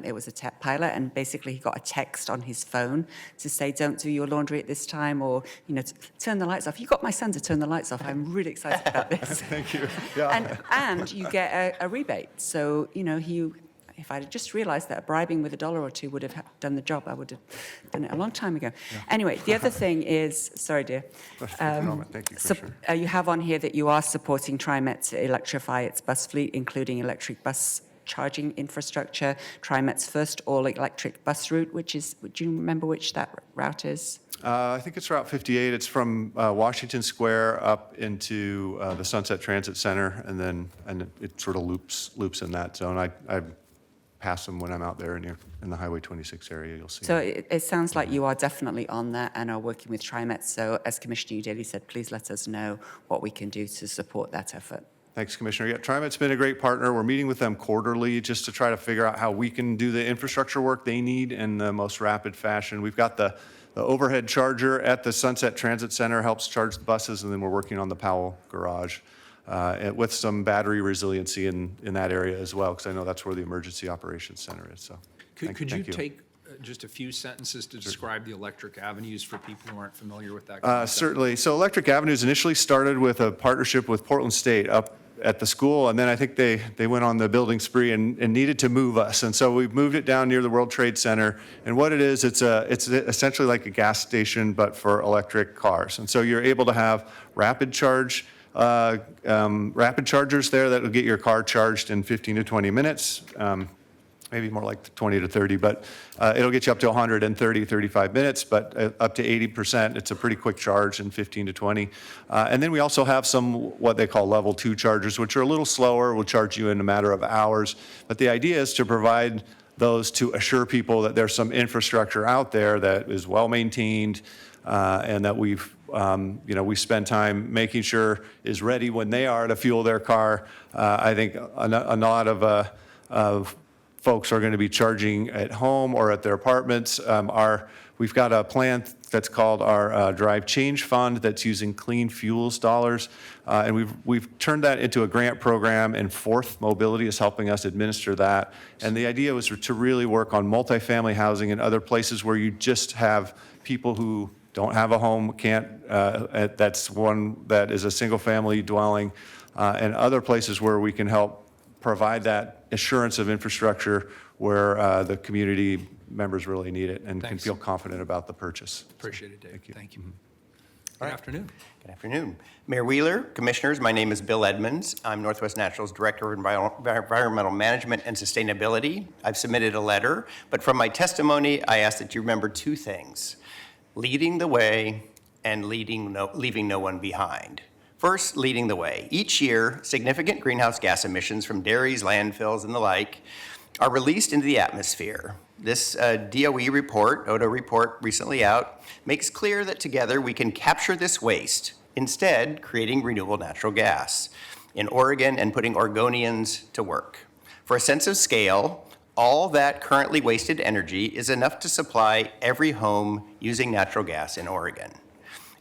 it was a tech pilot, and basically he got a text on his phone to say, "Don't do your laundry at this time," or turn the lights off. You got my son to turn the lights off. I'm really excited about this. Thank you. Yeah. And you get a rebate. So if I'd just realized that bribing with $1 or $2 would have done the job, I would have done it a long time ago. Anyway, the other thing is, sorry, dear. Thank you, Commissioner. You have on here that you are supporting TriMet to electrify its bus fleet, including electric bus charging infrastructure, TriMet's first all-electric bus route, do you remember which that route is? I think it's Route 58. It's from Washington Square up into the Sunset Transit Center, and it sort of loops in that zone. I pass them when I'm out there in the Highway 26 area. You'll see. So it sounds like you are definitely on that and are working with TriMet. So as Commissioner Udaley said, please let us know what we can do to support that effort. Thanks, Commissioner. Yeah, TriMet's been a great partner. We're meeting with them quarterly just to try to figure out how we can do the infrastructure work they need in the most rapid fashion. We've got the overhead charger at the Sunset Transit Center helps charge the buses, and then we're working on the Powell Garage with some battery resiliency in that area as well, because I know that's where the Emergency Operations Center is. So, Could you take just a few sentences to describe the electric avenues for people who aren't familiar with that concept? Certainly. So Electric Avenues initially started with a partnership with Portland State up at the school, and then I think they went on the building spree and needed to move us. And so we've moved it down near the World Trade Center. And what it is, it's essentially like a gas station, but for electric cars. And so you're able to have rapid chargers there that will get your car charged in 15 to 20 minutes. Maybe more like 20 to 30, but it'll get you up to 130, 35 minutes, but up to 80%. It's a pretty quick charge in 15 to 20. And then we also have some what they call level 2 chargers, which are a little slower, will charge you in a matter of hours. But the idea is to provide those to assure people that there's some infrastructure out there that is well maintained and that we spend time making sure is ready when they are to fuel their car. I think a lot of folks are going to be charging at home or at their apartments. We've got a plan that's called our Drive Change Fund that's using clean fuels dollars. And we've turned that into a grant program, and Fourth Mobility is helping us administer that. And the idea was to really work on multifamily housing and other places where you just have people who don't have a home, that's one that is a single family dwelling, and other places where we can help provide that assurance of infrastructure where the community members really need it and can feel confident about the purchase. Appreciate it, Dave. Thank you. Good afternoon. Good afternoon. Mayor Wheeler, Commissioners, my name is Bill Edmonds. I'm Northwest Natural's Director of Environmental Management and Sustainability. I've submitted a letter, but from my testimony, I ask that you remember two things: leading the way and leaving no one behind. First, leading the way. Each year, significant greenhouse gas emissions from dairies, landfills, and the like are released into the atmosphere. This DOE report, ODA report recently out, makes clear that together we can capture this waste, instead creating renewable natural gas in Oregon and putting Oregonians to work. For a sense of scale, all that currently wasted energy is enough to supply every home using natural gas in Oregon.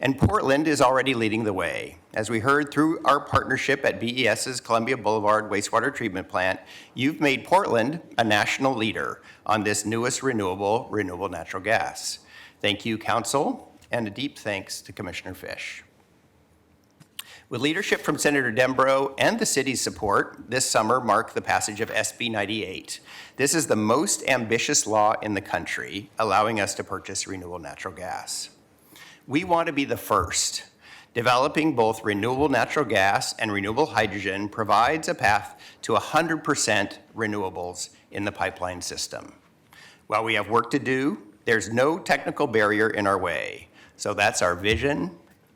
And Portland is already leading the way. As we heard through our partnership at BES's Columbia Boulevard Wastewater Treatment Plant, you've made Portland a national leader on this newest renewable natural gas. Thank you, Council, and a deep thanks to Commissioner Fish. With leadership from Senator Dembro and the city's support, this summer marked the passage of SB 98. This is the most ambitious law in the country, allowing us to purchase renewable natural gas. We want to be the first. Developing both renewable natural gas and renewable hydrogen provides a path to 100% renewables in the pipeline system. While we have work to do, there's no technical barrier in our way. So that's our vision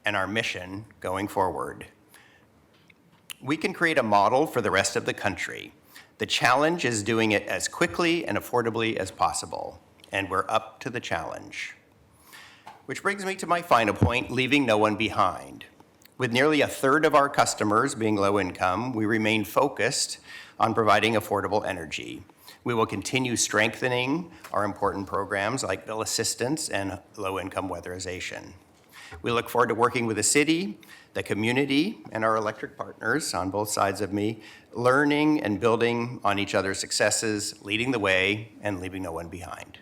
and our mission going forward. We can create a model for the rest of the country. The challenge is doing it as quickly and affordably as possible, and we're up to the challenge. Which brings me to my final point, leaving no one behind. With nearly a third of our customers being low income, we remain focused on providing affordable energy. We will continue strengthening our important programs like bill assistance and low-income weatherization. We look forward to working with the city, the community, and our electric partners on both sides of me, learning and building on each other's successes, leading the way, and leaving no one behind.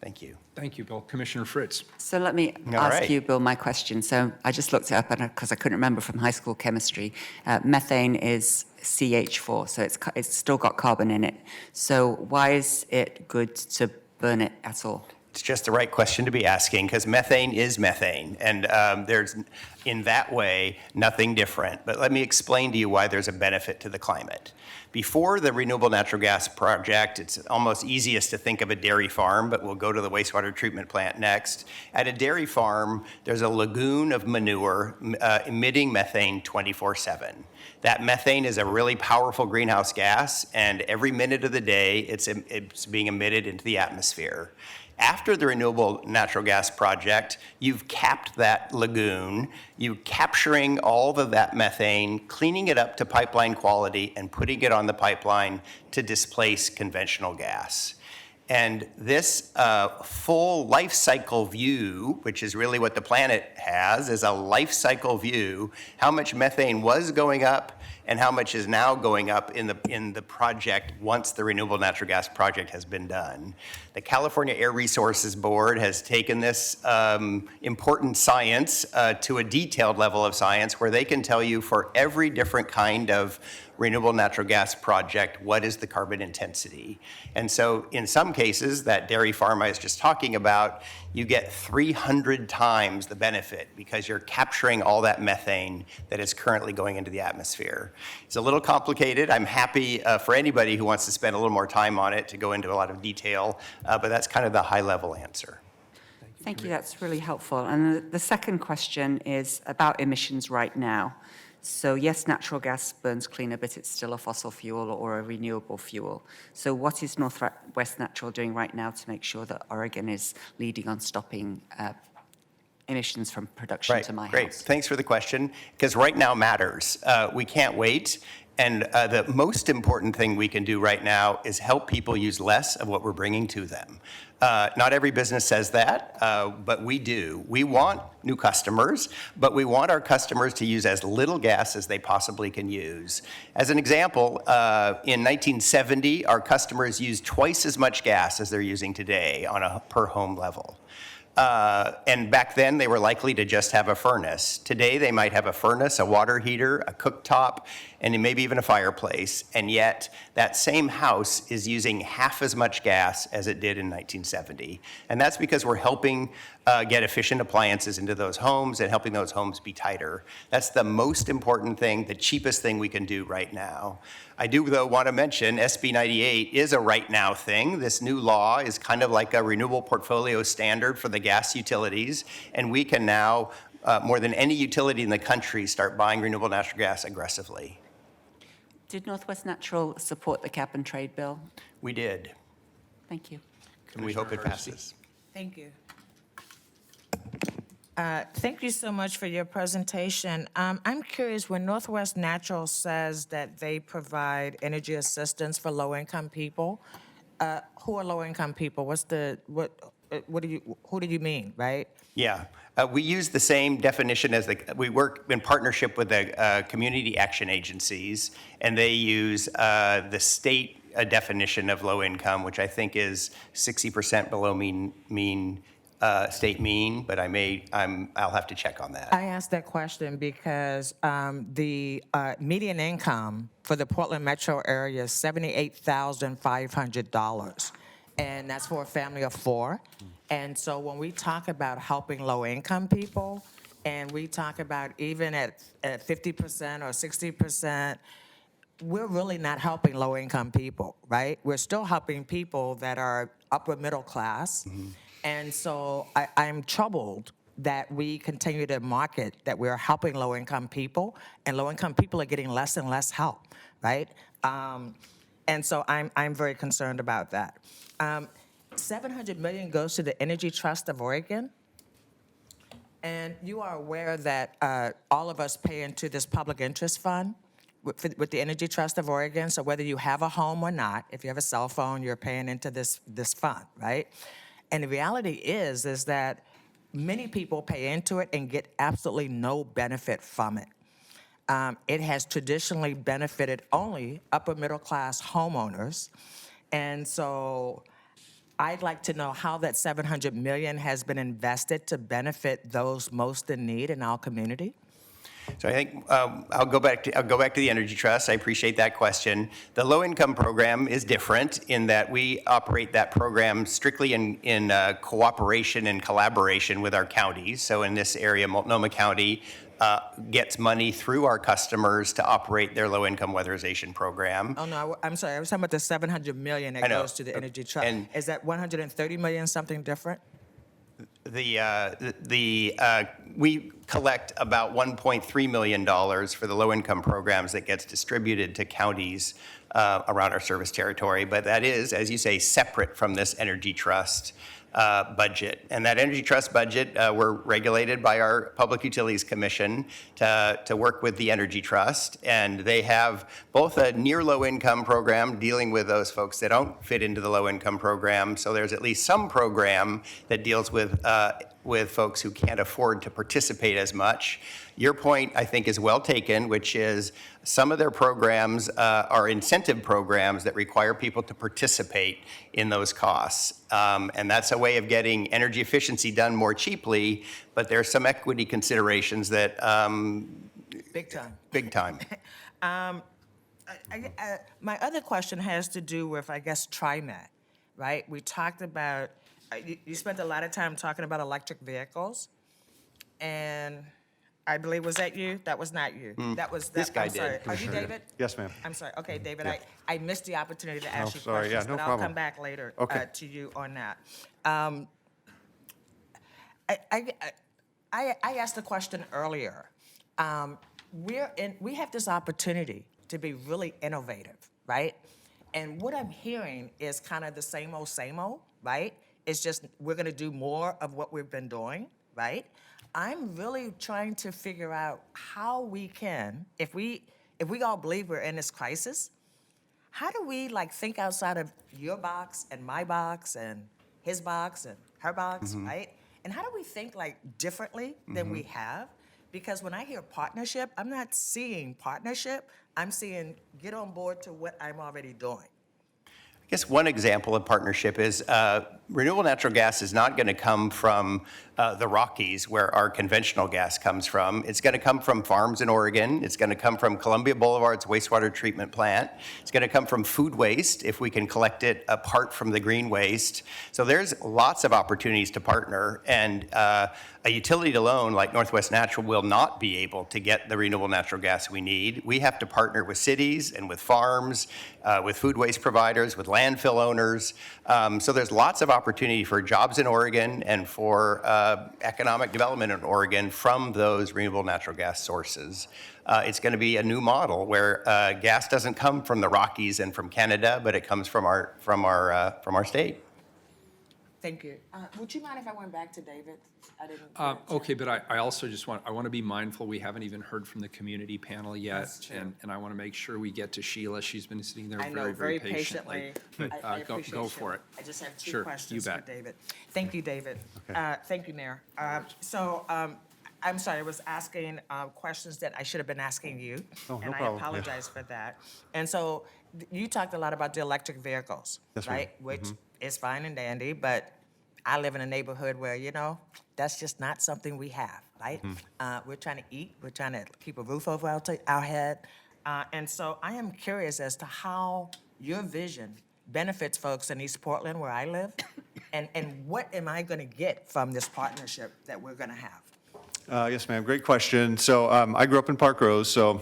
Thank you. Thank you, Bill. Commissioner Fritz. So let me All ask right. you, Bill, my question. So I just looked it up because I couldn't remember from high school chemistry. Methane is CH4, so it's still got carbon in it. So why is it good to burn it at all? It's just the right question to be asking because methane is methane, and there's, in that way, nothing different. But let me explain to you why there's a benefit to the climate. Before the renewable natural gas project, it's almost easiest to think of a dairy farm, but we'll go to the wastewater treatment plant next. At a dairy farm, there's a lagoon of manure emitting methane 24/7. That methane is a really powerful greenhouse gas, and every minute of the day, it's being emitted into the atmosphere. After the renewable natural gas project, you've capped that lagoon, you're capturing all of that methane, cleaning it up to pipeline quality, and putting it on the pipeline to displace conventional gas. And this full life cycle view, which is really what the planet has, is a life cycle view, how much methane was going up and how much is now going up in the project once the renewable natural gas project has been done. The California Air Resources Board has taken this important science to a detailed level of science where they can tell you for every different kind of renewable natural gas project, what is the carbon intensity? And so in some cases, that dairy farm I was just talking about, you get 300 times the benefit because you're capturing all that methane that is currently going into the atmosphere. It's a little complicated. I'm happy for anybody who wants to spend a little more time on it to go into a lot of detail, but that's kind of the high-level answer. Thank you, that's really helpful. And the second question is about emissions right now. So yes, natural gas burns cleaner, but it's still a fossil fuel or a renewable fuel. So what is Northwest Natural doing right now to make sure that Oregon is leading on stopping emissions from production to my house? Great. Thanks for the question, because right now matters. We can't wait. And the most important thing we can do right now is help people use less of what we're bringing to them. Not every business says that, but we do. We want new customers, but we want our customers to use as little gas as they possibly can use. As an example, in 1970, our customers used twice as much gas as they're using today on a per home level. And back then, they were likely to just have a furnace. Today, they might have a furnace, a water heater, a cooktop, and maybe even a fireplace. And yet, that same house is using half as much gas as it did in 1970. And that's because we're helping get efficient appliances into those homes and helping those homes be tighter. That's the most important thing, the cheapest thing we can do right now. I do, though, want to mention SB 98 is a right now thing. This new law is kind of like a renewable portfolio standard for the gas utilities, and we can now, more than any utility in the country, start buying renewable natural gas aggressively. Did Northwest Natural support the cap and trade bill? We did, Thank you. and we hope it passes. Thank you. Thank you so much for your presentation. I'm curious, when Northwest Natural says that they provide energy assistance for low-income people, who are low-income people? Who do you mean, right? Yeah, we use the same definition as we work in partnership with the community action agencies, and they use the state definition of low income, which I think is 60% below state mean, but I'll have to check on that. I asked that question because the median income for the Portland metro area is $78,500, and that's for a family of four. And so when we talk about helping low-income people, and we talk about even at 50% or 60%, we're really not helping low-income people, right? We're still helping people that are upper middle class. And so I'm troubled that we continue to market that we're helping low-income people, and low-income people are getting less and less help, right? And so I'm very concerned about that. $700 million goes to the Energy Trust of Oregon. And you are aware that all of us pay into this public interest fund with the Energy Trust of Oregon. So whether you have a home or not, if you have a cell phone, you're paying into this fund, right? And the reality is that many people pay into it and get absolutely no benefit from it. It has traditionally benefited only upper middle class homeowners. And so I'd like to know how that $700 million has been invested to benefit those most in need in our community. So I think I'll go back to the Energy Trust. I appreciate that question. The low-income program is different in that we operate that program strictly in cooperation and collaboration with our counties. So in this area, Multnomah County gets money through our customers to operate their low-income weatherization program. Oh, no, I'm sorry. I was talking about the $700 million that goes to the Energy Trust. And is that $130 million something different? We collect about $1.3 million for the low-income programs that gets distributed to counties around our service territory. But that is, as you say, separate from this Energy Trust budget. And that Energy Trust budget, we're regulated by our Public Utilities Commission to work with the Energy Trust. And they have both a near low income program dealing with those folks that don't fit into the low income program. So there's at least some program that deals with folks who can't afford to participate as much. Your point, I think, is well taken, which is some of their programs are incentive programs that require people to participate in those costs. And that's a way of getting energy efficiency done more cheaply, but there are some equity considerations that... Big time. Big time. My other question has to do with, I guess, TriMet, right? We talked about, you spent a lot of time talking about electric vehicles, and I believe, was that you? That was not you. That was, This guy I'm sorry. did. Are you David? Yes, ma'am. I'm sorry. Okay, David, Yeah. I missed the opportunity to ask you sorry. Yeah, questions, no but I'll problem. come back later Okay. to you on that. I asked the question earlier. We have this opportunity to be really innovative, right? And what I'm hearing is kind of the same old, right? It's just we're going to do more of what we've been doing, right? I'm really trying to figure out how we can, if we all believe we're in this crisis, how do we think outside of your box and my box and his box and her box, right? And how do we think differently than we have? Because when I hear partnership, I'm not seeing partnership. I'm seeing get on board to what I'm already doing. I guess one example of partnership is renewable natural gas is not going to come from the Rockies, where our conventional gas comes from. It's going to come from farms in Oregon. It's going to come from Columbia Boulevard's wastewater treatment plant. It's going to come from food waste if we can collect it apart from the green waste. So there's lots of opportunities to partner, and a utility alone like Northwest Natural will not be able to get the renewable natural gas we need. We have to partner with cities and with farms, with food waste providers, with landfill owners. So there's lots of opportunity for jobs in Oregon and for economic development in Oregon from those renewable natural gas sources. It's going to be a new model where gas doesn't come from the Rockies and from Canada, but it comes from our state. Thank you. Would you mind if I went back to David? I didn't. Okay, but I also just want to be mindful, we haven't even heard from the community panel yet. That's true. And I want to make sure we get to Sheila. She's been sitting there I know, very patiently. But I go appreciate for it. I just have two Sure, questions you for bet. David. Thank you, David. Thank you, Mayor. I'm sorry, I was asking questions that I should have been asking you. Oh, no and problem, I yeah. apologize for that. And so you talked a lot about the electric vehicles, Yes, ma'am. right? Which is fine and dandy, but I live in a neighborhood where, that's just not something we have, right? We're trying to eat, we're trying to keep a roof over our head. And so I am curious as to how your vision benefits folks in East Portland, where I live, and what am I going to get from this partnership that we're going to have? Yes, ma'am. Great question. So I grew up in Park Rose, so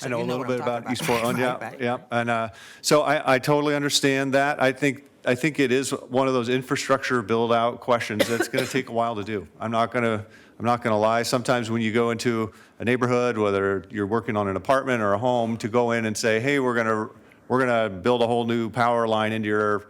I know a you know little what bit I'm talking about East about. Portland. Yeah, Right. yeah. And so I totally understand that. I think it is one of those infrastructure build-out questions that's going to take a while to do. I'm not going I'm not going to lie, sometimes when you go into a neighborhood, whether you're working on an apartment or a home, to go in and say, hey, we're going to build a whole new power line into your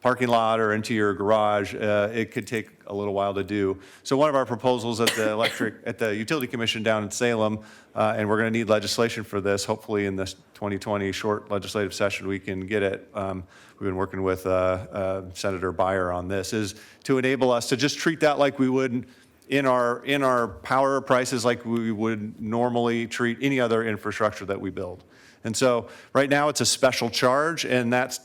parking lot or into your garage, it could take a little while to do. So one of our proposals at the Utility Commission down in Salem, and we're going to need legislation for this, hopefully in this 2020 short legislative session we can get it. We've been working with Senator Beyer on this, is to enable us to just treat that like we would in our power prices, like we would normally treat any other infrastructure that we build. And so right now it's a special charge, and that's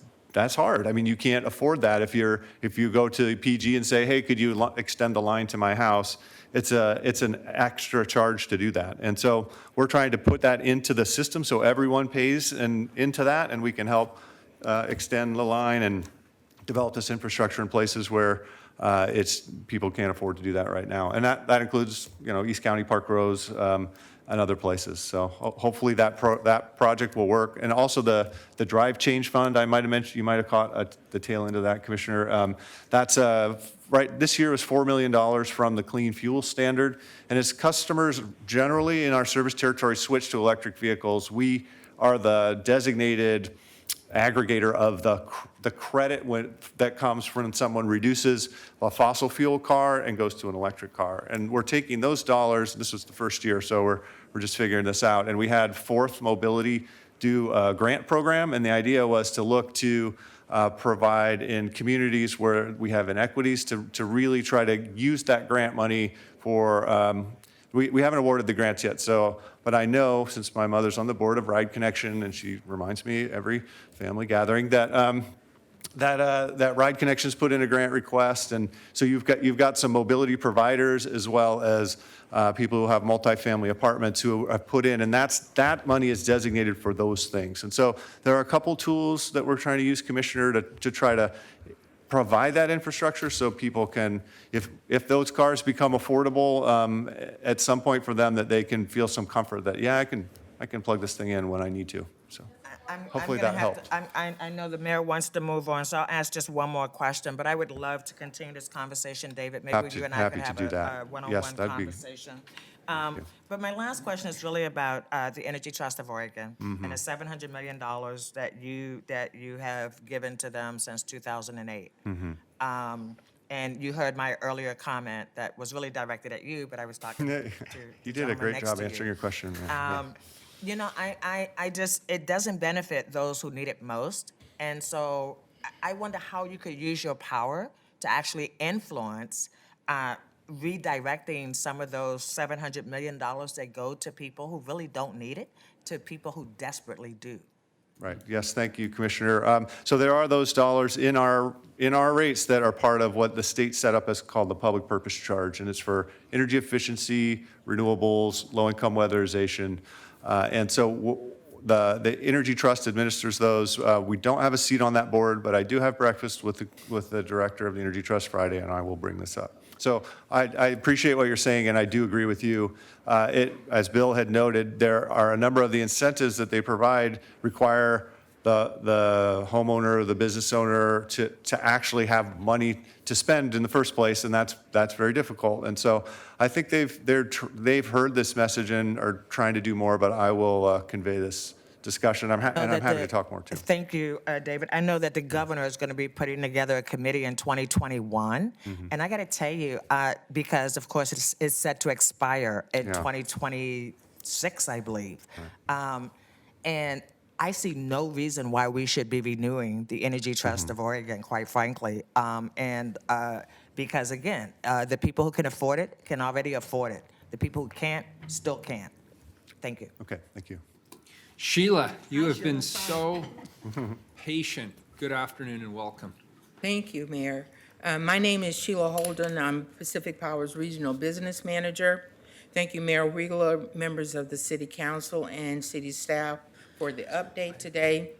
hard. I mean, you can't afford that if you go to PG and say, hey, could you extend the line to my house? It's an extra charge to do that. And so we're trying to put that into the system so everyone pays into that, and we can help extend the line and develop this infrastructure in places where people can't afford to do that right now. And that includes, East County Park Rose, and other places. So hopefully that project will work. And also the Drive Change Fund, I might have mentioned, you might have caught the tail end of that, Commissioner. That's right, this year was $4 million from the Clean Fuel Standard. And as customers generally in our service territory switch to electric vehicles, we are the designated aggregator of the credit that comes when someone reduces a fossil fuel car and goes to an electric car. And we're taking those dollars, this was the first year, so we're just figuring this out. And we had Fourth Mobility do a grant program, and the idea was to look to provide in communities where we have inequities to really try to use that grant money for, we haven't awarded the grants yet, but I know, since my mother's on the board of Ride Connection, and she reminds me every family gathering that Ride Connection's put in a grant request, and so you've got some mobility providers as well as people who have multifamily apartments who have put in, and that money is designated for those things. And so there are a couple tools that we're trying to use, Commissioner, to try to provide that infrastructure so people can, if those cars become affordable at some point for them, that they can feel some comfort that, yeah, I can plug this thing in when I need to. So hopefully that helped. I know the mayor wants to move on, so I'll ask just one more question, but I would love to continue this conversation, David. Maybe you and I could have a one-on-one conversation. But my last question is really about the Energy Trust of Oregon and the $700 million that you have given to them since 2008. And you heard my earlier comment that was really directed at you, but I was talking to You did a great job answering your question. It doesn't benefit those who need it most. And so I wonder how you could use your power to actually influence redirecting some of those $700 million that go to people who really don't need it to people who desperately do. Right. Yes. Thank you, Commissioner. So there are those dollars in our rates that are part of what the state set up as called the public purpose charge, and it's for energy efficiency, renewables, low-income weatherization, and so the Energy Trust administers those. We don't have a seat on that board, but I do have breakfast with the director of the Energy Trust Friday, and I will bring this up. So I appreciate what you're saying, and I do agree with you. As Bill had noted, there are a number of the incentives that they provide require the homeowner or the business owner to actually have money to spend in the first place, and that's very difficult. And so I think they've heard this message and are trying to do more, but I will convey this discussion. I'm happy to talk more too. Thank you, David. I know that the governor is going to be putting together a committee in 2021, and I got to tell you, because of course it's set to expire in 2026, I believe, and I see no reason why we should be renewing the Energy Trust of Oregon, quite frankly, because again, the people who can afford it can already afford it. The people who can't still can't. Thank you. Okay. Thank you. Sheila, you have been so patient. Good afternoon and welcome. Thank you, Mayor. My name is Sheila Holden. I'm Pacific Power's Regional Business Manager. Thank you, Mayor Wheeler, members of the City Council, and city staff for the update today.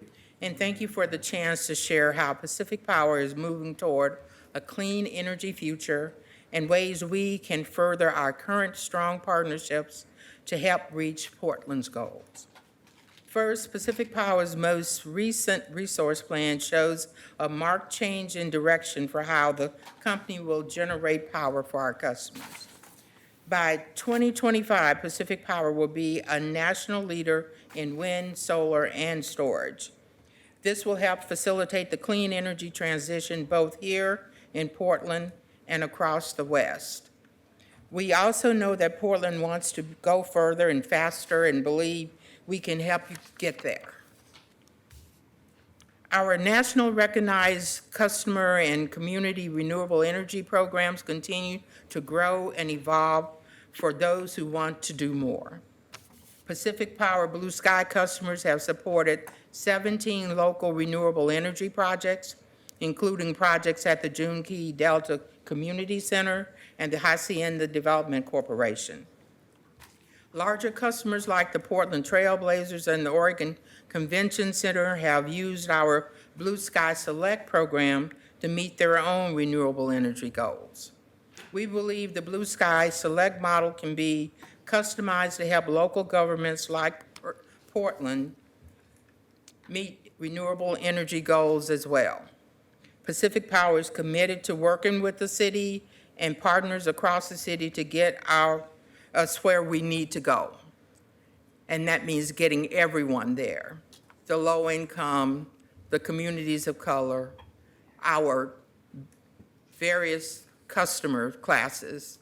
And thank you for the chance to share how Pacific Power is moving toward a clean energy future and ways we can further our current strong partnerships to help reach Portland's goals. First, Pacific Power's most recent resource plan shows a marked change in direction for how the company will generate power for our customers. By 2025, Pacific Power will be a national leader in wind, solar, and storage. This will help facilitate the clean energy transition both here in Portland and across the West. We also know that Portland wants to go further and faster and believe we can help you get there. Our national recognized customer and community renewable energy programs continue to grow and evolve for those who want to do more. Pacific Power Blue Sky customers have supported 17 local renewable energy projects, including projects at the Juneteenth Delta Community Center and the Hacienda Development Corporation. Larger customers like the Portland Trailblazers and the Oregon Convention Center have used our Blue Sky Select program to meet their own renewable energy goals. We believe the Blue Sky Select model can be customized to help local governments like Portland meet renewable energy goals as well. Pacific Power is committed to working with the city and partners across the city to get us where we need to go. And that means getting everyone there, the low income, the communities of color, our various customer classes,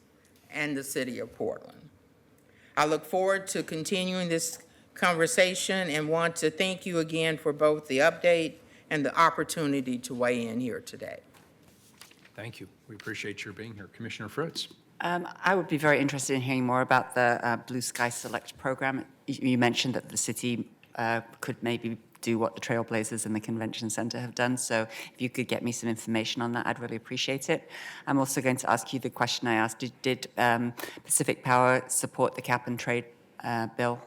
and the city of Portland. I look forward to continuing this conversation and want to thank you again for both the update and the opportunity to weigh in here today. Thank you. We appreciate your being here. Commissioner Fritz. I would be very interested in hearing more about the Blue Sky Select program. You mentioned that the city could maybe do what the Trailblazers and the Convention Center have done. So if you could get me some information on that, I'd really appreciate it. I'm also going to ask you the question I asked. Did Pacific Power support the cap and trade bill?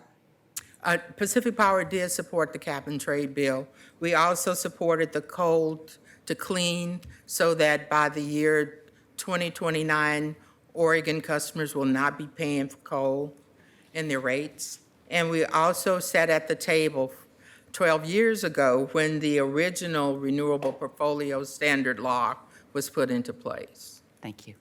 Pacific Power did support the cap and trade bill. We also supported the coal to clean so that by the year 2029, Oregon customers will not be paying for coal in their rates. And we also sat at the table 12 years ago when the original Renewable Portfolio Standard Law was put into place. Thank you.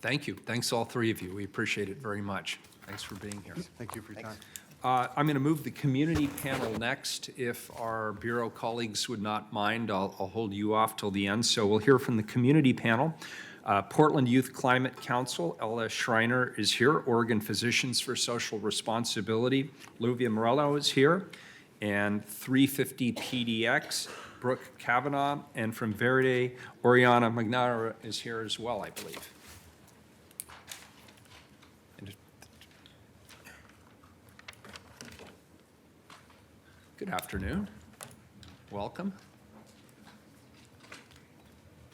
Thank you. Thanks, all three of you. We appreciate it very much. Thanks for being here. Thank you for your time. I'm going to move the community panel next. If our Bureau colleagues would not mind, I'll hold you off till the end. So we'll hear from the community panel. Portland Youth Climate Council, Ella Schreiner is here. Oregon Physicians for Social Responsibility, Luvia Morello is here. And 350 PDX, Brooke Kavanaugh. And from Verde, Oriana Magnara is here as well, I believe. Good afternoon. Welcome.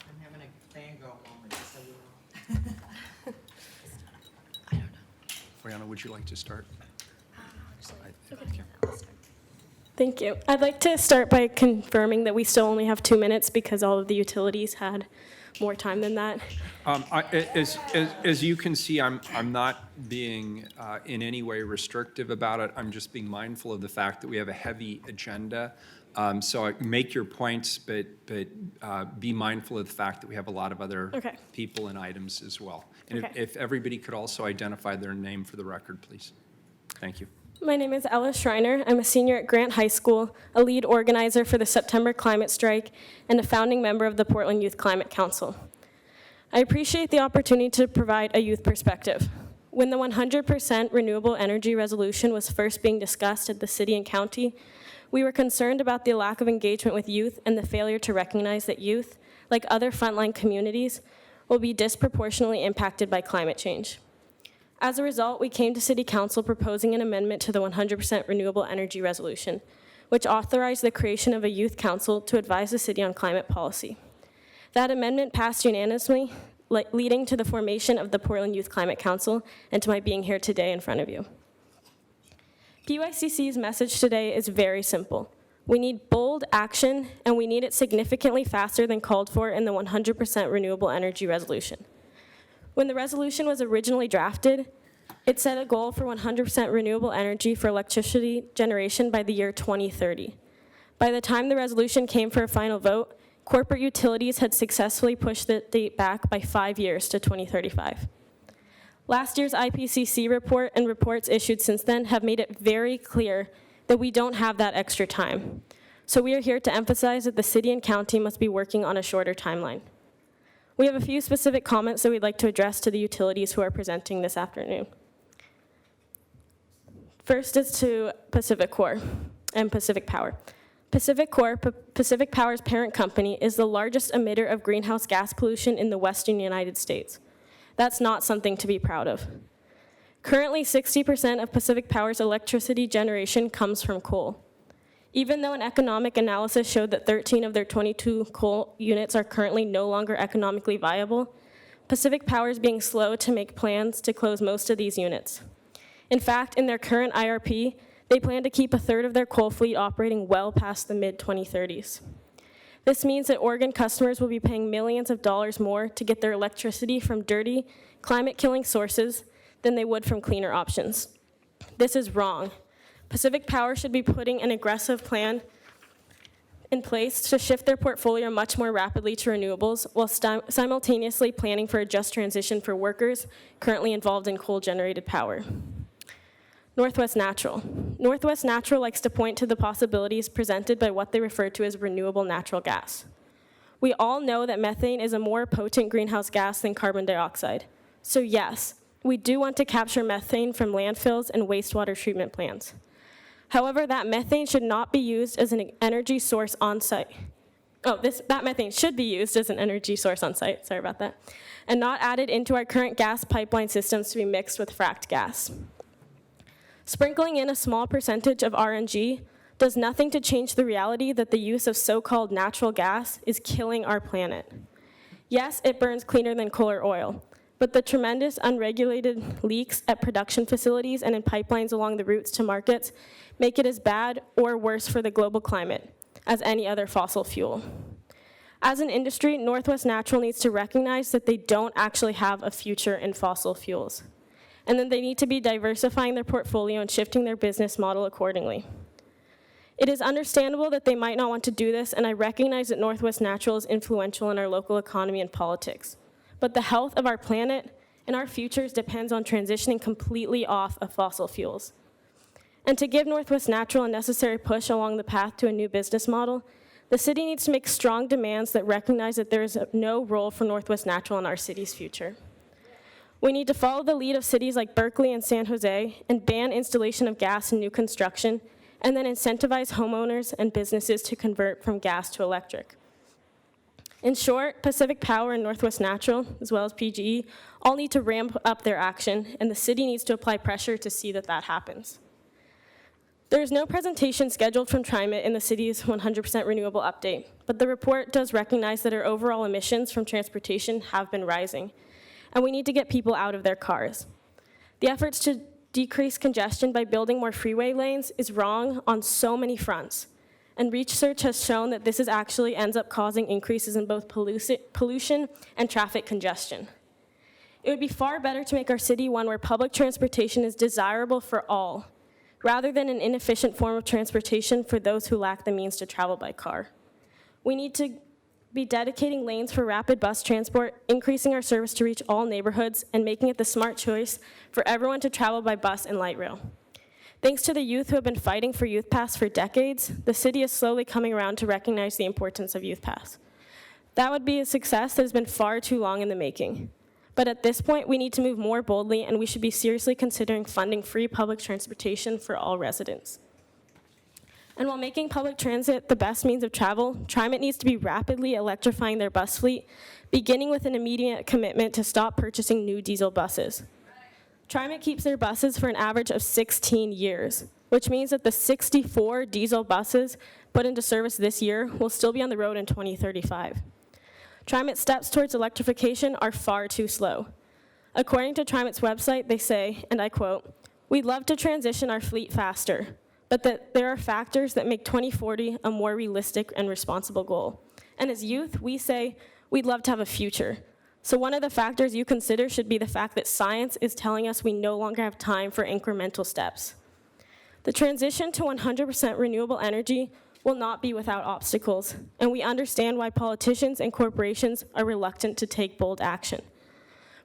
I'm having a fangirl moment, just so you know. Oriana, would you like to start? Thank you. I'd like to start by confirming that we still only have 2 minutes because all of the utilities had more time than that. As you can see, I'm not being in any way restrictive about it. I'm just being mindful of the fact that we have a heavy agenda. So make your points, but be mindful of the fact that we have a lot of other people and items as well. And if everybody could also identify their name for the record, please. Thank you. My name is Ella Schreiner. I'm a senior at Grant High School, a lead organizer for the September Climate Strike, and a founding member of the Portland Youth Climate Council. I appreciate the opportunity to provide a youth perspective. When the 100% renewable energy resolution was first being discussed at the city and county, we were concerned about the lack of engagement with youth and the failure to recognize that youth, like other frontline communities, will be disproportionately impacted by climate change. As a result, we came to City Council proposing an amendment to the 100% renewable energy resolution, which authorized the creation of a youth council to advise the city on climate policy. That amendment passed unanimously, leading to the formation of the Portland Youth Climate Council and to my being here today in front of you. PYCC's message today is very simple. We need bold action, and we need it significantly faster than called for in the 100% renewable energy resolution. When the resolution was originally drafted, it set a goal for 100% renewable energy for electricity generation by the year 2030. By the time the resolution came for a final vote, corporate utilities had successfully pushed the date back by 5 years to 2035. Last year's IPCC report and reports issued since then have made it very clear that we don't have that extra time. So we are here to emphasize that the city and county must be working on a shorter timeline. We have a few specific comments that we'd like to address to the utilities who are presenting this afternoon. First is to Pacific Core and Pacific Power. Pacific Core, Pacific Power's parent company, is the largest emitter of greenhouse gas pollution in the western United States. That's not something to be proud of. Currently, 60% of Pacific Power's electricity generation comes from coal. Even though an economic analysis showed that 13 of their 22 coal units are currently no longer economically viable, Pacific Power is being slow to make plans to close most of these units. In fact, in their current IRP, they plan to keep a third of their coal fleet operating well past the mid-2030s. This means that Oregon customers will be paying millions of dollars more to get their electricity from dirty, climate-killing sources than they would from cleaner options. This is wrong. Pacific Power should be putting an aggressive plan in place to shift their portfolio much more rapidly to renewables while simultaneously planning for a just transition for workers currently involved in coal-generated power. Northwest Natural. Northwest Natural likes to point to the possibilities presented by what they refer to as renewable natural gas. We all know that methane is a more potent greenhouse gas than carbon dioxide. So yes, we do want to capture methane from landfills and wastewater treatment plants. However, that methane should not be used as an energy source on site. That methane should be used as an energy source on site, sorry about that, and not added into our current gas pipeline systems to be mixed with fracked gas. Sprinkling in a small percentage of RNG does nothing to change the reality that the use of so-called natural gas is killing our planet. Yes, it burns cleaner than coal or oil, but the tremendous unregulated leaks at production facilities and in pipelines along the routes to markets make it as bad or worse for the global climate as any other fossil fuel. As an industry, Northwest Natural needs to recognize that they don't actually have a future in fossil fuels, and then they need to be diversifying their portfolio and shifting their business model accordingly. It is understandable that they might not want to do this, and I recognize that Northwest Natural is influential in our local economy and politics. But the health of our planet and our futures depends on transitioning completely off of fossil fuels. And to give Northwest Natural a necessary push along the path to a new business model, the city needs to make strong demands that recognize that there is no role for Northwest Natural in our city's future. We need to follow the lead of cities like Berkeley and San Jose and ban installation of gas in new construction, and then incentivize homeowners and businesses to convert from gas to electric. In short, Pacific Power and Northwest Natural, as well as PGE, all need to ramp up their action, and the city needs to apply pressure to see that that happens. There is no presentation scheduled from TriMet in the city's 100% renewable update, but the report does recognize that our overall emissions from transportation have been rising, and we need to get people out of their cars. The efforts to decrease congestion by building more freeway lanes is wrong on so many fronts, and research has shown that this actually ends up causing increases in both pollution and traffic congestion. It would be far better to make our city one where public transportation is desirable for all, rather than an inefficient form of transportation for those who lack the means to travel by car. We need to be dedicating lanes for rapid bus transport, increasing our service to reach all neighborhoods, and making it the smart choice for everyone to travel by bus and light rail. Thanks to the youth who have been fighting for Youth Pass for decades, the city is slowly coming around to recognize the importance of Youth Pass. That would be a success that has been far too long in the making. But at this point, we need to move more boldly, and we should be seriously considering funding free public transportation for all residents. And while making public transit the best means of travel, TriMet needs to be rapidly electrifying their bus fleet, beginning with an immediate commitment to stop purchasing new diesel buses. TriMet keeps their buses for an average of 16 years, which means that the 64 diesel buses put into service this year will still be on the road in 2035. TriMet's steps towards electrification are far too slow. According to TriMet's website, they say, and I quote, "We'd love to transition our fleet faster, but that there are factors that make 2040 a more realistic and responsible goal. And as youth, we say we'd love to have a future. So one of the factors you consider should be the fact that science is telling us we no longer have time for incremental steps. The transition to 100% renewable energy will not be without obstacles, and we understand why politicians and corporations are reluctant to take bold action.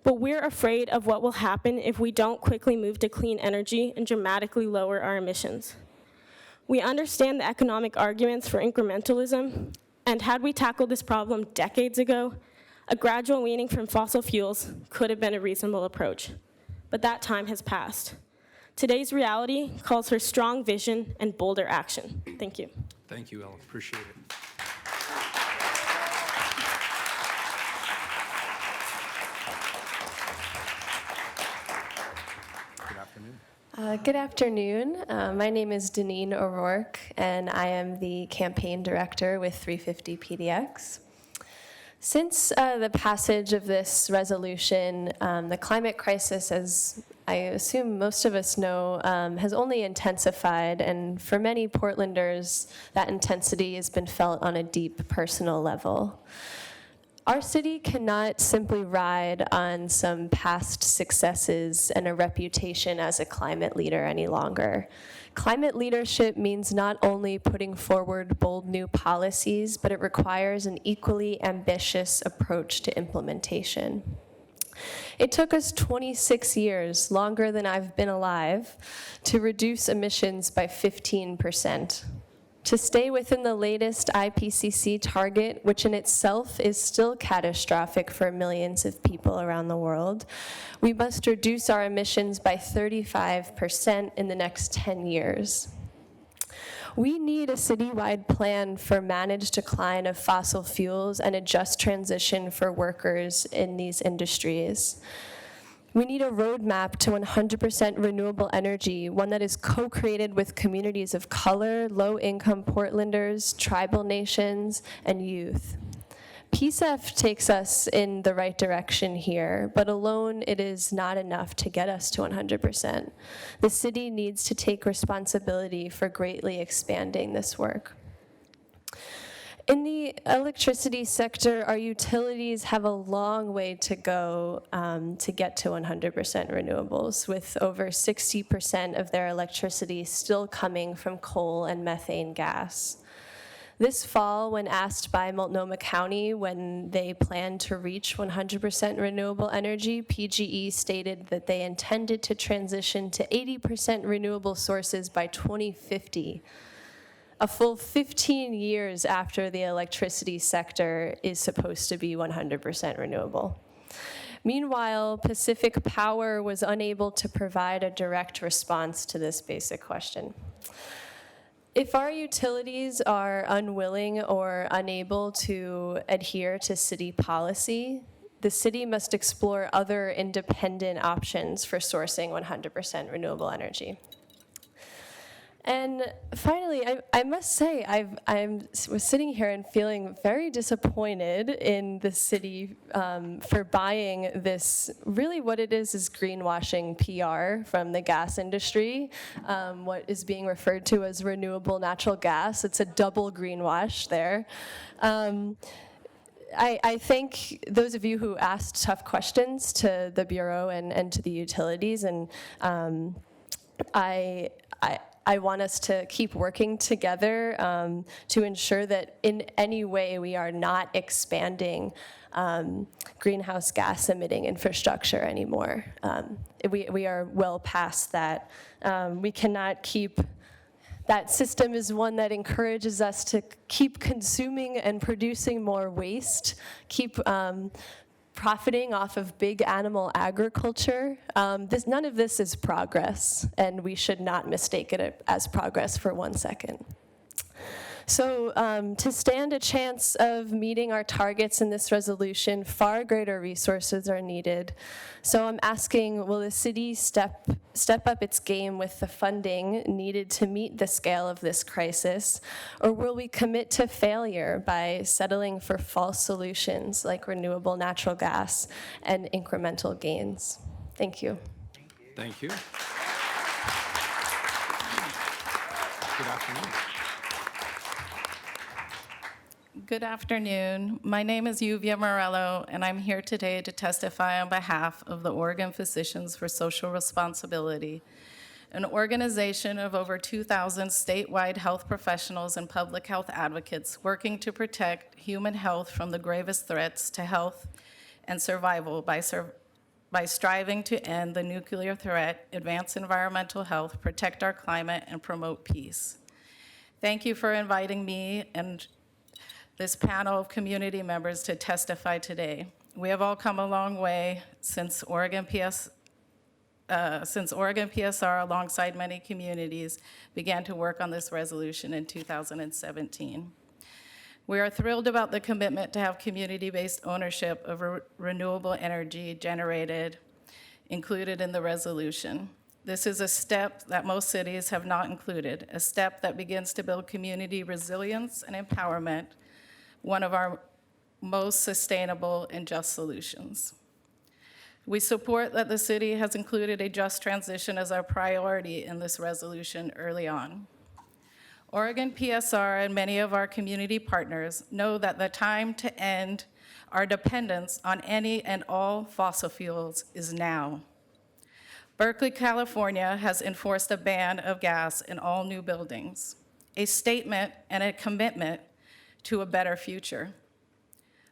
But we're afraid of what will happen if we don't quickly move to clean energy and dramatically lower our emissions. We understand the economic arguments for incrementalism, and had we tackled this problem decades ago, a gradual weaning from fossil fuels could have been a reasonable approach. But that time has passed. Today's reality calls for strong vision and bolder action. Thank you. Thank you, Ella. Appreciate it. Good afternoon. Good afternoon. My name is Deneen O'Rourke, and I am the campaign director with 350 PDX. Since the passage of this resolution, the climate crisis, as I assume most of us know, has only intensified, and for many Portlanders, that intensity has been felt on a deep personal level. Our city cannot simply ride on some past successes and a reputation as a climate leader any longer. Climate leadership means not only putting forward bold new policies, but it requires an equally ambitious approach to implementation. It took us 26 years, longer than I've been alive, to reduce emissions by 15%. To stay within the latest IPCC target, which in itself is still catastrophic for millions of people around the world, we must reduce our emissions by 35% in the next 10 years. We need a citywide plan for managed decline of fossil fuels and a just transition for workers in these industries. We need a roadmap to 100% renewable energy, one that is co-created with communities of color, low-income Portlanders, tribal nations, and youth. PSEF takes us in the right direction here, but alone it is not enough to get us to 100%. The city needs to take responsibility for greatly expanding this work. In the electricity sector, our utilities have a long way to go to get to 100% renewables, with over 60% of their electricity still coming from coal and methane gas. This fall, when asked by Multnomah County when they plan to reach 100% renewable energy, PGE stated that they intended to transition to 80% renewable sources by 2050. A full 15 years after the electricity sector is supposed to be 100% renewable. Meanwhile, Pacific Power was unable to provide a direct response to this basic question. If our utilities are unwilling or unable to adhere to city policy, the city must explore other independent options for sourcing 100% renewable energy. And finally, I must say, I was sitting here and feeling very disappointed in the city for buying this, really what it is greenwashing PR from the gas industry, what is being referred to as renewable natural gas. It's a double greenwash there. I thank those of you who asked tough questions to the Bureau and to the utilities, and I want us to keep working together to ensure that in any way we are not expanding greenhouse gas emitting infrastructure anymore. We are well past that. We cannot keep, that system is one that encourages us to keep consuming and producing more waste, keep profiting off of big animal agriculture. None of this is progress, and we should not mistake it as progress for 1 second. So to stand a chance of meeting our targets in this resolution, far greater resources are needed. So I'm asking, will the city step up its game with the funding needed to meet the scale of this crisis, or will we commit to failure by settling for false solutions like renewable natural gas and incremental gains? Thank you. Thank you. Good afternoon. Good afternoon. My name is Yuvia Morello, and I'm here today to testify on behalf of the Oregon Physicians for Social Responsibility, an organization of over 2,000 statewide health professionals and public health advocates working to protect human health from the gravest threats to health and survival by by striving to end the nuclear threat, advance environmental health, protect our climate, and promote peace. Thank you for inviting me and this panel of community members to testify today. We have all come a long way since Oregon PSR, alongside many communities, began to work on this resolution in 2017. We are thrilled about the commitment to have community-based ownership of renewable energy generated included in the resolution. This is a step that most cities have not included, a step that begins to build community resilience and empowerment, one of our most sustainable and just solutions. We support that the city has included a just transition as our priority in this resolution early on. Oregon PSR and many of our community partners know that the time to end our dependence on any and all fossil fuels is now. Berkeley, California has enforced a ban of gas in all new buildings, a statement and a commitment to a better future.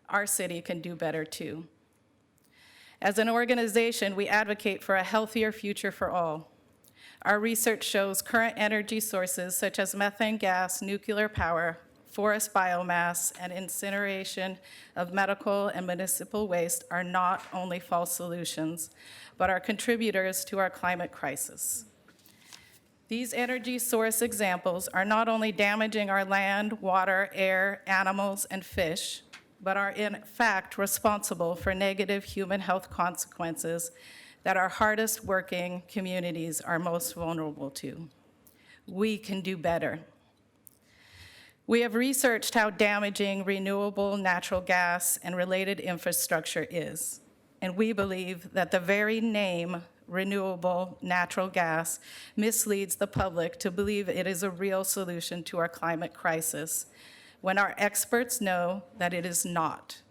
Our city can do better too. As an organization, we advocate for a healthier future for all. Our research shows current energy sources such as methane gas, nuclear power, forest biomass, and incineration of medical and municipal waste are not only false solutions, but are contributors to our climate crisis. These energy source examples are not only damaging our land, water, air, animals, and fish, but are in fact responsible for negative human health consequences that our hardest working communities are most vulnerable to. We can do better. We have researched how damaging renewable natural gas and related infrastructure is, and we believe that the very name renewable natural gas misleads the public to believe it is a real solution to our climate crisis, when our experts know that it is not.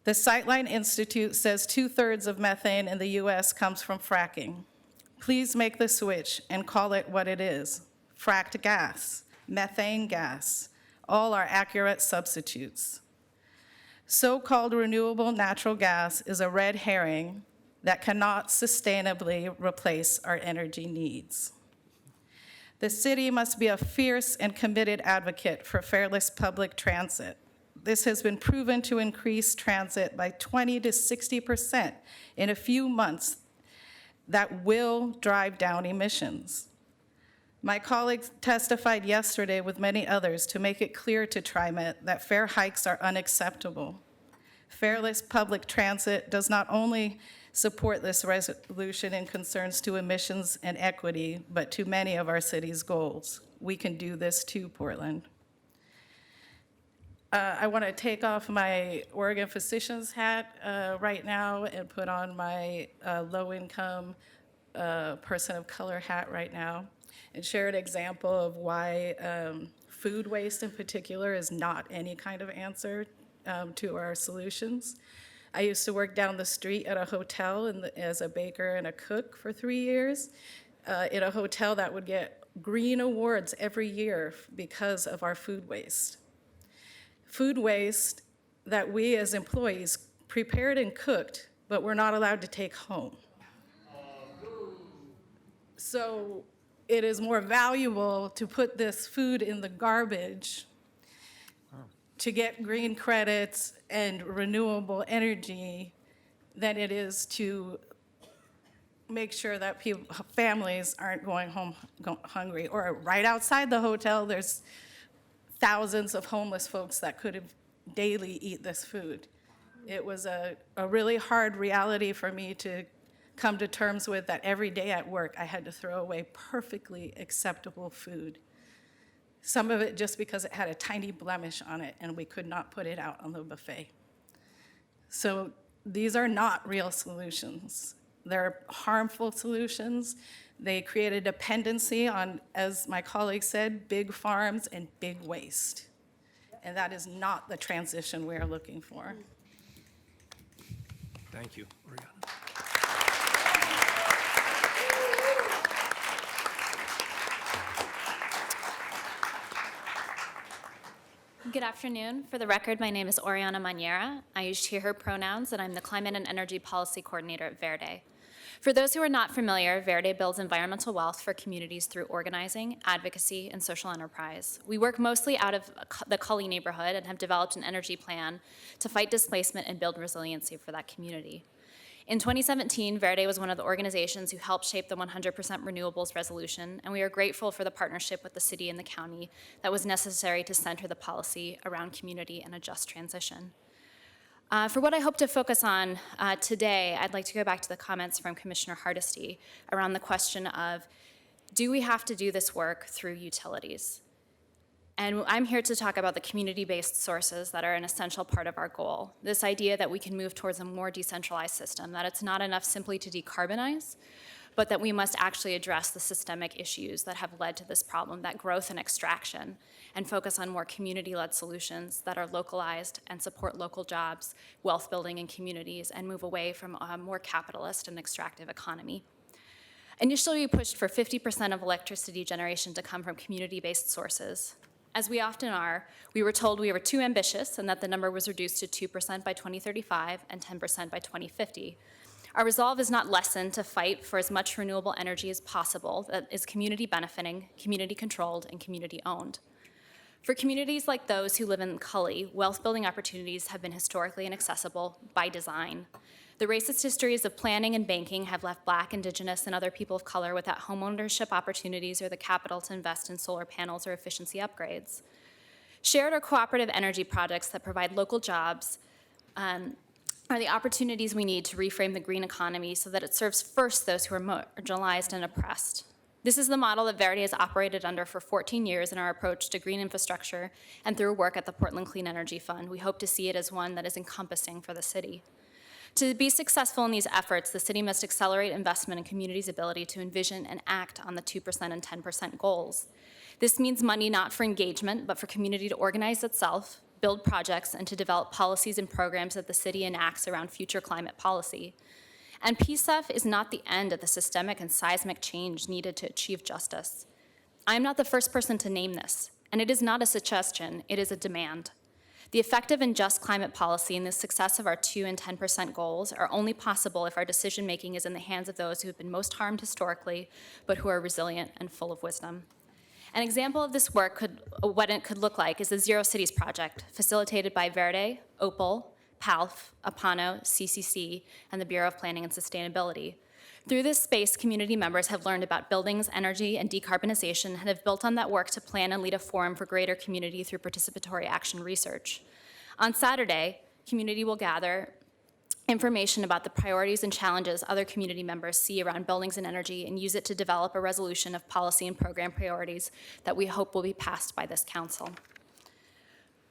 The Sightline Institute says 2/3 of methane in the US comes from fracking. Please make the switch and call it what it is: fracked gas, methane gas. All are accurate substitutes. So-called renewable natural gas is a red herring that cannot sustainably replace our energy needs. The city must be a fierce and committed advocate for fairless public transit. This has been proven to increase transit by 20 to 60% in a few months. That will drive down emissions. My colleagues testified yesterday with many others to make it clear to TriMet that fare hikes are unacceptable. Fairless public transit does not only support this resolution in concerns to emissions and equity, but to many of our city's goals. We can do this too, Portland. I want to take off my Oregon physician's hat right now and put on my low-income person of color hat right now and share an example of why food waste in particular is not any kind of answer to our solutions. I used to work down the street at a hotel as a baker and a cook for 3 years in a hotel that would get green awards every year because of our food waste. Food waste that we as employees prepared and cooked, but we're not allowed to take home. So it is more valuable to put this food in the garbage to get green credits and renewable energy than it is to make sure that families aren't going home hungry. Or right outside the hotel, there's thousands of homeless folks that could have daily eat this food. It was a really hard reality for me to come to terms with, that every day at work I had to throw away perfectly acceptable food. Some of it just because it had a tiny blemish on it and we could not put it out on the buffet. So these are not real solutions. They're harmful solutions. They create a dependency on, as my colleague said, big farms and big waste. And that is not the transition we are looking for. Thank you. Oriana. Good afternoon. For the record, my name is Oriana Maniera. I use she, her pronouns, and I'm the Climate and Energy Policy Coordinator at Verde. For those who are not familiar, Verde builds environmental wealth for communities through organizing, advocacy, and social enterprise. We work mostly out of the Cully neighborhood and have developed an energy plan to fight displacement and build resiliency for that community. In 2017, Verde was one of the organizations who helped shape the 100% renewables resolution, and we are grateful for the partnership with the city and the county that was necessary to center the policy around community and a just transition. For what I hope to focus on today, I'd like to go back to the comments from Commissioner Hardesty around the question of, do we have to do this work through utilities? And I'm here to talk about the community-based sources that are an essential part of our goal. This idea that we can move towards a more decentralized system, that it's not enough simply to decarbonize, but that we must actually address the systemic issues that have led to this problem, that growth and extraction, and focus on more community-led solutions that are localized and support local jobs, wealth building in communities, and move away from a more capitalist and extractive economy. Initially, we pushed for 50% of electricity generation to come from community-based sources. As we often are, we were told we were too ambitious and that the number was reduced to 2% by 2035 and 10% by 2050. Our resolve is not lessened to fight for as much renewable energy as possible that is community benefiting, community controlled, and community owned. For communities like those who live in Cully, wealth building opportunities have been historically inaccessible by design. The racist histories of planning and banking have left Black, Indigenous, and other people of color without homeownership opportunities or the capital to invest in solar panels or efficiency upgrades. Shared or cooperative energy projects that provide local jobs are the opportunities we need to reframe the green economy so that it serves first those who are marginalized and oppressed. This is the model that Verde has operated under for 14 years in our approach to green infrastructure, and through work at the Portland Clean Energy Fund, we hope to see it as one that is encompassing for the city. To be successful in these efforts, the city must accelerate investment in communities' ability to envision and act on the 2% and 10% goals. This means money not for engagement, but for community to organize itself, build projects, and to develop policies and programs that the city enacts around future climate policy. And PSEF is not the end of the systemic and seismic change needed to achieve justice. I am not the first person to name this, and it is not a suggestion, it is a demand. The effective and just climate policy and the success of our 2% and 10% goals are only possible if our decision-making is in the hands of those who have been most harmed historically, but who are resilient and full of wisdom. An example of this work, what it could look like, is the Zero Cities Project, facilitated by Verde, Opal, PALF, Apano, CCC, and the Bureau of Planning and Sustainability. Through this space, community members have learned about buildings, energy, and decarbonization, and have built on that work to plan and lead a forum for greater community through participatory action research. On Saturday, community will gather information about the priorities and challenges other community members see around buildings and energy and use it to develop a resolution of policy and program priorities that we hope will be passed by this council.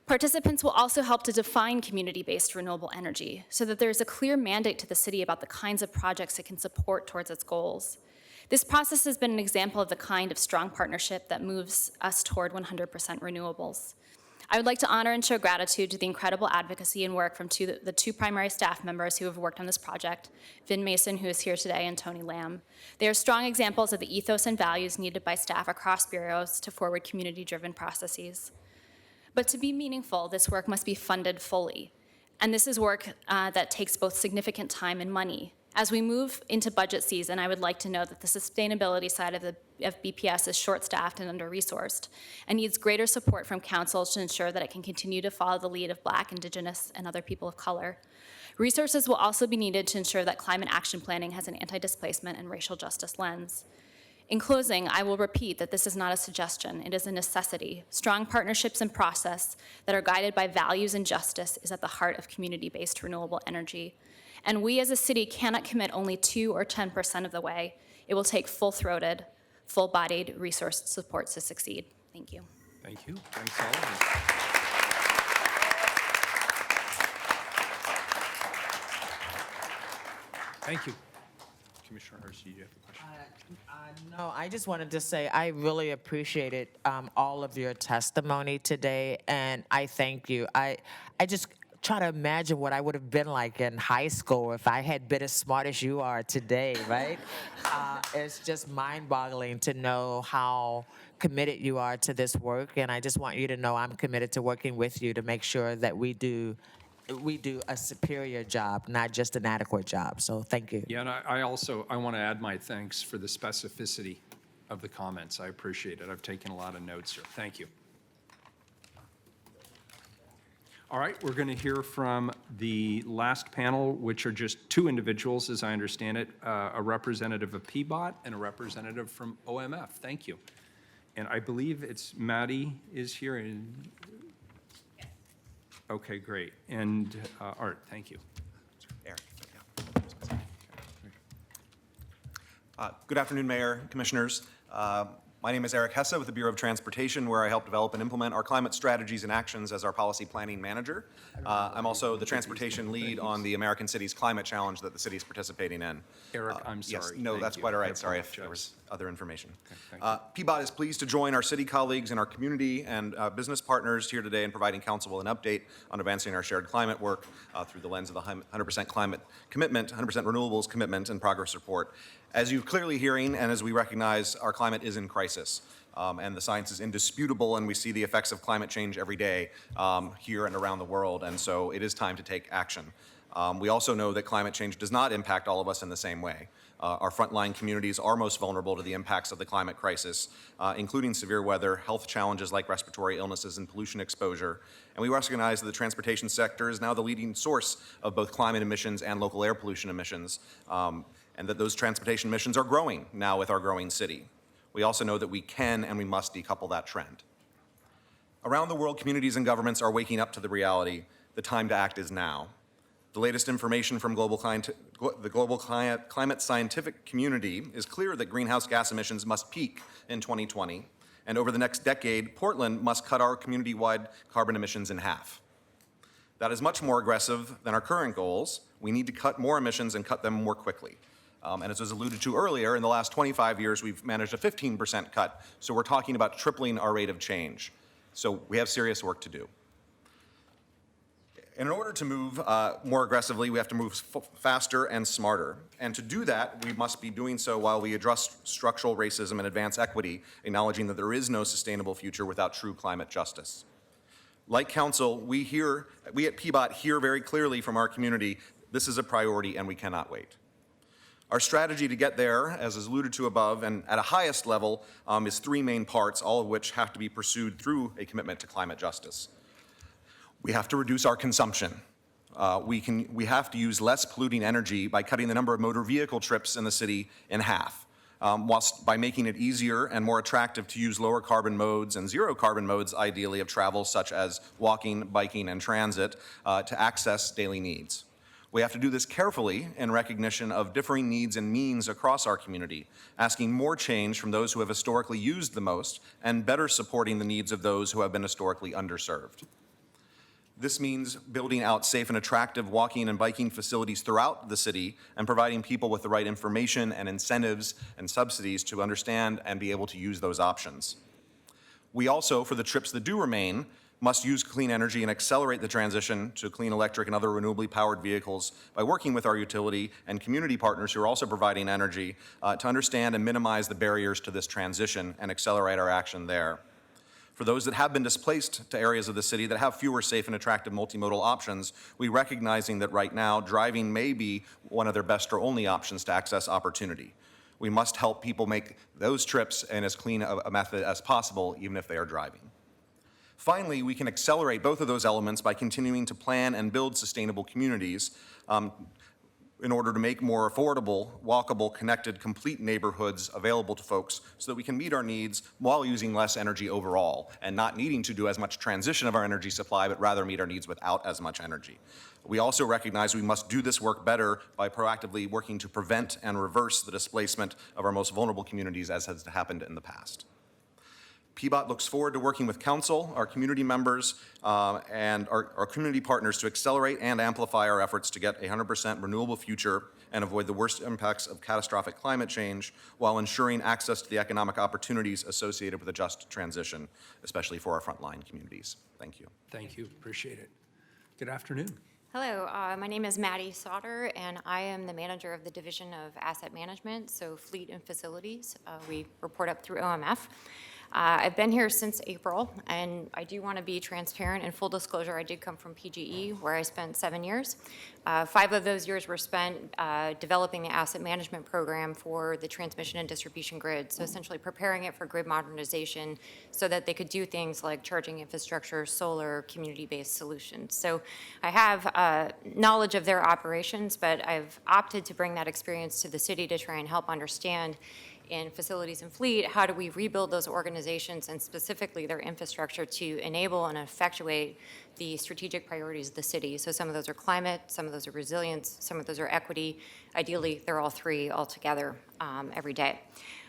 Participants will also help to define community-based renewable energy so that there is a clear mandate to the city about the kinds of projects it can support towards its goals. This process has been an example of the kind of strong partnership that moves us toward 100% renewables. I would like to honor and show gratitude to the incredible advocacy and work from the two primary staff members who have worked on this project, Vin Mason, who is here today, and Tony Lamb. They are strong examples of the ethos and values needed by staff across bureaus to forward community-driven processes. But to be meaningful, this work must be funded fully. And this is work that takes both significant time and money. As we move into budget season, I would like to note that the sustainability side of BPS is short-staffed and under-resourced and needs greater support from council to ensure that it can continue to follow the lead of Black, Indigenous, and other people of color. Resources will also be needed to ensure that climate action planning has an anti-displacement and racial justice lens. In closing, I will repeat that this is not a suggestion, it is a necessity. Strong partnerships and process that are guided by values and justice is at the heart of community-based renewable energy. And we as a city cannot commit only 2 or 10% of the way. It will take full-throated, full-bodied resource support to succeed. Thank you. Thank you. Thanks all of you. Thank you. Commissioner Hardesty, do you have a question? No, I just wanted to say I really appreciated all of your testimony today, and I thank you. I just try to imagine what I would have been like in high school if I had been as smart as you are today, right? It's just mind-boggling to know how committed you are to this work, and I just want you to know I'm committed to working with you to make sure that we do a superior job, not just an adequate job. So thank you. Yeah, and I also want to add my thanks for the specificity of the comments. I appreciate it. I've taken a lot of notes here. Thank you. All right, we're going to hear from the last panel, which are just two individuals, as I understand it, a representative of PBOT and a representative from OMF. Thank you. And I believe it's Maddie is here. And okay, great. And Art, thank you. Eric. Good afternoon, Mayor, Commissioners. My name is Eric Hesse with the Bureau of Transportation, where I help develop and implement our climate strategies and actions as our policy planning manager. I'm also the transportation lead on the American Cities Climate Challenge that the city is participating in. Eric, I'm Yes, sorry. no, Thank that's you. quite all I right. Sorry if there apologize. was other information. thank you. PBOT is pleased to join our city colleagues and our community and business partners here today in providing council with an update on advancing our shared climate work through the lens of the 100% climate commitment, 100% renewables commitment and progress report. As you're clearly hearing, and as we recognize, our climate is in crisis. And the science is indisputable, and we see the effects of climate change every day here and around the world, and so it is time to take action. We also know that climate change does not impact all of us in the same way. Our frontline communities are most vulnerable to the impacts of the climate crisis, including severe weather, health challenges like respiratory illnesses and pollution exposure. And we recognize that the transportation sector is now the leading source of both climate emissions and local air pollution emissions, and that those transportation emissions are growing now with our growing city. We also know that we can and we must decouple that trend. Around the world, communities and governments are waking up to the reality. The time to act is now. The latest information from the global climate scientific community is clear that greenhouse gas emissions must peak in 2020, and over the next decade, Portland must cut our community-wide carbon emissions in half. That is much more aggressive than our current goals. We need to cut more emissions and cut them more quickly. And as was alluded to earlier, in the last 25 years, we've managed a 15% cut, so we're talking about tripling our rate of change. So we have serious work to do. In order to move more aggressively, we have to move faster and smarter. And to do that, we must be doing so while we address structural racism and advance equity, acknowledging that there is no sustainable future without true climate justice. Like Council, we at PBOT hear very clearly from our community, this is a priority and we cannot wait. Our strategy to get there, as is alluded to above, and at a highest level, is three main parts, all of which have to be pursued through a commitment to climate justice. We have to reduce our consumption. We have to use less polluting energy by cutting the number of motor vehicle trips in the city in half, whilst by making it easier and more attractive to use lower carbon modes and zero carbon modes, ideally, of travel, such as walking, biking, and transit, to access daily needs. We have to do this carefully in recognition of differing needs and means across our community, asking more change from those who have historically used the most and better supporting the needs of those who have been historically underserved. This means building out safe and attractive walking and biking facilities throughout the city and providing people with the right information and incentives and subsidies to understand and be able to use those options. We also, for the trips that do remain, must use clean energy and accelerate the transition to clean electric and other renewably powered vehicles by working with our utility and community partners who are also providing energy to understand and minimize the barriers to this transition and accelerate our action there. For those that have been displaced to areas of the city that have fewer safe and attractive multimodal options, we recognizing that right now driving may be one of their best or only options to access opportunity. We must help people make those trips in as clean a method as possible, even if they are driving. Finally, we can accelerate both of those elements by continuing to plan and build sustainable communities in order to make more affordable, walkable, connected, complete neighborhoods available to folks so that we can meet our needs while using less energy overall and not needing to do as much transition of our energy supply, but rather meet our needs without as much energy. We also recognize we must do this work better by proactively working to prevent and reverse the displacement of our most vulnerable communities as has happened in the past. PBOT looks forward to working with Council, our community members, and our community partners to accelerate and amplify our efforts to get a 100% renewable future and avoid the worst impacts of catastrophic climate change while ensuring access to the economic opportunities associated with a just transition, especially for our frontline communities. Thank you. Thank you. Appreciate it. Good afternoon. Hello, my name is Maddie Sauter, and I am the manager of the Division of Asset Management, so Fleet and Facilities. We report up through OMF. I've been here since April, and I do want to be transparent and full disclosure, I did come from PGE, where I spent 7 years. 5 of those years were spent developing the asset management program for the transmission and distribution grid, so essentially preparing it for grid modernization so that they could do things like charging infrastructure, solar, community-based solutions. So I have knowledge of their operations, but I've opted to bring that experience to the city to try and help understand in facilities and fleet, how do we rebuild those organizations and specifically their infrastructure to enable and effectuate the strategic priorities of the city. So some of those are climate, some of those are resilience, some of those are equity. Ideally, they're all three all together every day.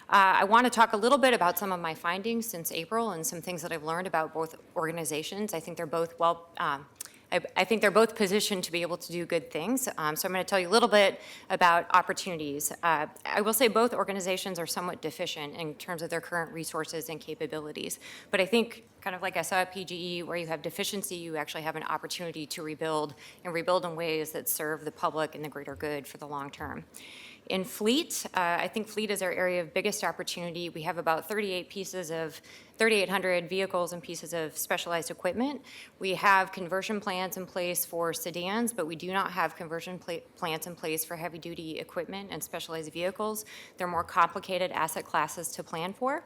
I want to talk a little bit about some of my findings since April and some things that I've learned about both organizations. I think they're both I think they're both positioned to be able to do good things. So I'm going to tell you a little bit about opportunities. I will say both organizations are somewhat deficient in terms of their current resources and capabilities. But I think, kind of like I saw at PGE, where you have deficiency, you actually have an opportunity to rebuild and rebuild in ways that serve the public and the greater good for the long term. In fleet, I think fleet is our area of biggest opportunity. We have about 3,800 vehicles and pieces of specialized equipment. We have conversion plans in place for sedans, but we do not have conversion plans in place for heavy-duty equipment and specialized vehicles. They're more complicated asset classes to plan for.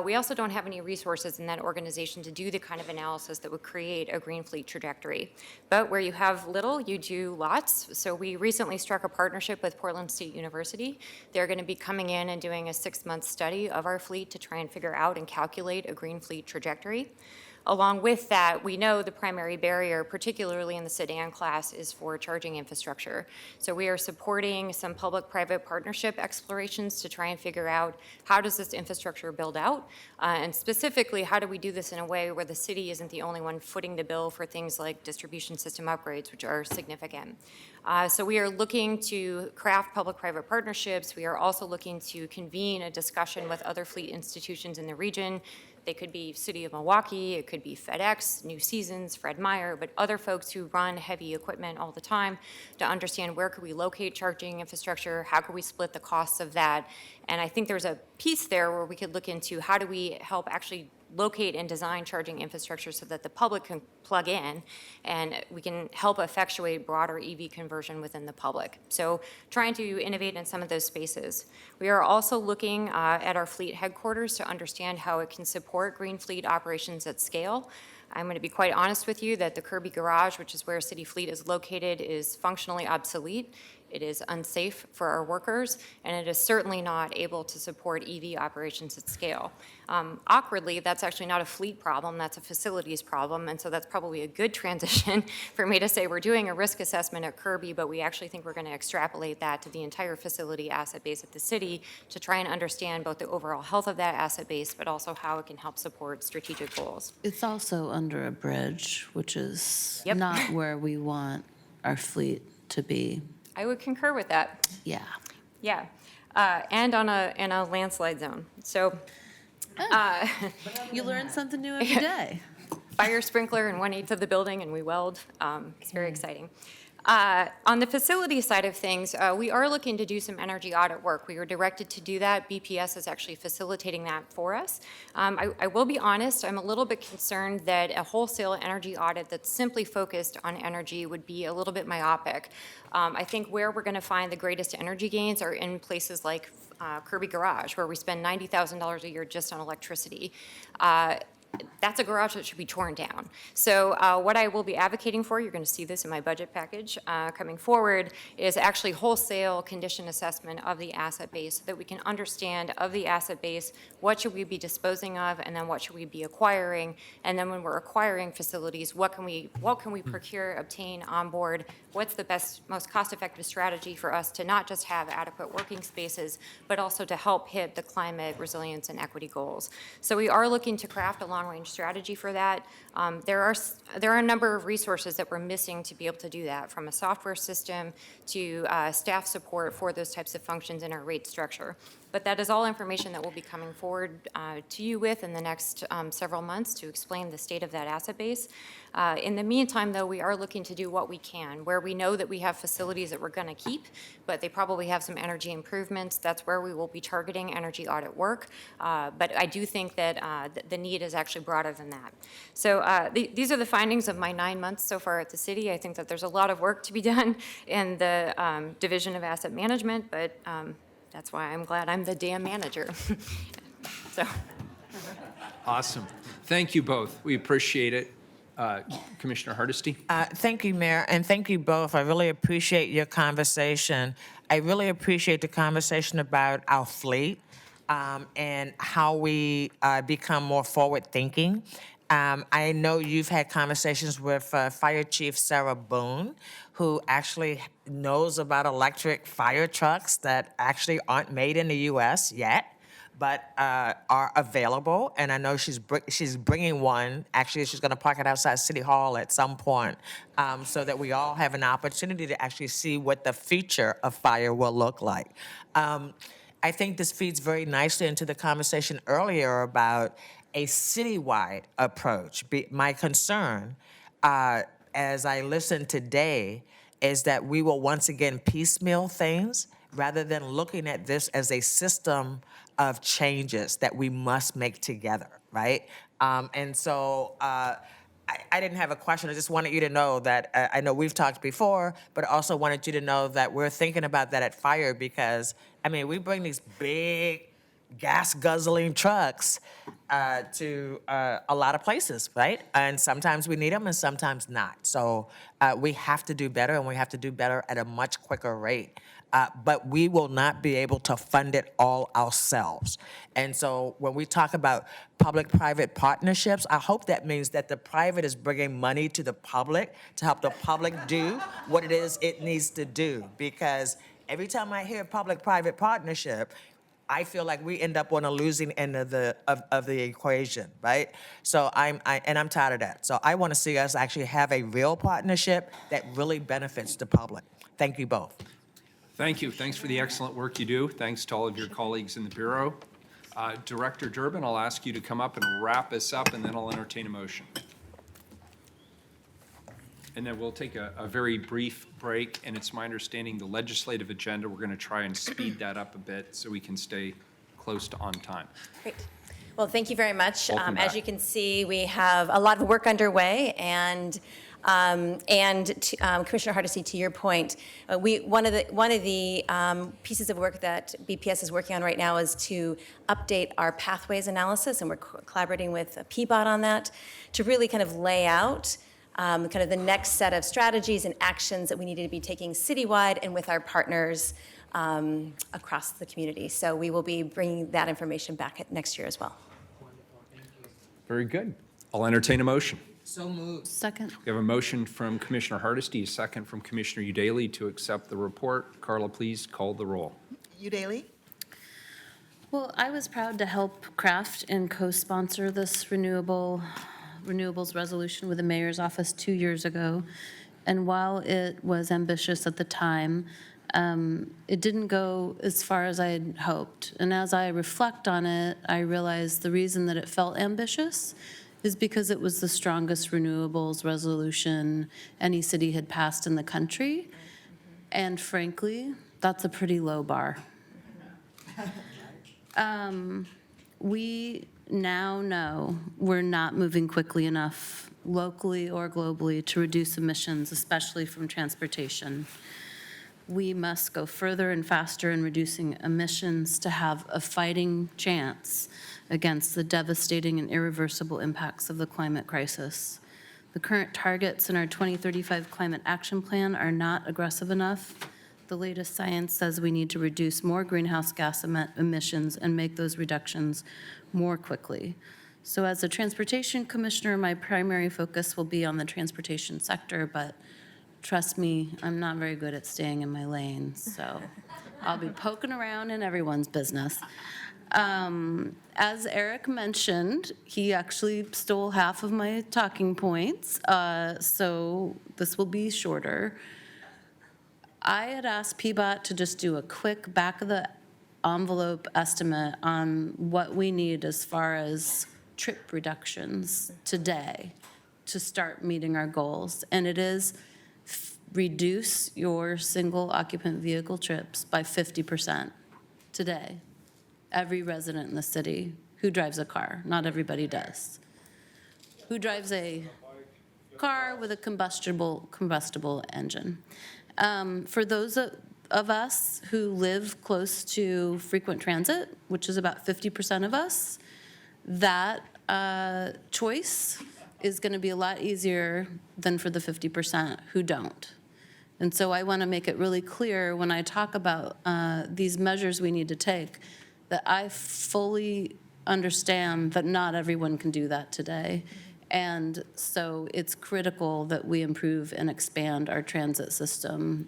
We also don't have any resources in that organization to do the kind of analysis that would create a green fleet trajectory. But where you have little, you do lots. So we recently struck a partnership with Portland State University. They're going to be coming in and doing a 6-month study of our fleet to try and figure out and calculate a green fleet trajectory. Along with that, we know the primary barrier, particularly in the sedan class, is for charging infrastructure. So we are supporting some public-private partnership explorations to try and figure out how does this infrastructure build out, and specifically, how do we do this in a way where the city isn't the only one footing the bill for things like distribution system upgrades, which are significant. So we are looking to craft public-private partnerships. We are also looking to convene a discussion with other fleet institutions in the region. They could be City of Milwaukee, it could be FedEx, New Seasons, Fred Meyer, but other folks who run heavy equipment all the time to understand where could we locate charging infrastructure, how could we split the costs of that. And I think there's a piece there where we could look into how do we help actually locate and design charging infrastructure so that the public can plug in and we can help effectuate broader EV conversion within the public. So trying to innovate in some of those spaces. We are also looking at our fleet headquarters to understand how it can support green fleet operations at scale. I'm going to be quite honest with you that the Kirby Garage, which is where City Fleet is located, is functionally obsolete. It is unsafe for our workers, and it is certainly not able to support EV operations at scale. Awkwardly, that's actually not a fleet problem, that's a facilities problem, and so that's probably a good transition for me to say we're doing a risk assessment at Kirby, but we actually think we're going to extrapolate that to the entire facility asset base at the city to try and understand both the overall health of that asset base, but also how it can help support strategic goals. It's also under a bridge, which is Yep. not where we want our fleet to be. I would concur with that. Yeah. Yeah, and in a landslide zone. So You learn something new every day. Fire sprinkler in 1/8 of the building, and we weld. It's very exciting. On the facility side of things, we are looking to do some energy audit work. We were directed to do that. BPS is actually facilitating that for us. I will be honest, I'm a little bit concerned that a wholesale energy audit that's simply focused on energy would be a little bit myopic. I think where we're going to find the greatest energy gains are in places like Kirby Garage, where we spend $90,000 a year just on electricity. That's a garage that should be torn down. So what I will be advocating for, you're going to see this in my budget package coming forward, is actually wholesale condition assessment of the asset base so that we can understand of the asset base, what should we be disposing of, and then what should we be acquiring, and then when we're acquiring facilities, what can we procure, obtain, onboard, what's the best, most cost-effective strategy for us to not just have adequate working spaces, but also to help hit the climate, resilience, and equity goals. So we are looking to craft a long-range strategy for that. There are a number of resources that we're missing to be able to do that, from a software system to staff support for those types of functions in our rate structure. But that is all information that we'll be coming forward to you with in the next several months to explain the state of that asset base. In the meantime, though, we are looking to do what we can. Where we know that we have facilities that we're going to keep, but they probably have some energy improvements, that's where we will be targeting energy audit work. But I do think that the need is actually broader than that. So these are the findings of my 9 months so far at the city. I think that there's a lot of work to be done in the Division of Asset Management, but that's why I'm glad I'm the damn manager. So. Awesome. Thank you both. We appreciate it. Commissioner Hardesty? Thank you, Mayor, and thank you both. I really appreciate your conversation. I really appreciate the conversation about our fleet and how we become more forward-thinking. I know you've had conversations with Fire Chief Sarah Boone, who actually knows about electric fire trucks that actually aren't made in the U.S. yet, but are available. And I know she's bringing one. Actually, she's going to park it outside City Hall at some point, so that we all have an opportunity to actually see what the future of fire will look like. I think this feeds very nicely into the conversation earlier about a citywide approach. My concern, as I listen today, is that we will once again piecemeal things rather than looking at this as a system of changes that we must make together, right? And so I didn't have a question. I just wanted you to know that I know we've talked before, but I also wanted you to know that we're thinking about that at Fire because, I mean, we bring these big gas-guzzling trucks to a lot of places, right? And sometimes we need them and sometimes not. So we have to do better, and we have to do better at a much quicker rate. But we will not be able to fund it all ourselves. And so when we talk about public-private partnerships, I hope that means that the private is bringing money to the public to help the public do what it is it needs to do. Because every time I hear public-private partnership, I feel like we end up on a losing end of the equation, right? So I'm tired of that. So I want to see us actually have a real partnership that really benefits the public. Thank you both. Thank you. Thanks for the excellent work you do. Thanks to all of your colleagues in the Bureau. Director Durbin, I'll ask you to come up and wrap us up, and then I'll entertain a motion. And then we'll take a very brief break, and it's my understanding the legislative agenda, we're going to try and speed that up a bit so we can stay close to on time. Great. Well, thank you very much. Welcome back. As you can see, we have a lot of work underway, and Commissioner Hardesty, to your point, one of the pieces of work that BPS is working on right now is to update our pathways analysis, and we're collaborating with PBOT on that to really kind of lay out kind of the next set of strategies and actions that we need to be taking citywide and with our partners across the community. So we will be bringing that information back next year as well. Very good. I'll entertain a motion. So moved. Second. We have a motion from Commissioner Hardesty, a second from Commissioner Udaley to accept the report. Carla, please call the roll. Udaley? Well, I was proud to help craft and co-sponsor this renewables resolution with the mayor's office 2 years ago. And while it was ambitious at the time, it didn't go as far as I had hoped. And as I reflect on it, I realized the reason that it felt ambitious is because it was the strongest renewables resolution any city had passed in the country. And frankly, that's a pretty low bar. We now know we're not moving quickly enough, locally or globally, to reduce emissions, especially from transportation. We must go further and faster in reducing emissions to have a fighting chance against the devastating and irreversible impacts of the climate crisis. The current targets in our 2035 Climate Action Plan are not aggressive enough. The latest science says we need to reduce more greenhouse gas emissions and make those reductions more quickly. So as a transportation commissioner, my primary focus will be on the transportation sector, but trust me, I'm not very good at staying in my lane, so I'll be poking around in everyone's business. As Eric mentioned, he actually stole half of my talking points, so this will be shorter. I had asked PBOT to just do a quick back of the envelope estimate on what we need as far as trip reductions today to start meeting our goals. And it is reduce your single occupant vehicle trips by 50% today. Every resident in the city who drives a car, not everybody does. Who drives a car with a combustible engine. For those of us who live close to frequent transit, which is about 50% of us, that choice is going to be a lot easier than for the 50% who don't. And so I want to make it really clear when I talk about these measures we need to take, that I fully understand that not everyone can do that today. And so it's critical that we improve and expand our transit system,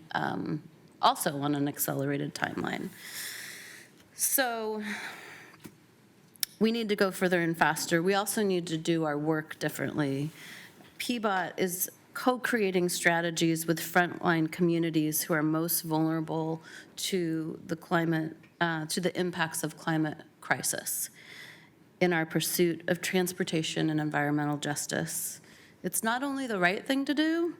also on an accelerated timeline. So we need to go further and faster. We also need to do our work differently. PBOT is co-creating strategies with frontline communities who are most vulnerable to the climate, to the impacts of climate crisis in our pursuit of transportation and environmental justice. It's not only the right thing to do,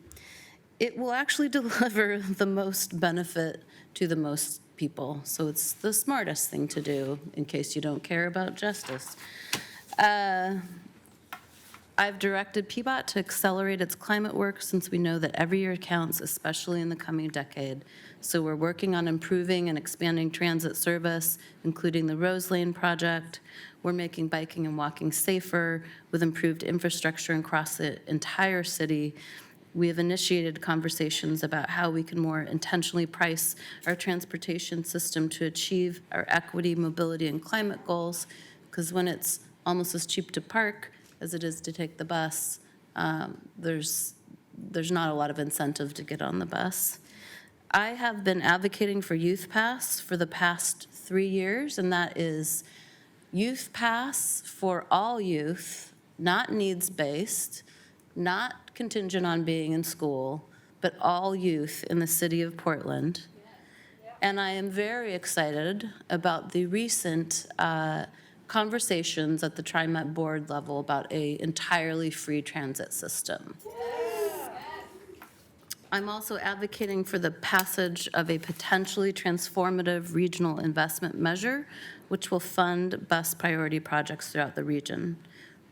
it will actually deliver the most benefit to the most people. So it's the smartest thing to do in case you don't care about justice. I've directed PBOT to accelerate its climate work since we know that every year counts, especially in the coming decade. So we're working on improving and expanding transit service, including the Rose Lane project. We're making biking and walking safer with improved infrastructure across the entire city. We have initiated conversations about how we can more intentionally price our transportation system to achieve our equity, mobility, and climate goals, because when it's almost as cheap to park as it is to take the bus, there's not a lot of incentive to get on the bus. I have been advocating for Youth Pass for the past 3 years, and that is Youth Pass for all youth, not needs-based, not contingent on being in school, but all youth in the city of Portland. And I am very excited about the recent conversations at the TriMet board level about an entirely free transit system. I'm also advocating for the passage of a potentially transformative regional investment measure, which will fund bus priority projects throughout the region.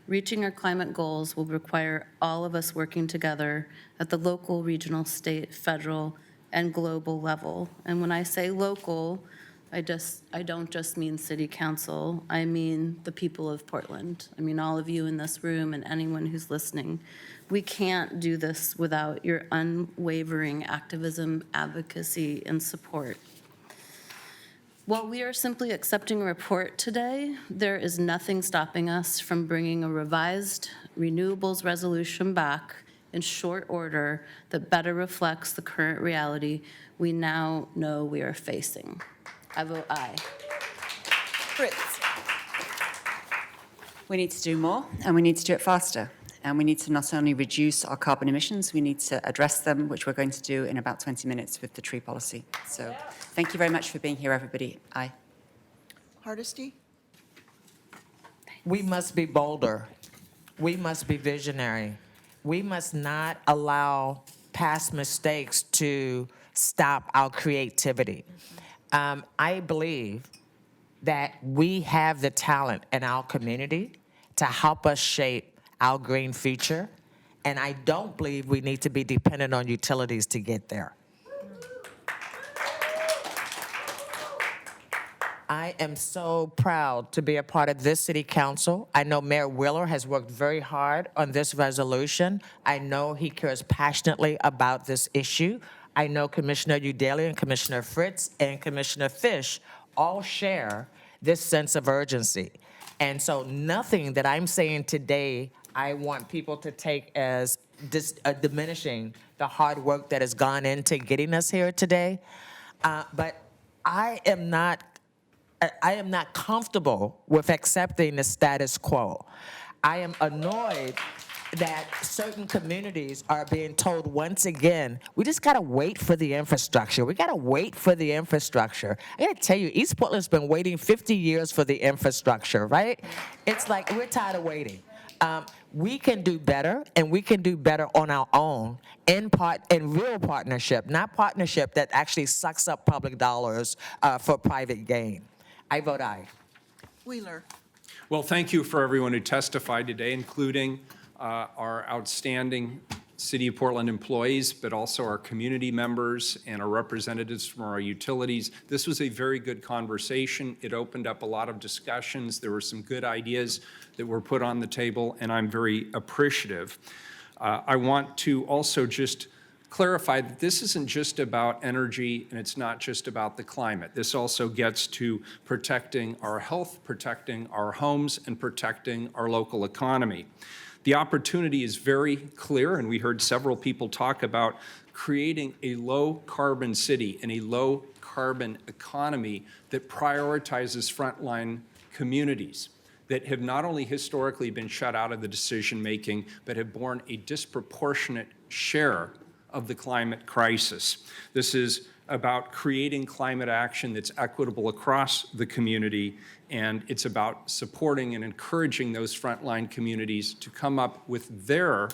Reaching our climate goals will require all of us working together at the local, regional, state, federal, and global level. And when I say local, I don't just mean city council, I mean the people of Portland. I mean all of you in this room and anyone who's listening. We can't do this without your unwavering activism, advocacy, and support. While we are simply accepting a report today, there is nothing stopping us from bringing a revised renewables resolution back in short order that better reflects the current reality we now know we are facing. I vote aye. Fritz. We need to do more, and we need to do it faster. And we need to not only reduce our carbon emissions, we need to address them, which we're going to do in about 20 minutes with the tree policy. So thank you very much for being here, everybody. Aye. Hardesty? We must be bolder. We must be visionary. We must not allow past mistakes to stop our creativity. I believe that we have the talent in our community to help us shape our green future, and I don't believe we need to be dependent on utilities to get there. I am so proud to be a part of this city council. I know Mayor Wheeler has worked very hard on this resolution. I know he cares passionately about this issue. I know Commissioner Udaley and Commissioner Fritz and Commissioner Fish all share this sense of urgency. And so nothing that I'm saying today, I want people to take as diminishing the hard work that has gone into getting us here today. But I am not comfortable with accepting the status quo. I am annoyed that certain communities are being told once again, we just gotta wait for the infrastructure. We gotta wait for the infrastructure. I gotta tell you, East Portland's been waiting 50 years for the infrastructure, right? It's like, we're tired of waiting. We can do better, and we can do better on our own in real partnership, not partnership that actually sucks up public dollars for private gain. I vote aye. Wheeler. Well, thank you for everyone who testified today, including our outstanding City of Portland employees, but also our community members and our representatives from our utilities. This was a very good conversation. It opened up a lot of discussions. There were some good ideas that were put on the table, and I'm very appreciative. I want to also just clarify that this isn't just about energy and it's not just about the climate. This also gets to protecting our health, protecting our homes, and protecting our local economy. The opportunity is very clear, and we heard several people talk about creating a low-carbon city and a low-carbon economy that prioritizes frontline communities that have not only historically been shut out of the decision-making, but have borne a disproportionate share of the climate crisis. This is about creating climate action that's equitable across the community, and it's about supporting and encouraging those frontline communities to come up with their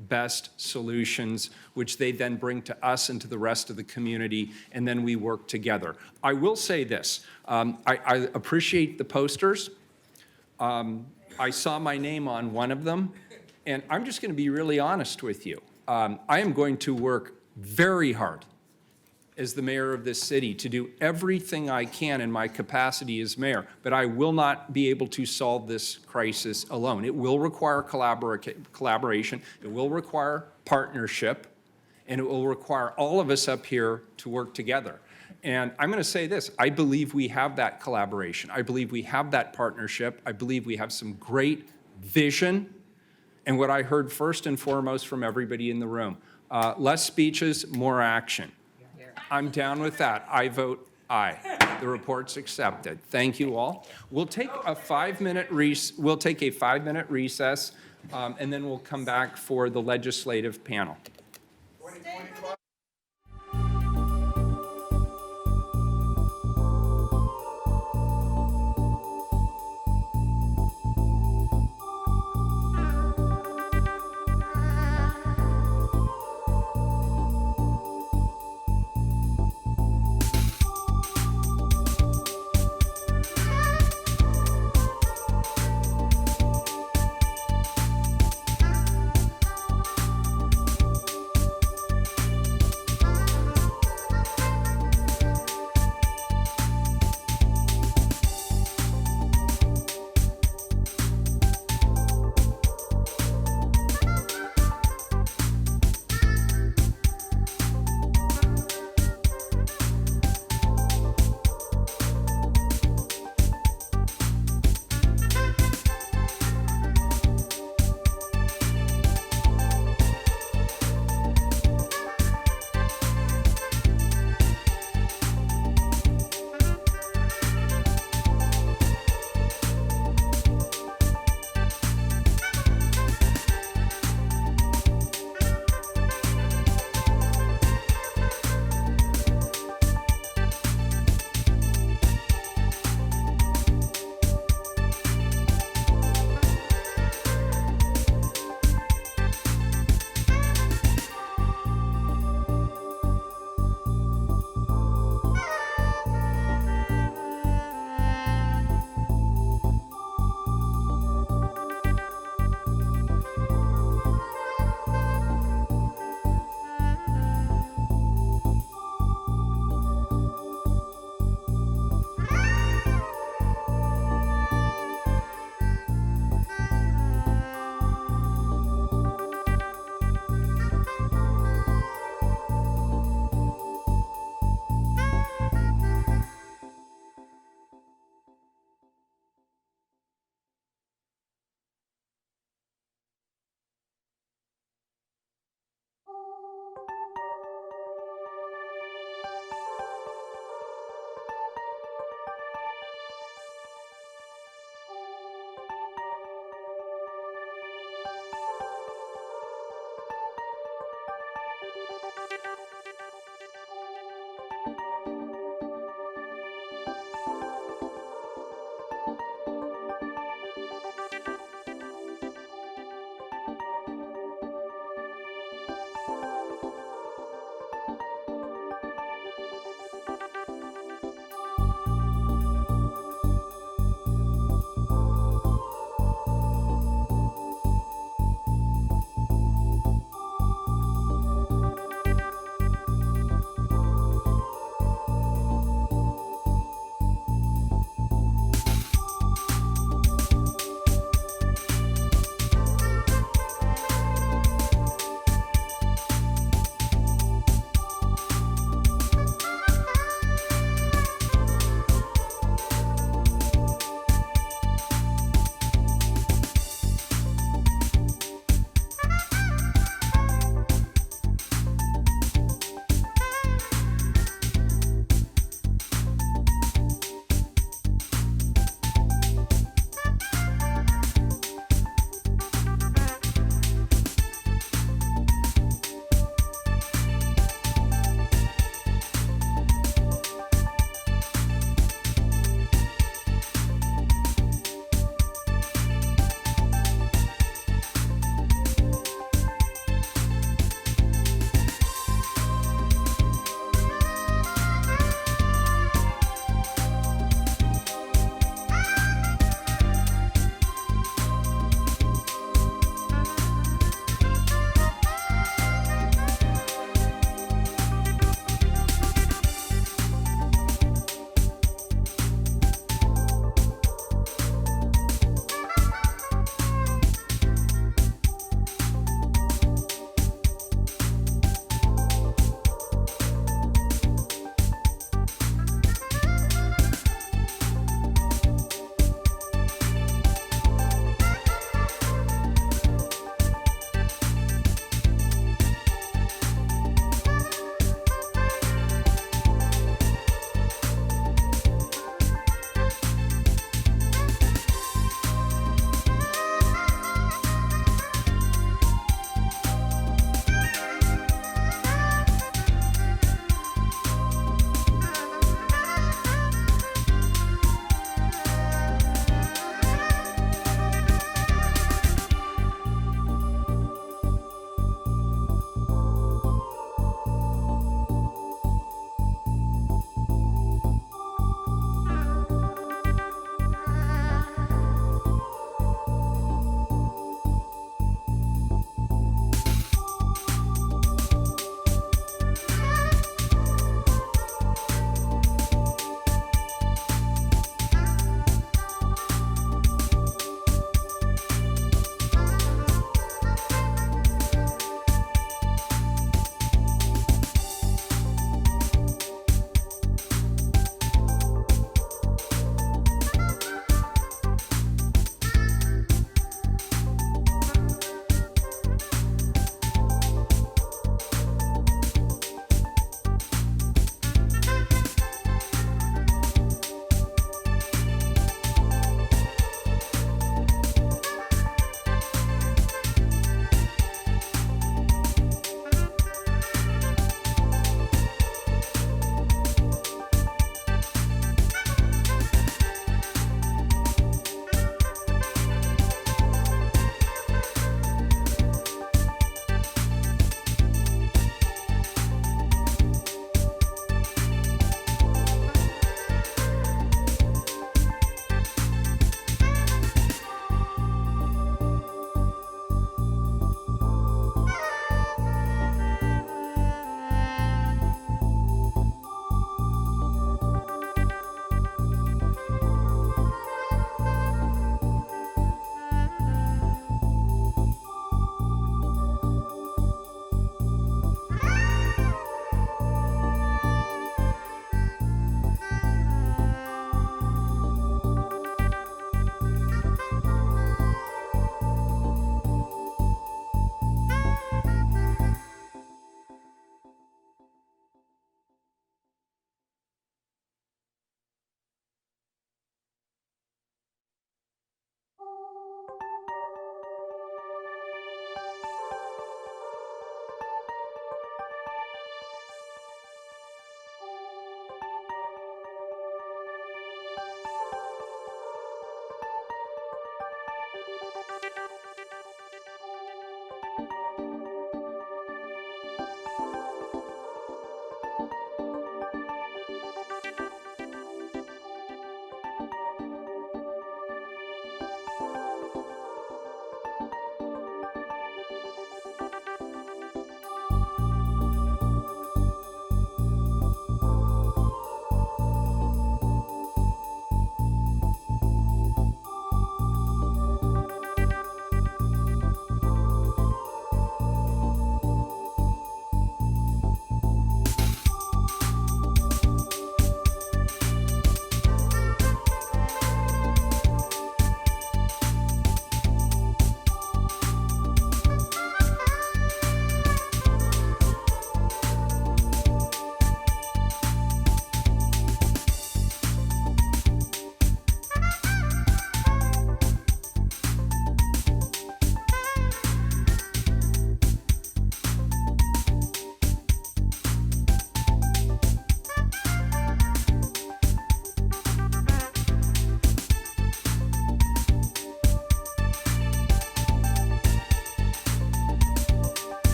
best solutions, which they then bring to us and to the rest of the community, and then we work together. I will say this, I appreciate the posters. I saw my name on one of them, and I'm just gonna be really honest with you. I am going to work very hard as the mayor of this city to do everything I can in my capacity as mayor, but I will not be able to solve this crisis alone. It will require collaboration, it will require partnership, and it will require all of us up here to work together. And I'm going to say this, I believe we have that collaboration. I believe we have that partnership. I believe we have some great vision. And what I heard first and foremost from everybody in the room, less speeches, more action. I'm down with that. I vote aye. The report's accepted. Thank you all. We'll take a 5-minute recess, and then we'll come back for the legislative panel.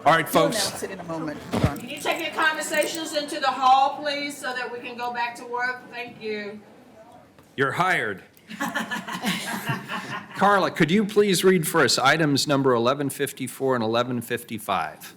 All right, We'll folks. announce it in a moment. Hold on. Can you take your conversations into the hall, please, so that we can go back to work? Thank you. You're hired. Carla, could you please read for us items number 1154 and 1155?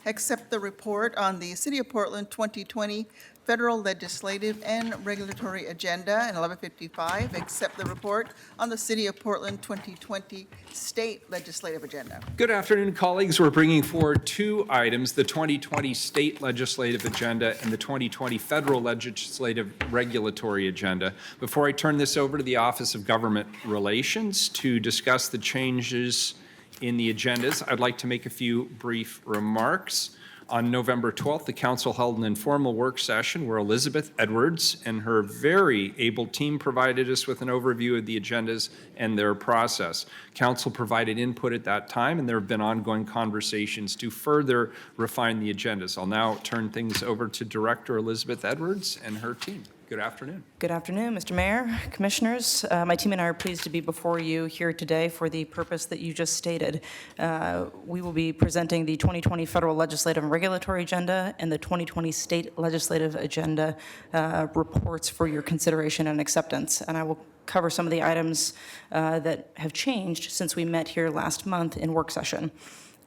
Accept the report on the City of Portland 2020 Federal Legislative and Regulatory Agenda, and 1155, accept the report on the City of Portland 2020 State Legislative Agenda. Good afternoon, colleagues. We're bringing forward two items, the 2020 State Legislative Agenda and the 2020 Federal Legislative Regulatory Agenda. Before I turn this over to the Office of Government Relations to discuss the changes in the agendas, I'd like to make a few brief remarks. On November 12th, the council held an informal work session where Elizabeth Edwards and her very able team provided us with an overview of the agendas and their process. Council provided input at that time, and there have been ongoing conversations to further refine the agendas. I'll now turn things over to Director Elizabeth Edwards and her team. Good afternoon. Good afternoon, Mr. Mayor, Commissioners. My team and I are pleased to be before you here today for the purpose that you just stated. We will be presenting the 2020 Federal Legislative and Regulatory Agenda and the 2020 State Legislative Agenda reports for your consideration and acceptance. And I will cover some of the items that have changed since we met here last month in work session.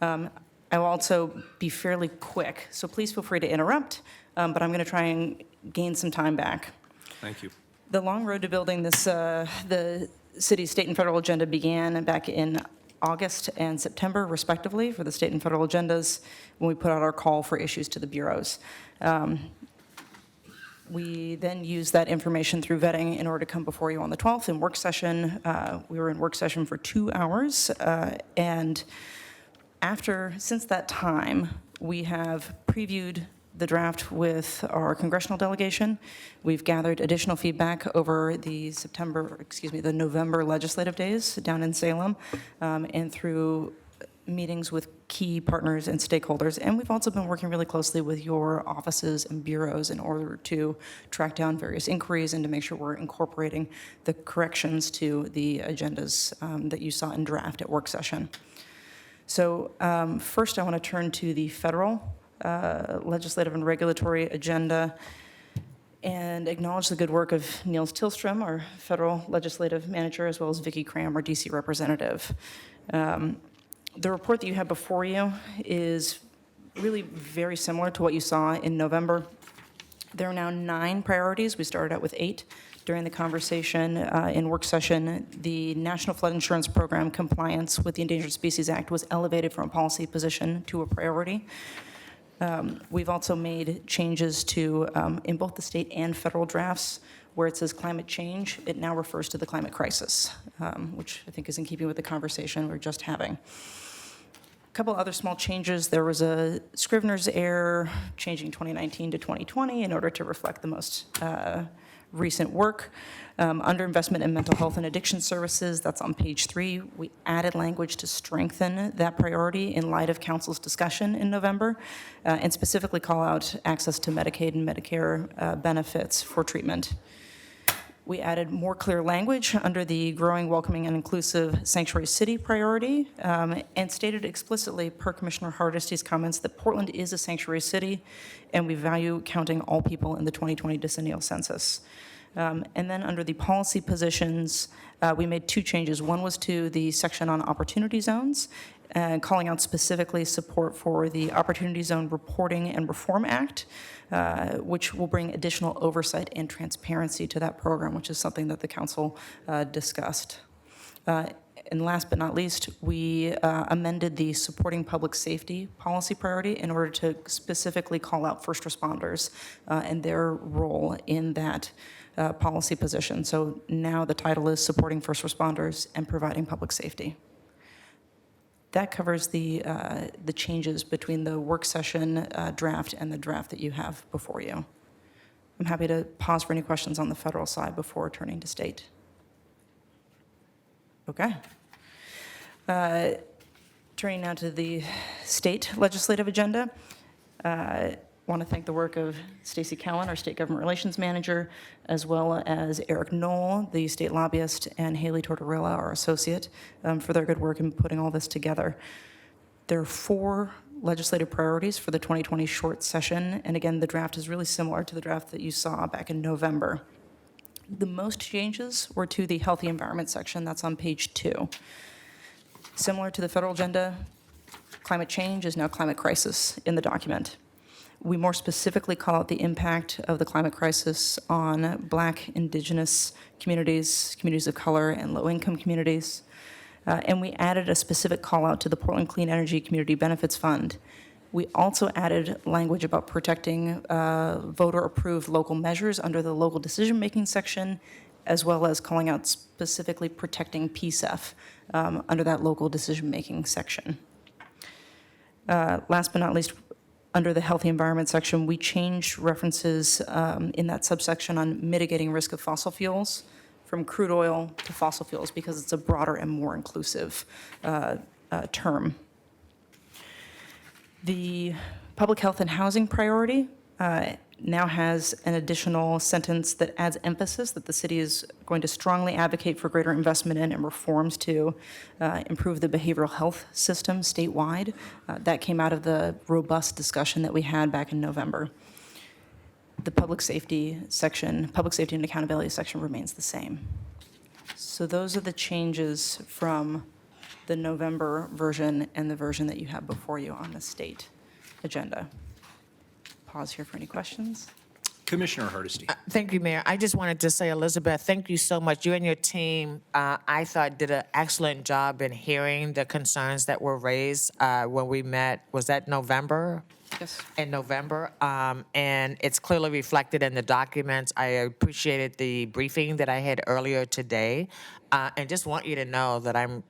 I will also be fairly quick, so please feel free to interrupt, but I'm going to try and gain some time back. Thank you. The long road to building this, the city, state, and federal agenda began back in August and September, respectively, for the state and federal agendas when we put out our call for issues to the bureaus. We then used that information through vetting in order to come before you on the 12th in work session. We were in work session for 2 hours, and since that time, we have previewed the draft with our congressional delegation. We've gathered additional feedback over the November legislative days down in Salem, and through meetings with key partners and stakeholders. And we've also been working really closely with your offices and bureaus in order to track down various inquiries and to make sure we're incorporating the corrections to the agendas that you saw in draft at work session. So first, I want to turn to the federal legislative and regulatory agenda and acknowledge the good work of Niels Tillstrom, our federal legislative manager, as well as Vicki Cram, our DC representative. The report that you have before you is really very similar to what you saw in November. There are now 9 priorities. We started out with 8 during the conversation in work session. The National Flood Insurance Program compliance with the Endangered Species Act was elevated from a policy position to a priority. We've also made changes to, in both the state and federal drafts, where it says climate change, it now refers to the climate crisis, which I think is in keeping with the conversation we're just having. A couple other small changes. There was a Scrivener's error changing 2019 to 2020 in order to reflect the most recent work. Under investment in mental health and addiction services, that's on page 3, we added language to strengthen that priority in light of council's discussion in November, and specifically call out access to Medicaid and Medicare benefits for treatment. We added more clear language under the growing, welcoming, and inclusive sanctuary city priority, and stated explicitly, per Commissioner Hardesty's comments, that Portland is a sanctuary city, and we value counting all people in the 2020 decennial census. And then under the policy positions, we made 2 changes. One was to the section on opportunity zones, calling out specifically support for the Opportunity Zone Reporting and Reform Act, which will bring additional oversight and transparency to that program, which is something that the council discussed. And last but not least, we amended the supporting public safety policy priority in order to specifically call out first responders and their role in that policy position. So now the title is Supporting First Responders and Providing Public Safety. That covers the changes between the work session draft and the draft that you have before you. I'm happy to pause for any questions on the federal side before turning to state. Okay. Turning now to the state legislative agenda. I want to thank the work of Stacey Cowan, our state government relations manager, as well as Eric Knoll, the state lobbyist, and Haley Tortorella, our associate, for their good work in putting all this together. There are 4 legislative priorities for the 2020 short session. And again, the draft is really similar to the draft that you saw back in November. The most changes were to the healthy environment section. That's on page 2. Similar to the federal agenda, climate change is now climate crisis in the document. We more specifically call out the impact of the climate crisis on Black, Indigenous communities, communities of color, and low-income communities. And we added a specific call out to the Portland Clean Energy Community Benefits Fund. We also added language about protecting voter-approved local measures under the local decision-making section, as well as calling out specifically protecting PSEF under that local decision-making section. Last but not least, under the healthy environment section, we changed references in that subsection on mitigating risk of fossil fuels from crude oil to fossil fuels because it's a broader and more inclusive term. The public health and housing priority now has an additional sentence that adds emphasis that the city is going to strongly advocate for greater investment in and reforms to improve the behavioral health system statewide. That came out of the robust discussion that we had back in November. The public safety section, public safety and accountability section remains the same. So those are the changes from the November version and the version that you have before you on the state agenda. Pause here for any questions. Commissioner Hardesty. Thank you, Mayor. I just wanted to say, Elizabeth, thank you so much. You and your team, I thought, did an excellent job in hearing the concerns that were raised when we met. Was that November? Yes. In November, and it's clearly reflected in the documents. I appreciated the briefing that I had earlier today, and just want you to know that I'm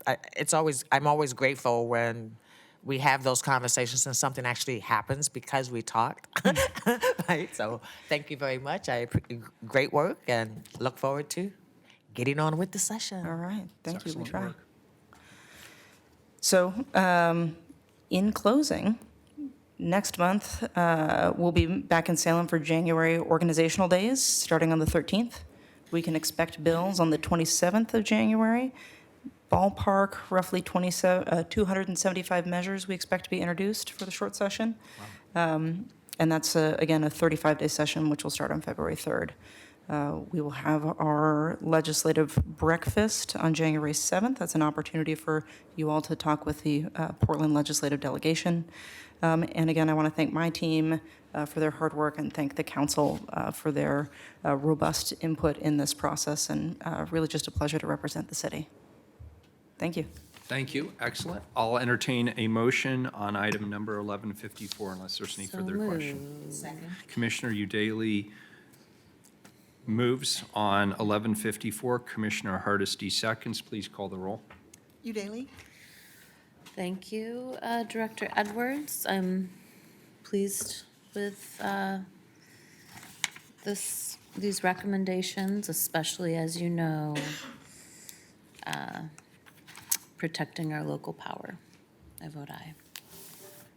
always grateful when we have those conversations and something actually happens because we talked. Right. So thank you very much. Great work, and look forward to getting on with the session. All right. Thank you. We Excellent try. work. So, in closing, next month, we'll be back in Salem for January organizational days, starting on the 13th. We can expect bills on the 27th of January. Ballpark, roughly 275 measures we expect to be introduced for the short session. And that's, again, a 35-day session, which will start on February 3rd. We will have our legislative breakfast on January 7th. That's an opportunity for you all to talk with the Portland legislative delegation. And again, I want to thank my team for their hard work and thank the council for their robust input in this process, and really just a pleasure to represent the city. Thank you. Thank you. Excellent. I'll entertain a motion on item number 1154 unless there's any further questions. Second. Commissioner Udaley moves on 1154. Commissioner Hardesty seconds. Please call the roll. Udaley? Thank you, Director Edwards. I'm pleased with these recommendations, especially as you know, protecting our local power. I vote aye.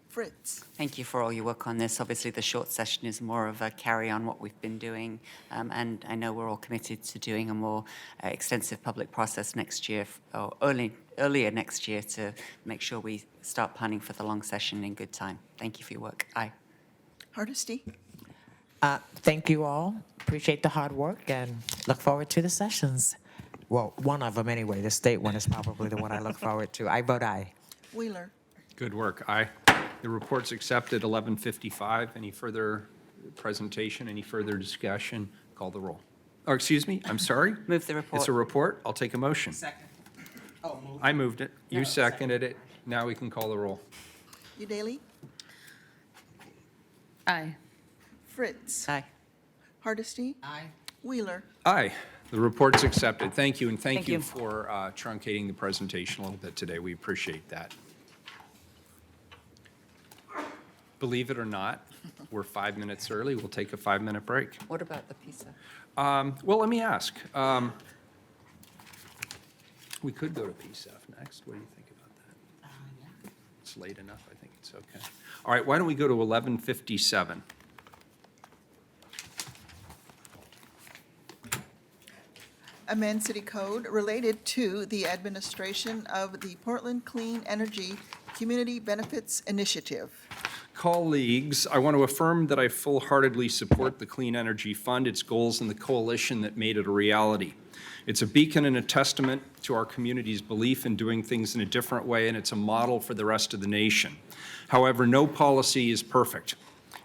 Fritz? Thank you for all your work on this. Obviously, the short session is more of a carry on what we've been doing. And I know we're all committed to doing a more extensive public process next year, or earlier next year, to make sure we start planning for the long session in good time. Thank you for your work. Aye. Hardesty? Thank you all. Appreciate the hard work and look forward to the sessions. Well, one of them anyway. The state one is probably the one I look forward to. I vote aye. Wheeler? Good work. Aye. The report's accepted. 1155. Any further presentation? Any further discussion? Call the roll. Oh, excuse me. I'm sorry. Move the report. It's a report. I'll take a motion. Second. Oh, move. I moved it. You seconded it. Now we can call the roll. Udaley? Aye. Fritz? Aye. Hardesty? Aye. Wheeler? Aye. The report's accepted. Thank you, and thank Thank you you. for truncating the presentation a little bit today. We appreciate that. Believe it or not, we're 5 minutes early. We'll take a 5-minute break. What about the pizza? Well, let me ask. We could go to PSEF next. What do you think about that? Yeah. It's late enough. I think it's okay. All right, why don't we go to 1157? Amend city code related to the administration of the Portland Clean Energy Community Benefits Initiative. Colleagues, I want to affirm that I full-heartedly support the Clean Energy Fund, its goals, and the coalition that made it a reality. It's a beacon and a testament to our community's belief in doing things in a different way, and it's a model for the rest of the nation. However, no policy is perfect,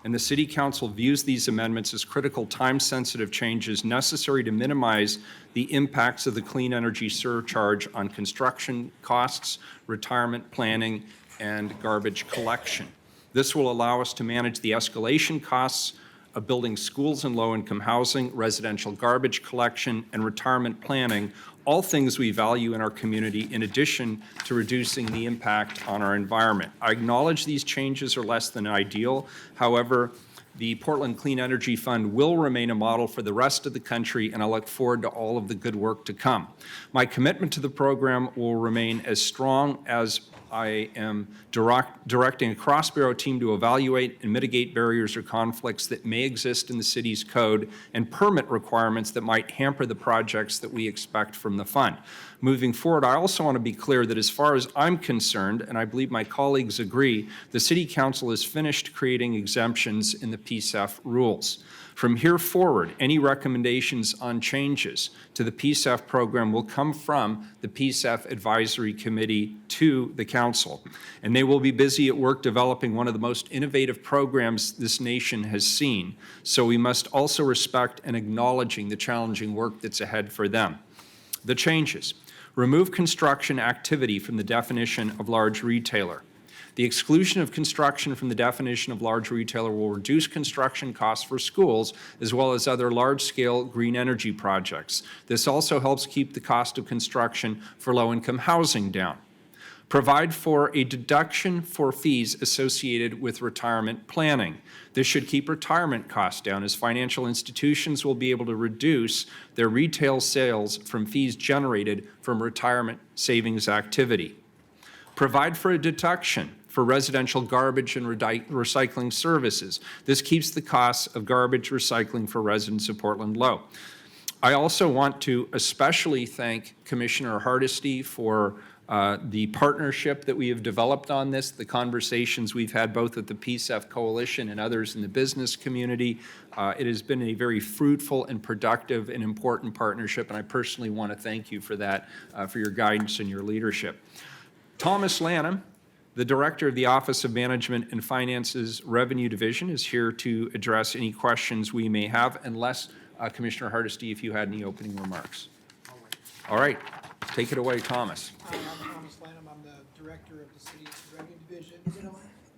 and the City Council views these amendments as critical, time-sensitive changes necessary to minimize the impacts of the clean energy surcharge on construction costs, retirement planning, and garbage collection. This will allow us to manage the escalation costs of building schools and low-income housing, residential garbage collection, and retirement planning, all things we value in our community, in addition to reducing the impact on our environment. I acknowledge these changes are less than ideal. However, the Portland Clean Energy Fund will remain a model for the rest of the country, and I look forward to all of the good work to come. My commitment to the program will remain as strong as I am directing a cross-bureau team to evaluate and mitigate barriers or conflicts that may exist in the city's code and permit requirements that might hamper the projects that we expect from the fund. Moving forward, I also want to be clear that as far as I'm concerned, and I believe my colleagues agree, the City Council has finished creating exemptions in the PSEF rules. From here forward, any recommendations on changes to the PSEF program will come from the PSEF Advisory Committee to the Council. And they will be busy at work developing one of the most innovative programs this nation has seen. So we must also respect and acknowledging the challenging work that's ahead for them. The changes. Remove construction activity from the definition of large retailer. The exclusion of construction from the definition of large retailer will reduce construction costs for schools as well as other large-scale green energy projects. This also helps keep the cost of construction for low-income housing down. Provide for a deduction for fees associated with retirement planning. This should keep retirement costs down, as financial institutions will be able to reduce their retail sales from fees generated from retirement savings activity. Provide for a deduction for residential garbage and recycling services. This keeps the costs of garbage recycling for residents of Portland low. I also want to especially thank Commissioner Hardesty for the partnership that we have developed on this, the conversations we've had both at the PSEF Coalition and others in the business community. It has been a very fruitful and productive and important partnership, and I personally want to thank you for that, for your guidance and your leadership. Thomas Lanham, the Director of the Office of Management and Finance's Revenue Division, is here to address any questions we may have, unless, Commissioner Hardesty, if you had any opening remarks. All right, take it away, Thomas. Hi, I'm Thomas Lanham. I'm the Director of the City's Revenue Division. Is it on?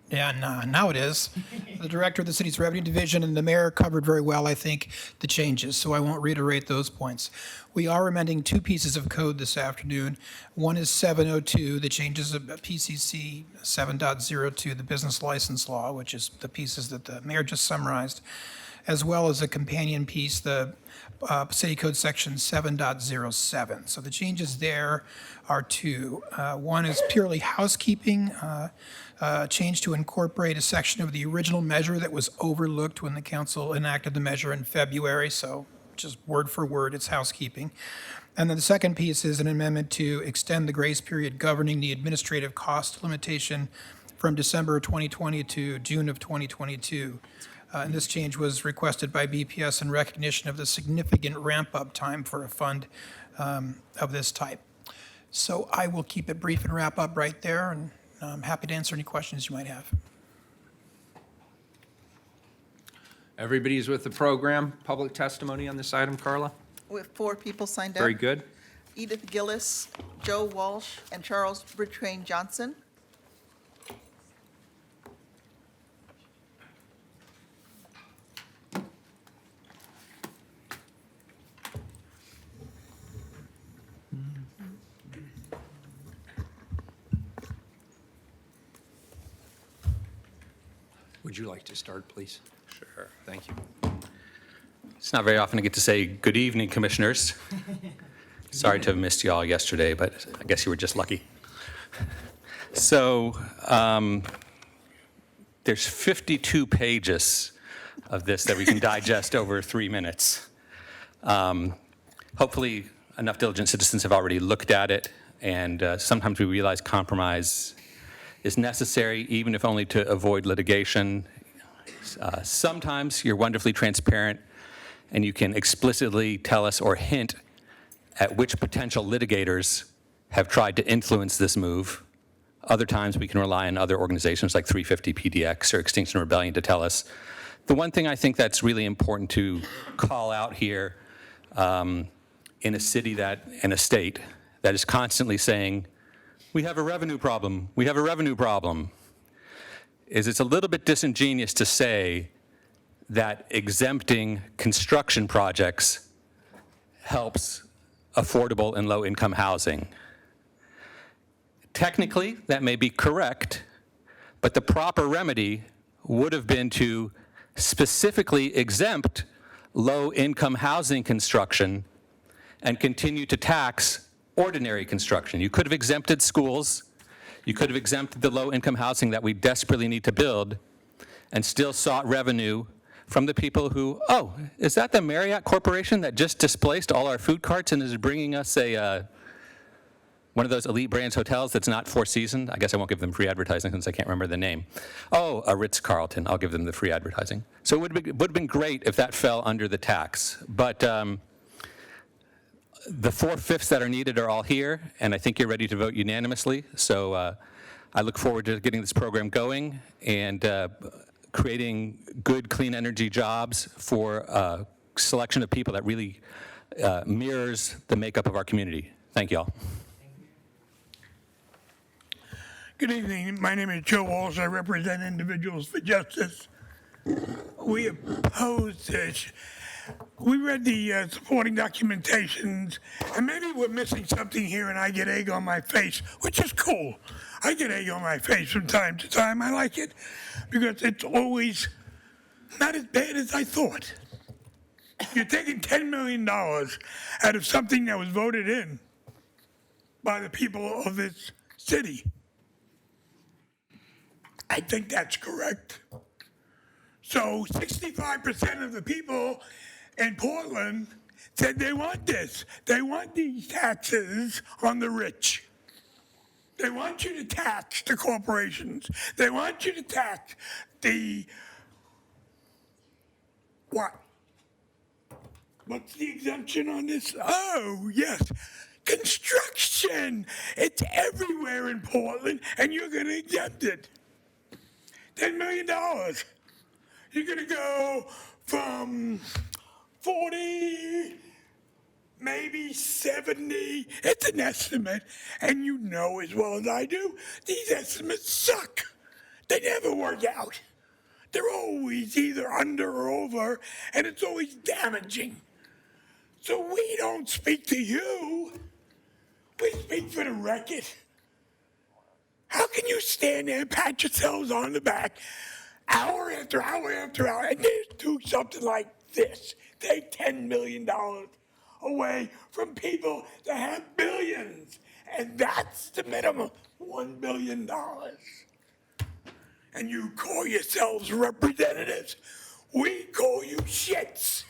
Yeah, now it is. The Director of the City's Revenue Division, and the Mayor covered very well, I think, the changes, so I won't reiterate those points. We are amending two pieces of code this afternoon. One is 702, the changes of PCC 7.02, the business license law, which is the pieces that the Mayor just summarized, as well as a companion piece, the City Code Section 7.07. So the changes there are two. One is purely housekeeping, change to incorporate a section of the original measure that was overlooked when the council enacted the measure in February, so just word for word, it's housekeeping. And then the second piece is an amendment to extend the grace period governing the administrative cost limitation from December 2020 to June of 2022. And this change was requested by BPS in recognition of the significant ramp-up time for a fund of this type. So I will keep it brief and wrap up right there, and I'm happy to answer any questions you might have. Everybody's with the program. Public testimony on this item, Carla? With 4 people signed up. Very good. Edith Gillis, Joe Walsh, and Charles Bridgewain Johnson. Would you like to start, please? Sure. Thank you. It's not very often I get to say good evening, commissioners. Sorry to have missed you all yesterday, but I guess you were just lucky. So there's 52 pages of this that we can digest over 3 minutes. Hopefully, enough diligent citizens have already looked at it, and sometimes we realize compromise is necessary, even if only to avoid litigation. Sometimes you're wonderfully transparent, and you can explicitly tell us or hint at which potential litigators have tried to influence this move. Other times, we can rely on other organizations like 350 PDX or Extinction Rebellion to tell us. The one thing I think that's really important to call out here in a city in a state that is constantly saying, we have a revenue problem, we have a revenue problem, is it's a little bit disingenuous to say that exempting construction projects helps affordable and low-income housing. Technically, that may be correct, but the proper remedy would have been to specifically exempt low-income housing construction and continue to tax ordinary construction. You could have exempted schools, you could have exempted the low-income housing that we desperately need to build, and still sought revenue from the people who, oh, is that the Marriott Corporation that just displaced all our food carts and is bringing us one of those elite brands hotels that's not Four Seasons? I guess I won't give them free advertising since I can't remember the name. Oh, a Ritz-Carlton. I'll give them the free advertising. So it would have been great if that fell under the tax. But the 4/5 that are needed are all here, and I think you're ready to vote unanimously. So I look forward to getting this program going and creating good, clean energy jobs for a selection of people that really mirrors the makeup of our community. Thank you all. Good evening. My name is Joe Walsh. I represent Individuals for Justice. We oppose this. We read the supporting documentations, and maybe we're missing something here, and I get egg on my face, which is cool. I get egg on my face from time to time. I like it because it's always not as bad as I thought. You're taking $10 million out of something that was voted in by the people of this city. I think that's correct. So 65% of the people in Portland said they want this. They want these taxes on the rich. They want you to tax the corporations. They want you to tax the, what? What's the exemption on this? Oh, yes. Construction. It's everywhere in Portland, and you're going to exempt it. $10 million. You're going to go from 40, maybe 70. It's an estimate. And you know as well as I do, these estimates suck. They never work out. They're always either under or over, and it's always damaging. So we don't speak to you. We speak for the record. How can you stand there and pat yourselves on the back hour after hour after hour and just do something like this? Take $10 million away from people that have billions, and that's the minimum, $1 billion. And you call yourselves representatives. We call you shits.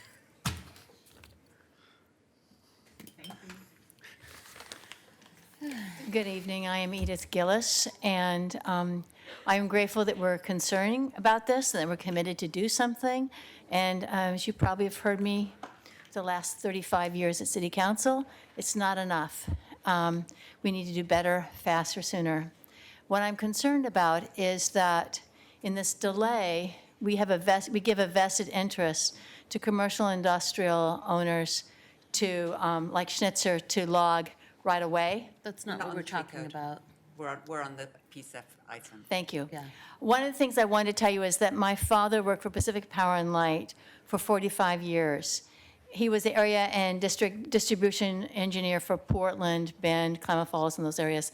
Good evening. I am Edith Gillis, and I am grateful that we're concerned about this and that we're committed to do something. And as you probably have heard me the last 35 years at City Council, it's not enough. We need to do better, faster, sooner. What I'm concerned about is that in this delay, we give a vested interest to commercial industrial owners to, like Schnitzer, to log right away. That's not what we're talking about. We're on the PSEF item. Thank you. Yeah. One of the things I wanted to tell you is that my father worked for Pacific Power and Light for 45 years. He was the area and district distribution engineer for Portland, Bend, Klamath Falls, and those areas.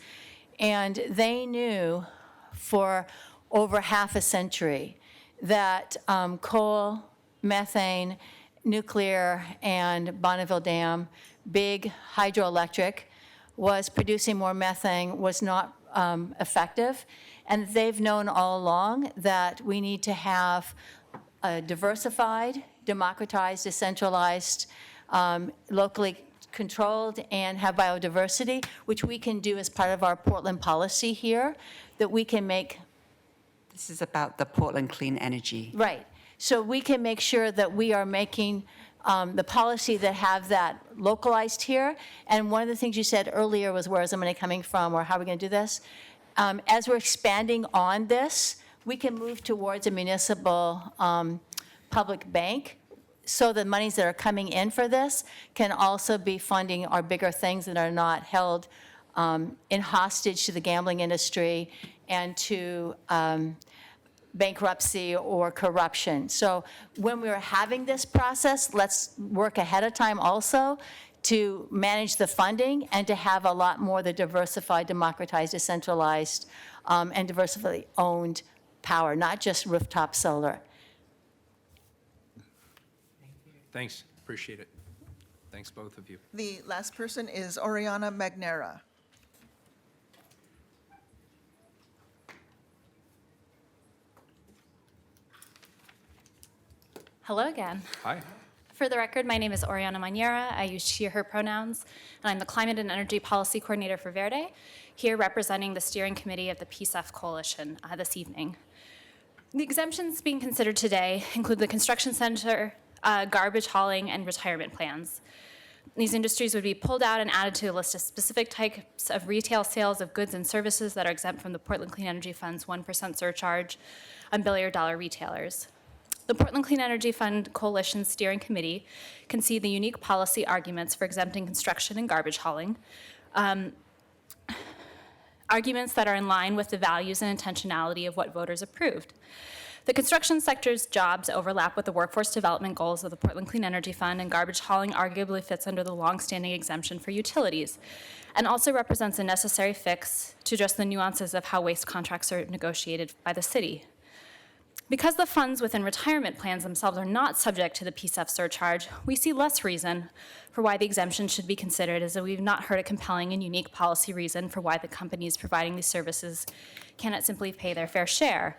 And they knew for over half a century that coal, methane, nuclear, and Bonneville Dam, big hydroelectric, was producing more methane, was not effective. And they've known all along that we need to have a diversified, democratized, decentralized, locally controlled and have biodiversity, which we can do as part of our Portland policy here, that we can make. This is about the Portland Clean Energy. Right. So we can make sure that we are making the policy that have that localized here. And one of the things you said earlier was, where is the money coming from, or how are we going to do this? As we're expanding on this, we can move towards a municipal public bank, so the monies that are coming in for this can also be funding our bigger things that are not held in hostage to the gambling industry and to bankruptcy or corruption. So when we're having this process, let's work ahead of time also to manage the funding and to have a lot more the diversified, democratized, decentralized, and diversified owned power, not just rooftop solar. Thanks, appreciate it. Thanks, both of you. The last person is Oriana Magnera. Hello again. Hi. For the record, my name is Oriana Mañera. I use she, her pronouns, and I'm the Climate and Energy Policy Coordinator for Verde, here representing the steering committee of the PSEF Coalition this evening. The exemptions being considered today include the construction center, garbage hauling, and retirement plans. These industries would be pulled out and added to a list of specific types of retail sales of goods and services that are exempt from the Portland Clean Energy Fund's 1% surcharge on billion-dollar retailers. The Portland Clean Energy Fund Coalition Steering Committee can see the unique policy arguments for exempting construction and garbage hauling, arguments that are in line with the values and intentionality of what voters approved. The construction sector's jobs overlap with the workforce development goals of the Portland Clean Energy Fund, and garbage hauling arguably fits under the longstanding exemption for utilities, and also represents a necessary fix to address the nuances of how waste contracts are negotiated by the city. Because the funds within retirement plans themselves are not subject to the PSEF surcharge, we see less reason for why the exemption should be considered, as we've not heard a compelling and unique policy reason for why the companies providing these services cannot simply pay their fair share.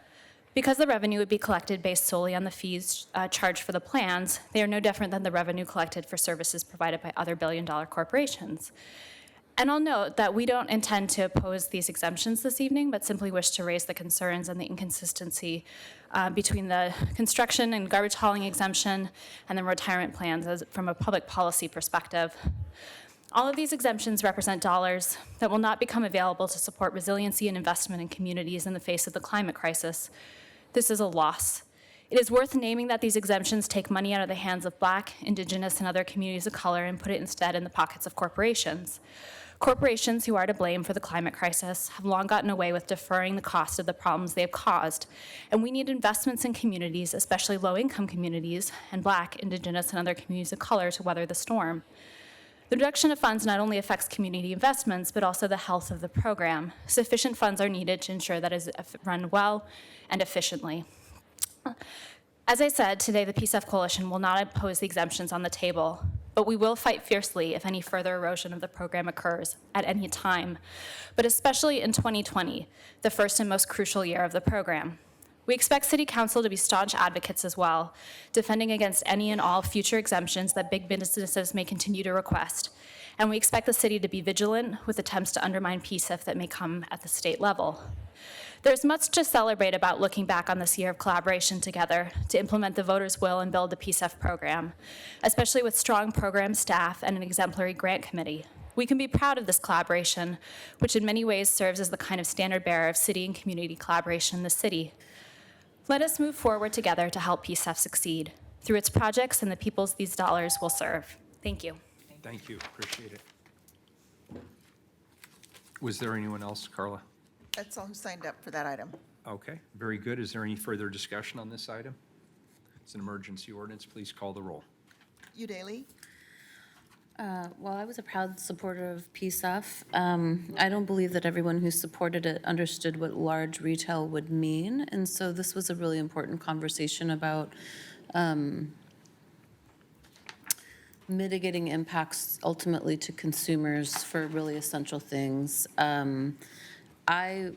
Because the revenue would be collected based solely on the fees charged for the plans, they are no different than the revenue collected for services provided by other billion-dollar corporations. And I'll note that we don't intend to oppose these exemptions this evening, but simply wish to raise the concerns and the inconsistency between the construction and garbage hauling exemption and the retirement plans from a public policy perspective. All of these exemptions represent dollars that will not become available to support resiliency and investment in communities in the face of the climate crisis. This is a loss. It is worth naming that these exemptions take money out of the hands of Black, Indigenous, and other communities of color and put it instead in the pockets of corporations. Corporations who are to blame for the climate crisis have long gotten away with deferring the cost of the problems they have caused, and we need investments in communities, especially low-income communities, and Black, Indigenous, and other communities of color to weather the storm. The reduction of funds not only affects community investments, but also the health of the program. Sufficient funds are needed to ensure that it is run well and efficiently. As I said, today the PSEF Coalition will not oppose the exemptions on the table, but we will fight fiercely if any further erosion of the program occurs at any time, but especially in 2020, the first and most crucial year of the program. We expect City Council to be staunch advocates as well, defending against any and all future exemptions that big businesses may continue to request. And we expect the city to be vigilant with attempts to undermine PSEF that may come at the state level. There's much to celebrate about looking back on this year of collaboration together to implement the voters' will and build the PSEF program, especially with strong program staff and an exemplary grant committee. We can be proud of this collaboration, which in many ways serves as the kind of standard bearer of city and community collaboration in the city. Let us move forward together to help PSEF succeed through its projects and the peoples these dollars will serve. Thank you. Thank you, appreciate it. Was there anyone else, Carla? That's all who signed up for that item. Okay, very good. Is there any further discussion on this item? It's an emergency ordinance. Please call the roll. Udaley, Well, I was a proud supporter of PSEF. I don't believe that everyone who supported it understood what large retail would mean, and so this was a really important conversation about mitigating impacts ultimately to consumers for really essential things. I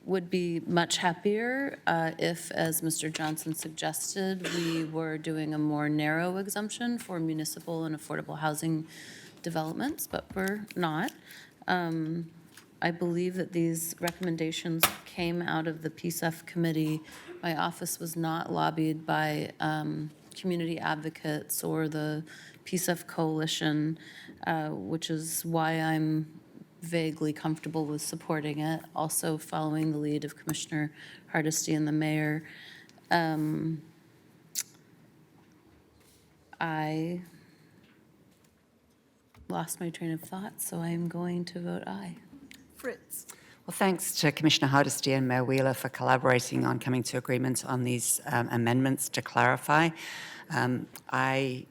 would be much happier if, as Mr. Johnson suggested, we were doing a more narrow exemption for municipal and affordable housing developments, but we're not. I believe that these recommendations came out of the PSEF committee. My office was not lobbied by community advocates or the PSEF coalition, which is why I'm vaguely comfortable with supporting it, also following the lead of Commissioner Hardesty and the mayor. I lost my train of thought, so I'm going to vote aye. Fritz. Well, thanks to Commissioner Hardesty and Mayor Wheeler for collaborating on coming to agreement on these amendments to clarify. I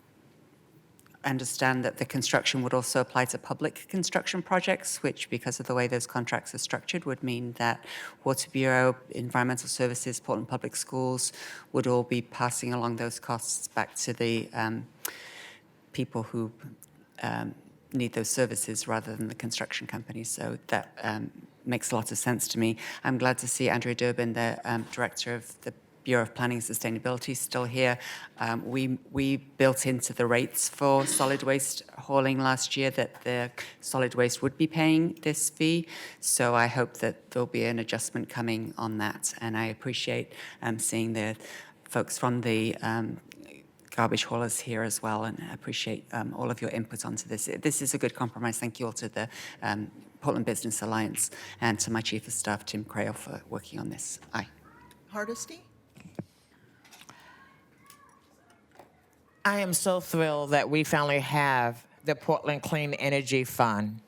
understand that the construction would also apply to public construction projects, which, because of the way those contracts are structured, would mean that Water Bureau, Environmental Services, Portland Public Schools would all be passing along those costs back to the people who need those services rather than the construction companies. So that makes a lot of sense to me. I'm glad to see Andrea Durbin, the director of the Bureau of Planning and Sustainability, still here. We built into the rates for solid waste hauling last year that the solid waste would be paying this fee. So I hope that there'll be an adjustment coming on that. And I appreciate seeing the folks from the garbage haulers here as well, and I appreciate all of your input onto this. This is a good compromise. Thank you all to the Portland Business Alliance and to my Chief of Staff, Tim Crail, for working on this. Aye. Hardesty? I am so thrilled that we finally have the Portland Clean Energy Fund.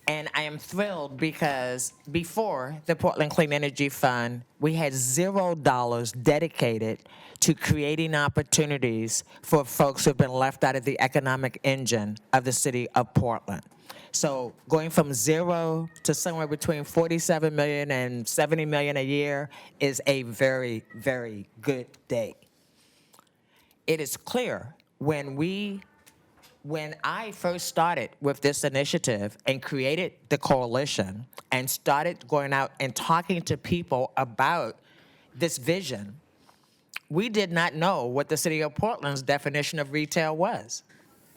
And I am thrilled because before the Portland Clean Energy Fund, we had $0 dedicated to creating opportunities for folks who have been left out of the economic engine of the city of Portland. So going from zero to somewhere between 47 million and 70 million a year is a very, very good day. It is clear when I first started with this initiative and created the coalition and started going out and talking to people about this vision, we did not know what the city of Portland's definition of retail was,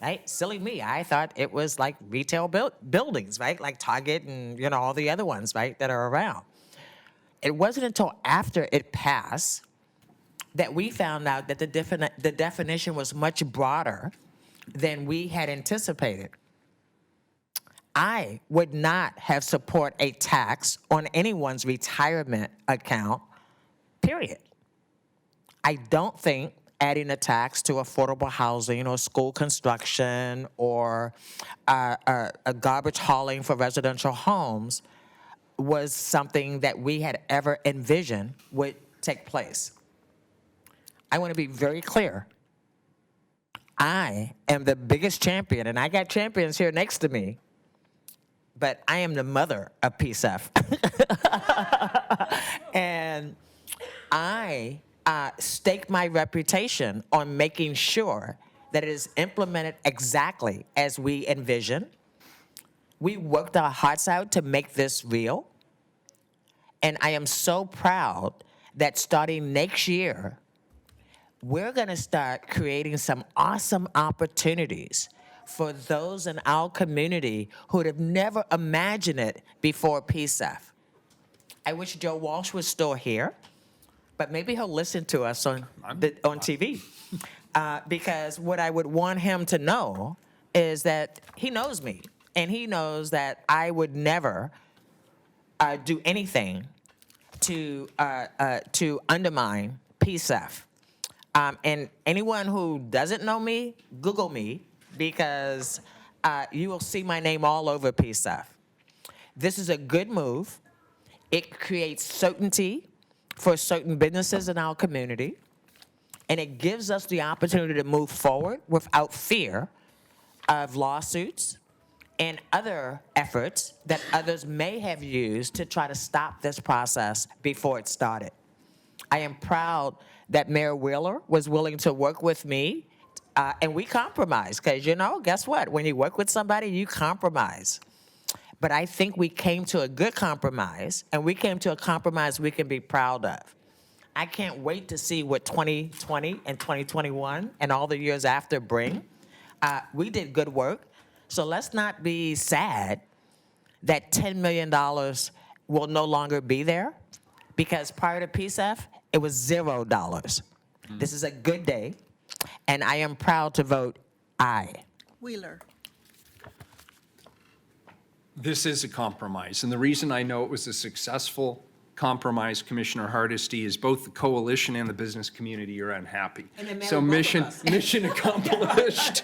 right? Silly me, I thought it was like retail buildings, right? Like Target and, you know, all the other ones, right, that are around. It wasn't until after it passed that we found out that the definition was much broader than we had anticipated. I would not have support a tax on anyone's retirement account, period. I don't think adding a tax to affordable housing or school construction or a garbage hauling for residential homes was something that we had ever envisioned would take place. I want to be very clear. I am the biggest champion, and I got champions here next to me, but I am the mother of PSEF. And I stake my reputation on making sure that it is implemented exactly as we envision. We worked our hearts out to make this real, and I am so proud that starting next year, we're going to start creating some awesome opportunities for those in our community who would have never imagined it before PSEF. I wish Joe Walsh was still here, but maybe he'll listen to us on TV. Because what I would want him to know is that he knows me, and he knows that I would never do anything to undermine PSEF. And anyone who doesn't know me, Google me, because you will see my name all over PSEF. This is a good move. It creates certainty for certain businesses in our community, and it gives us the opportunity to move forward without fear of lawsuits and other efforts that others may have used to try to stop this process before it started. I am proud that Mayor Wheeler was willing to work with me, and we compromised, because, you know, guess what? When you work with somebody, you compromise. But I think we came to a good compromise, and we came to a compromise we can be proud of. I can't wait to see what 2020 and 2021 and all the years after bring. We did good work, so let's not be sad that $10 million will no longer be there, because prior to PSEF, it was $0. This is a good day, and I am proud to vote aye. Wheeler. This is a compromise, and the reason I know it was a successful compromise, Commissioner Hardesty, is both the coalition and the business community are unhappy. So mission accomplished.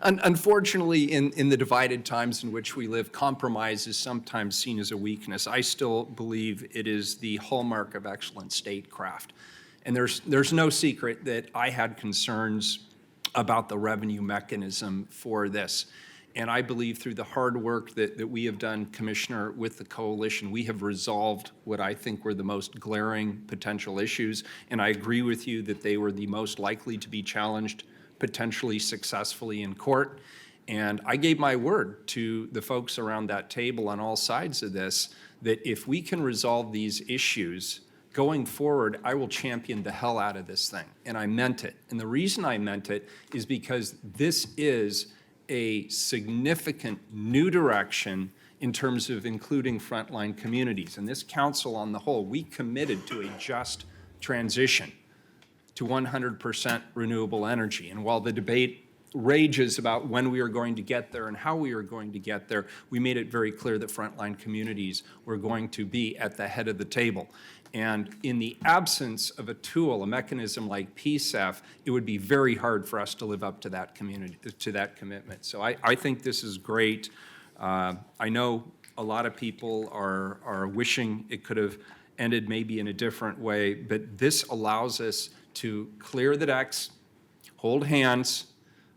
Unfortunately, in the divided times in which we live, compromise is sometimes seen as a weakness. I still believe it is the hallmark of excellent statecraft. And there's no secret that I had concerns about the revenue mechanism for this. And I believe through the hard work that we have done, Commissioner, with the coalition, we have resolved what I think were the most glaring potential issues. And I agree with you that they were the most likely to be challenged potentially successfully in court. And I gave my word to the folks around that table on all sides of this, that if we can resolve these issues, going forward, I will champion the hell out of this thing. And I meant it. And the reason I meant it is because this is a significant new direction in terms of including frontline communities. And this council on the whole, we committed to a just transition to 100% renewable energy. And while the debate rages about when we are going to get there and how we are going to get there, we made it very clear that frontline communities were going to be at the head of the table. And in the absence of a tool, a mechanism like PSEF, it would be very hard for us to live up to that commitment. So I think this is great. I know a lot of people are wishing it could have ended maybe in a different way, but this allows us to clear the decks, hold hands,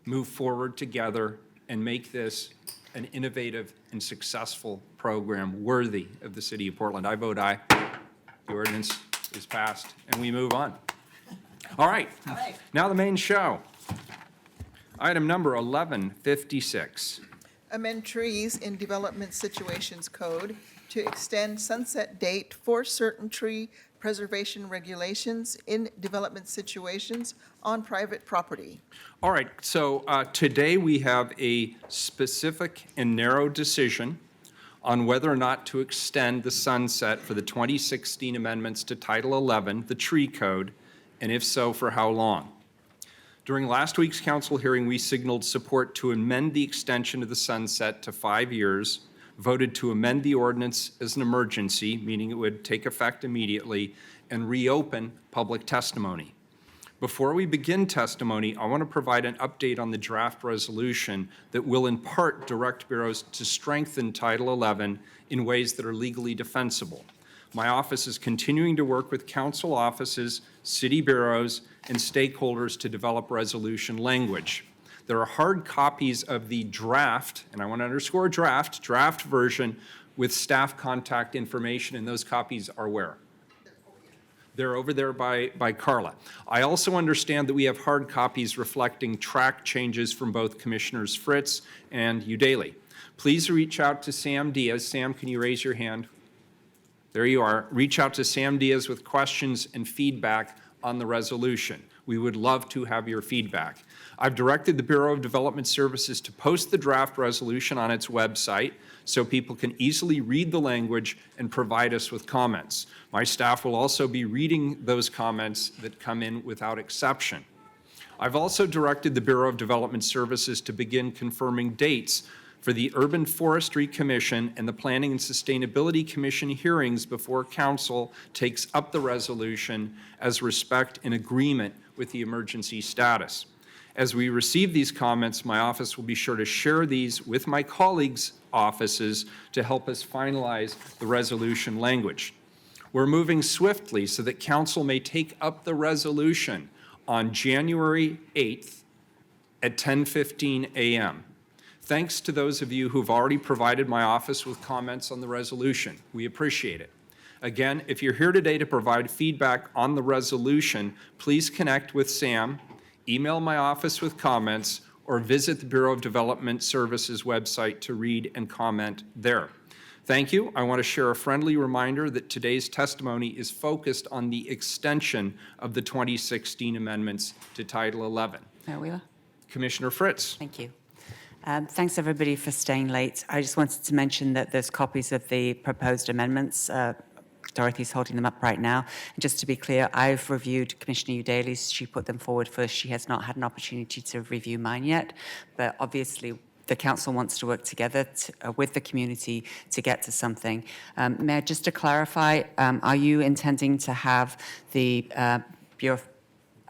move forward together, and make this an innovative and successful program worthy of the city of Portland. I vote aye. The ordinance is passed, and we move on. All right, now the main show. Item number 1156. Amend trees in Development Situations Code to extend sunset date for certain tree preservation regulations in development situations on private property. All right, so today we have a specific and narrow decision on whether or not to extend the sunset for the 2016 amendments to Title 11, the Tree Code, and if so, for how long. During last week's council hearing, we signaled support to amend the extension of the sunset to 5 years, voted to amend the ordinance as an emergency, meaning it would take effect immediately, and reopen public testimony. Before we begin testimony, I want to provide an update on the draft resolution that will in part direct bureaus to strengthen Title 11 in ways that are legally defensible. My office is continuing to work with council offices, city bureaus, and stakeholders to develop resolution language. There are hard copies of the draft, and I want to underscore draft version with staff contact information, and those copies are where? They're over there by Carla. I also understand that we have hard copies reflecting track changes from both Commissioners Fritz and Udaley. Please reach out to Sam Diaz. Sam, can you raise your hand? There you are. Reach out to Sam Diaz with questions and feedback on the resolution. We would love to have your feedback. I've directed the Bureau of Development Services to post the draft resolution on its website so people can easily read the language and provide us with comments. My staff will also be reading those comments that come in without exception. I've also directed the Bureau of Development Services to begin confirming dates for the Urban Forestry Commission and the Planning and Sustainability Commission hearings before Council takes up the resolution as respect and agreement with the emergency status. As we receive these comments, my office will be sure to share these with my colleagues' offices to help us finalize the resolution language. We're moving swiftly so that Council may take up the resolution on January 8th at 10:15 a.m. Thanks to those of you who've already provided my office with comments on the resolution. We appreciate it. Again, if you're here today to provide feedback on the resolution, please connect with Sam, email my office with comments, or visit the Bureau of Development Services website to read and comment there. Thank you. I want to share a friendly reminder that today's testimony is focused on the extension of the 2016 amendments to Title 11. Mayor Wheeler? Commissioner Fritz. Thank you. Thanks, everybody, for staying late. I just wanted to mention that there's copies of the proposed amendments. Dorothy's holding them up right now. And just to be clear, I've reviewed Commissioner Udaley's. She put them forward first. She has not had an opportunity to review mine yet. But obviously, the council wants to work together with the community to get to something. Mayor, just to clarify, are you intending to have the Bureau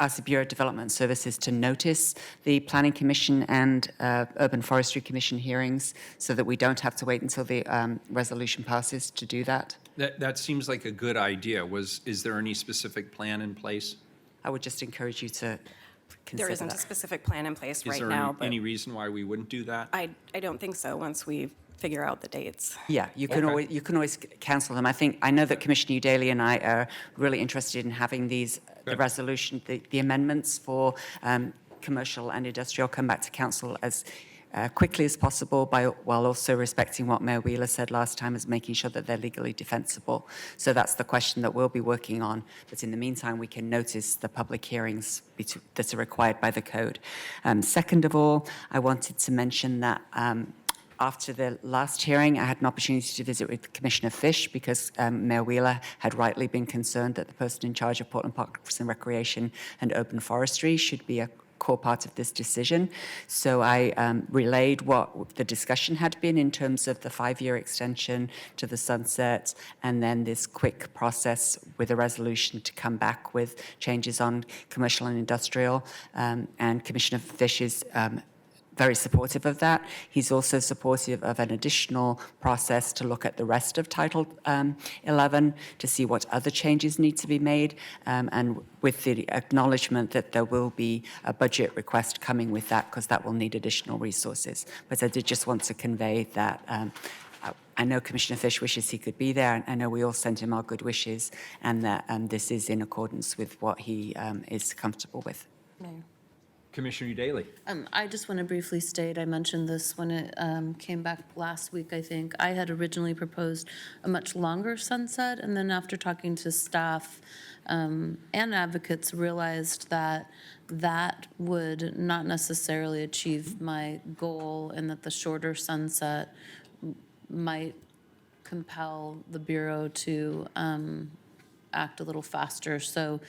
of Development Services to notice the Planning Commission and Urban Forestry Commission hearings so that we don't have to wait until the resolution passes to do that? That seems like a good idea. Is there any specific plan in place? I would just encourage you to consider There isn't that. a specific plan in place Is right there now, any, but any reason why we wouldn't do that? I don't think so once we figure out the dates. Yeah, you can always cancel them. I know that Commissioner Udaley and I are really interested in having these the resolution, the amendments for commercial and industrial come back to council as quickly as possible while also respecting what Mayor Wheeler said last time, is making sure that they're legally defensible. So that's the question that we'll be working on. But in the meantime, we can notice the public hearings that are required by the code. Second of all, I wanted to mention that after the last hearing, I had an opportunity to visit with Commissioner Fish because Mayor Wheeler had rightly been concerned that the person in charge of Portland Parks and Recreation and Open Forestry should be a core part of this decision. So I relayed what the discussion had been in terms of the 5-year extension to the sunset, and then this quick process with a resolution to come back with changes on commercial and industrial. And Commissioner Fish is very supportive of that. He's also supportive of an additional process to look at the rest of Title 11 to see what other changes need to be made, and with the acknowledgement that there will be a budget request coming with that because that will need additional resources. But I did just want to convey that I know Commissioner Fish wishes he could be there, and I know we all send him our good wishes, and that this is in accordance with what he is comfortable with. Mayor. Commissioner Udaley. I just want to briefly state, I mentioned this when it came back last week, I think. I had originally proposed a much longer sunset, and then after talking to staff and advocates, realized that that would not necessarily achieve my goal, and that the shorter sunset might compel the Bureau to act a little faster. So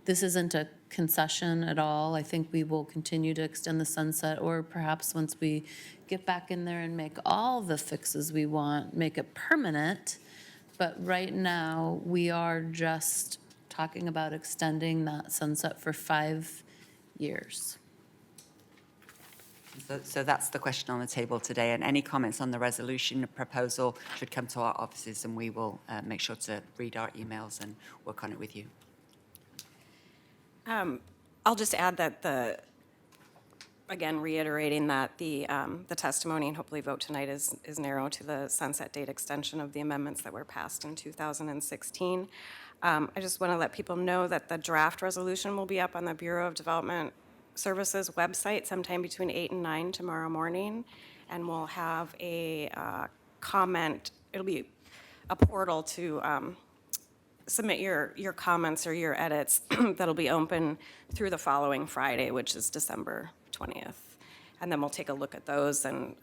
this isn't a concession at all. I think we will continue to extend the sunset, or perhaps once we get back in there and make all the fixes we want, make it permanent. But right now, we are just talking about extending that sunset for 5 years. So that's the question on the table today, and any comments on the resolution proposal should come to our offices, and we will make sure to read our emails and work on it with you. I'll just add that again, reiterating that the testimony and hopefully vote tonight is narrow to the sunset date extension of the amendments that were passed in 2016. I just want to let people know that the draft resolution will be up on the Bureau of Development Services website sometime between 8 and 9 tomorrow morning, and we'll have a comment. It'll be a portal to submit your comments or your edits that'll be open through the following Friday, which is December 20th. And then we'll take a look at those and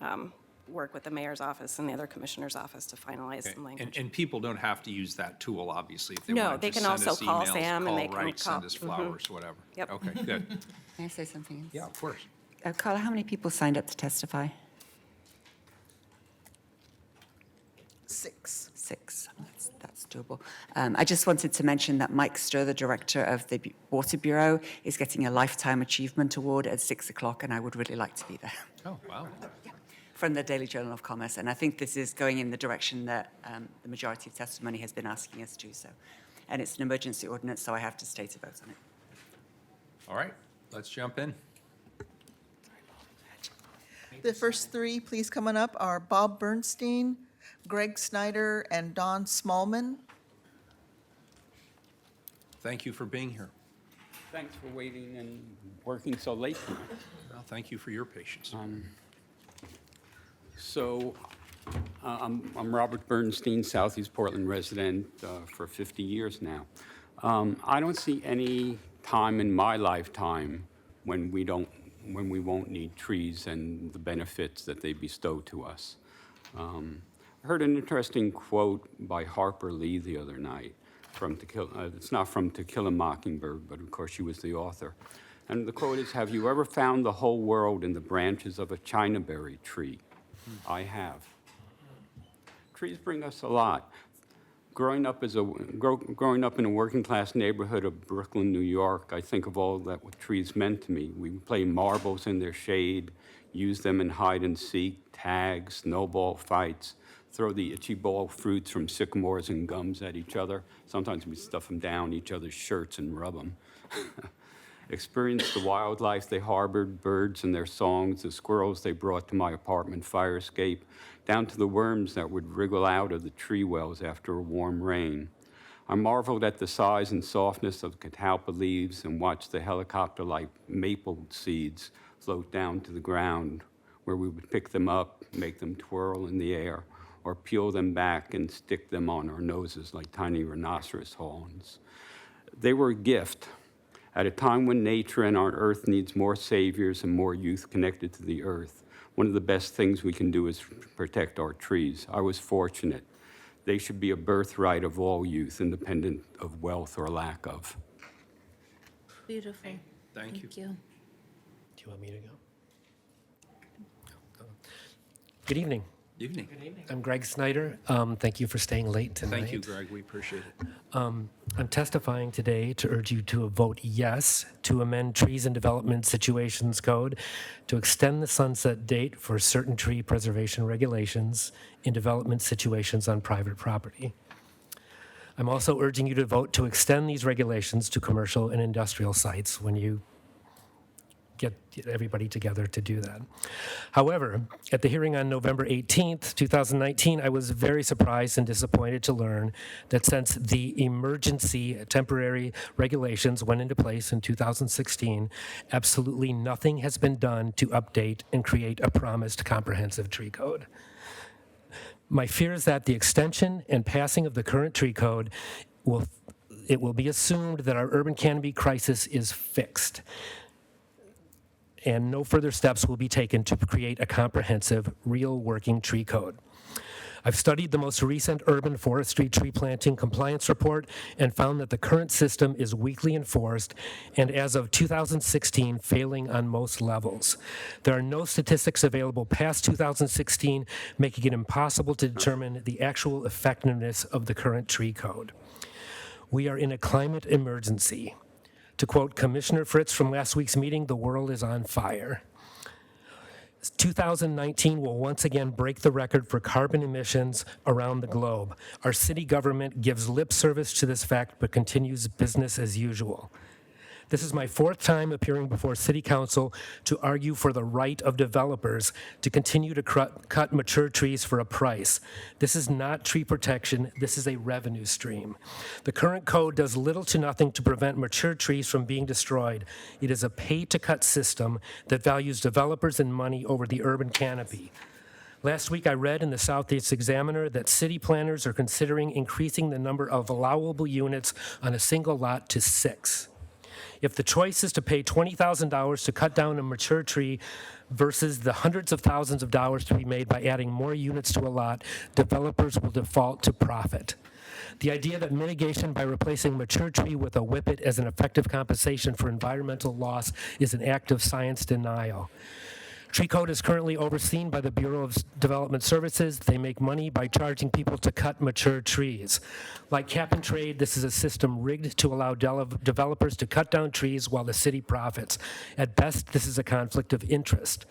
work with the mayor's office and the other commissioner's office to finalize some language. And people don't have to use that tool, obviously. If they No, want they to can send also us call emails, Sam and they can write, call- send us flowers, whatever. Yep. Okay, good. Can I say something else? Yeah, of course. Carla, how many people signed up to testify? 6. 6. That's doable. I just wanted to mention that Mike Sturr, the director of the Water Bureau, is getting a Lifetime Achievement Award at 6 o'clock, and I would really like to be there. Oh, wow. From the Daily Journal of Commerce, and I think this is going in the direction that the majority of testimony has been asking us to. So, and it's an emergency ordinance, so I have to state a vote on it. All right, let's jump in. The first 3, please, coming up are Bob Bernstein, Greg Snyder, and Don Smallman. Thank you for being here. Thanks for waiting and working so late tonight. Well, thank you for your patience. I'm Robert Bernstein, Southeast Portland resident for 50 years now. I don't see any time in my lifetime when we don't when we won't need trees and the benefits that they bestow to us. I heard an interesting quote by Harper Lee the other night. It's not from To Kill a Mockingbird, but of course she was the author. And the quote is, "Have you ever found the whole world in the branches of a chinaberry tree?" I have. Trees bring us a lot. Growing up in a working-class neighborhood of Brooklyn, New York, I think of all that what trees meant to me. We would play marbles in their shade, use them in hide and seek, tag, snowball fights, throw the itchy ball fruits from sycamores and gums at each other. Sometimes we stuff them down each other's shirts and rub them. Experience the wildlife they harbored, birds and their songs, the squirrels they brought to my apartment fire escape, down to the worms that would wriggle out of the tree wells after a warm rain. I marveled at the size and softness of catalpa leaves and watched the helicopter-like maple seeds float down to the ground, where we would pick them up, make them twirl in the air, or peel them back and stick them on our noses like tiny rhinoceros horns. They were a gift. At a time when nature and our earth needs more saviors and more youth connected to the earth, one of the best things we can do is protect our trees. I was fortunate. They should be a birthright of all youth, independent of wealth or lack of. Beautiful. Thank you. Thank you. Do you want me to go? Good evening. Evening. I'm Greg Snyder. Thank you for staying late tonight. Thank you, Greg. We appreciate it. I'm testifying today to urge you to vote yes to amend Trees and Development Situations Code to extend the sunset date for certain tree preservation regulations in development situations on private property. I'm also urging you to vote to extend these regulations to commercial and industrial sites when you get everybody together to do that. However, at the hearing on November 18th, 2019, I was very surprised and disappointed to learn that since the emergency temporary regulations went into place in 2016, absolutely nothing has been done to update and create a promised comprehensive tree code. My fear is that the extension and passing of the current tree code will be assumed that our urban canopy crisis is fixed, and no further steps will be taken to create a comprehensive, real working tree code. I've studied the most recent urban forestry tree planting compliance report and found that the current system is weakly enforced and as of 2016, failing on most levels. There are no statistics available past 2016, making it impossible to determine the actual effectiveness of the current tree code. We are in a climate emergency. To quote Commissioner Fritz from last week's meeting, the world is on fire. 2019 will once again break the record for carbon emissions around the globe. Our city government gives lip service to this fact, but continues business as usual. This is my fourth time appearing before City Council to argue for the right of developers to continue to cut mature trees for a price. This is not tree protection, this is a revenue stream. The current code does little to nothing to prevent mature trees from being destroyed. It is a pay-to-cut system that values developers and money over the urban canopy. Last week, I read in the Southeast Examiner that city planners are considering increasing the number of allowable units on a single lot to 6. If the choice is to pay $20,000 to cut down a mature tree versus the hundreds of thousands of dollars to be made by adding more units to a lot, developers will default to profit. The idea that mitigation by replacing mature tree with a whippet as an effective compensation for environmental loss is an act of science denial. Tree code is currently overseen by the Bureau of Development Services. They make money by charging people to cut mature trees. Like cap and trade, this is a system rigged to allow developers to cut down trees while the city profits. At best, this is a conflict of interest.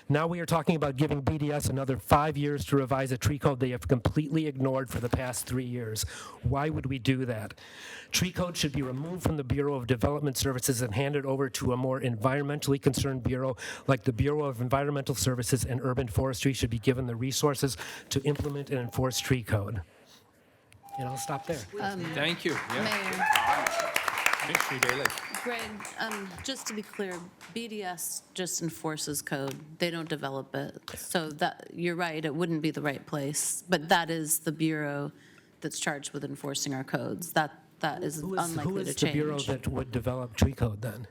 Now we are talking about giving BDS another 5 years to revise a tree code they have completely ignored for the past 3 years. Why would we do that? Tree code should be removed from the Bureau of Development Services and handed over to a more environmentally concerned bureau like the Bureau of Environmental Services and Urban Forestry should be given the resources to implement and enforce tree code. And I'll stop there. Thank you. Mayor. Commissioner Daley. Greg, just to be clear, BDS just enforces code. They don't develop it. So that, you're right, it wouldn't be the right place. But that is the bureau that's charged with enforcing our codes. That is Who unlikely to is the change. bureau that would develop tree code then?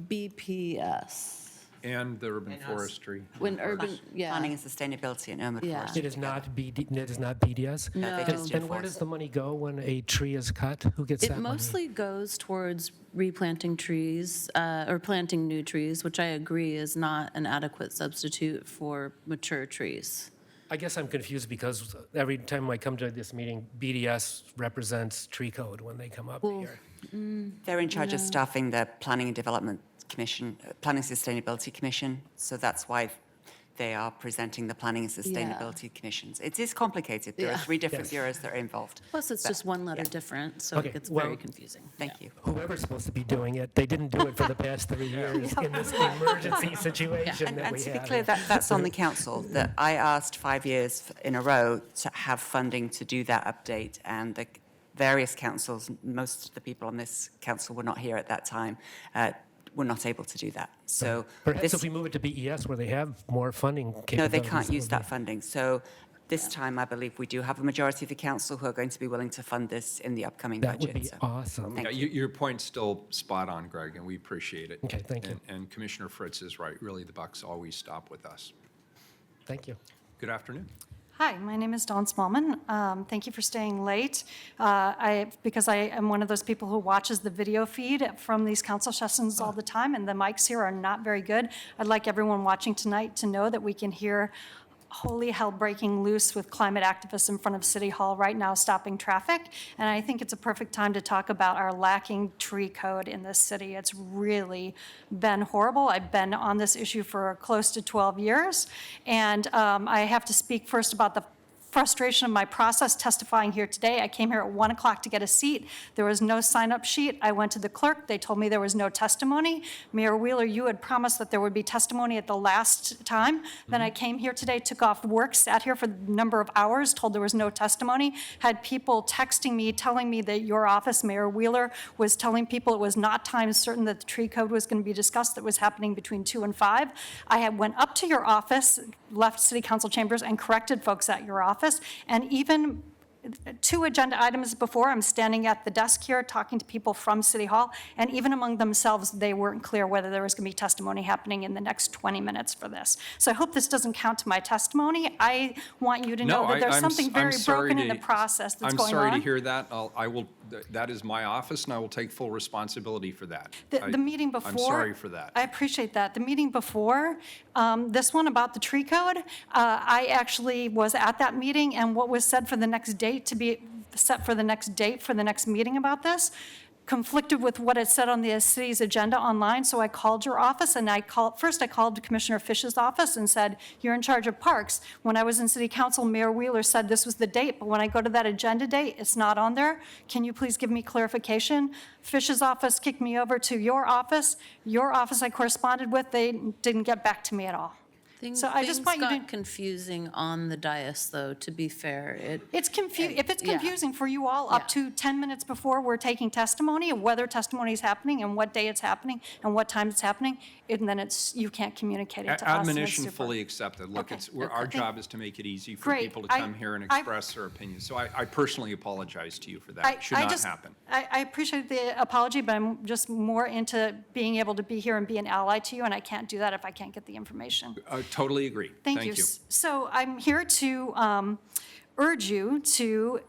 BPS. And the urban forestry. When urban, yeah. Planning and sustainability and urban Yeah. forestry. It is not it is not BDS? No. they just And where does the money go when a tree is cut? Who gets that It money? mostly goes towards replanting trees or planting new trees, which I agree is not an adequate substitute for mature trees. I guess I'm confused because every time I come to this meeting, BDS represents tree code when they come up here. They're in charge of staffing the Planning and Development Commission, Planning and Sustainability Commission, so that's why they are presenting the Planning and Sustainability Commissions. It is complicated. There are Yeah. 3 different Yes. bureaus that are involved. Plus, it's But- just one letter yeah. different, so Okay, it gets well- very confusing. Thank you. Whoever's supposed to be doing it, they didn't do it for the past 3 years in this emergency situation And, that and we to be have. clear, that's on the council, that I asked 5 years in a row to have funding to do that update, and the various councils, most of the people on this council were not here at that time, were not able to do that. So Perhaps this, if we move it to BES where they have more funding no, capabilities. they can't it use would that be- funding. So this time, I believe we do have a majority of the council who are going to be willing to fund this in the upcoming That budget. would be So awesome. thank Yeah, you. your point's still spot on, Greg, and we appreciate it. Okay, thank you. And Commissioner Fritz is right. Really, the bucks always stop with us. Thank you. Good afternoon. Hi, my name is Dawn Smallman. Thank you for staying late. Because I am one of those people who watches the video feed from these council sessions all the time, and the mics here are not very good. I'd like everyone watching tonight to know that we can hear holy hell breaking loose with climate activists in front of City Hall right now stopping traffic. And I think it's a perfect time to talk about our lacking tree code in this city. It's really been horrible. I've been on this issue for close to 12 years. And I have to speak first about the frustration of my process testifying here today. I came here at 1 o'clock to get a seat. There was no sign-up sheet. I went to the clerk. They told me there was no testimony. Mayor Wheeler, you had promised that there would be testimony at the last time. Then I came here today, took off work, sat here for a number of hours, told there was no testimony, had people texting me, telling me that your office, Mayor Wheeler, was telling people it was not time certain that the tree code was going to be discussed, that was happening between 2 and 5. I had went up to your office, left city council chambers, and corrected folks at your office. And even 2 agenda items before, I'm standing at the desk here talking to people from City Hall, and even among themselves, they weren't clear whether there was going to be testimony happening in the next 20 minutes for this. So I hope this doesn't count to my testimony. I want you to know that there's something very broken in the process that's going on. I'm sorry to hear that. That is my office, and I will take full responsibility for that. The meeting before. I'm sorry for that. I appreciate that. The meeting before, this one about the tree code, I actually was at that meeting, and what was said for the next date to be set for the next date for the next meeting about this conflicted with what it said on the city's agenda online, so I called your office, and first I called Commissioner Fish's office and said, you're in charge of parks. When I was in city council, Mayor Wheeler said this was the date, but when I go to that agenda date, it's not on there. Can you please give me clarification? Fish's office kicked me over to your office. Your office I corresponded with, they didn't get back to me at all. So I just want you to. Things got confusing on the dais, though, to be fair. It's confusing. If it's Yeah. confusing for you all up to 10 minutes before we're taking testimony of whether testimony is happening and what day it's happening and what time it's happening, and then you can't communicate it to us. and it's Admonition super- fully accepted. Look, Okay. our job is to make it easy for Great. people to come here and express their opinions. So I personally apologize to you for that. It should not happen. I appreciate the apology, but I'm just more into being able to be here and be an ally to you, and I can't do that if I can't get the information. Totally agree. Thank you. So I'm here to urge you to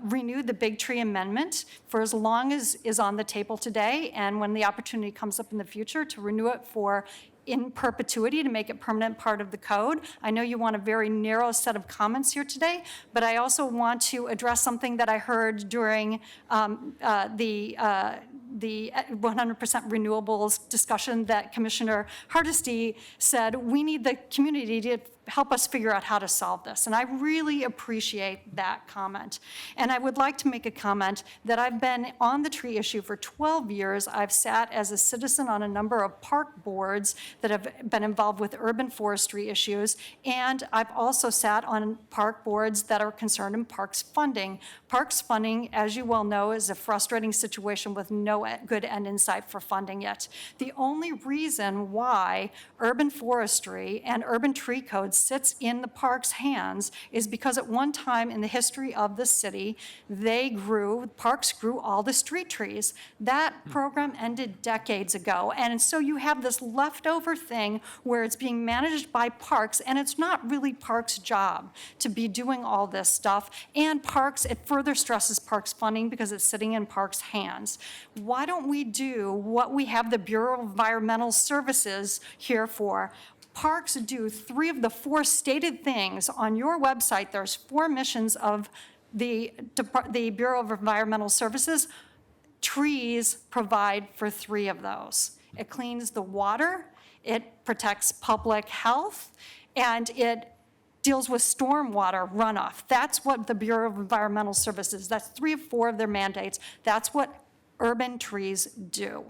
renew the Big Tree Amendment for as long as is on the table today, and when the opportunity comes up in the future, to renew it for in perpetuity, to make it permanent part of the code. I know you want a very narrow set of comments here today, but I also want to address something that I heard during the 100% renewables discussion that Commissioner Hardesty said, we need the community to help us figure out how to solve this. And I really appreciate that comment. And I would like to make a comment that I've been on the tree issue for 12 years. I've sat as a citizen on a number of park boards that have been involved with urban forestry issues. And I've also sat on park boards that are concerned in parks funding. Parks funding, as you well know, is a frustrating situation with no good end in sight for funding it. The only reason why urban forestry and urban tree codes sits in the park's hands is because at one time in the history of the city, parks grew all the street trees. That program ended decades ago. And so you have this leftover thing where it's being managed by parks, and it's not really parks' job to be doing all this stuff. And parks, it further stresses parks funding because it's sitting in parks' hands. Why don't we do what we have the Bureau of Environmental Services here for? Parks do 3 of the 4 stated things. On your website, there's 4 missions of the Bureau of Environmental Services. Trees provide for 3 of those. It cleans the water, it protects public health, and it deals with stormwater runoff. That's what the Bureau of Environmental Services, that's 3 of 4 of their mandates. That's what urban trees do.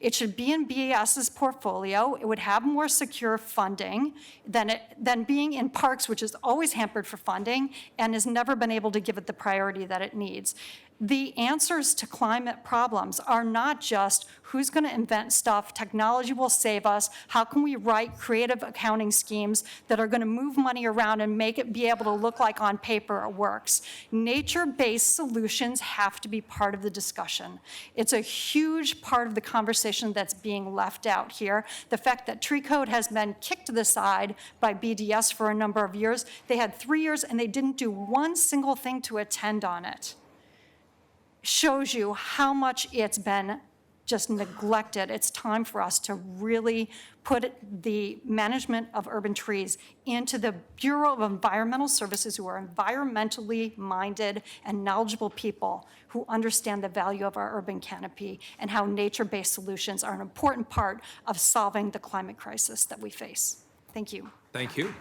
It should be in BES's portfolio. It would have more secure funding than being in parks, which is always hampered for funding and has never been able to give it the priority that it needs. The answers to climate problems are not just who's going to invent stuff, technology will save us, how can we write creative accounting schemes that are going to move money around and make it be able to look like on paper it works. Nature-based solutions have to be part of the discussion. It's a huge part of the conversation that's being left out here. The fact that tree code has been kicked to the side by BDS for a number of years. They had 3 years and they didn't do one single thing to attend on it. Shows you how much it's been just neglected. It's time for us to really put the management of urban trees into the Bureau of Environmental Services, who are environmentally minded and knowledgeable people who understand the value of our urban canopy and how nature-based solutions are an important part of solving the climate crisis that we face. Thank you. Thank you.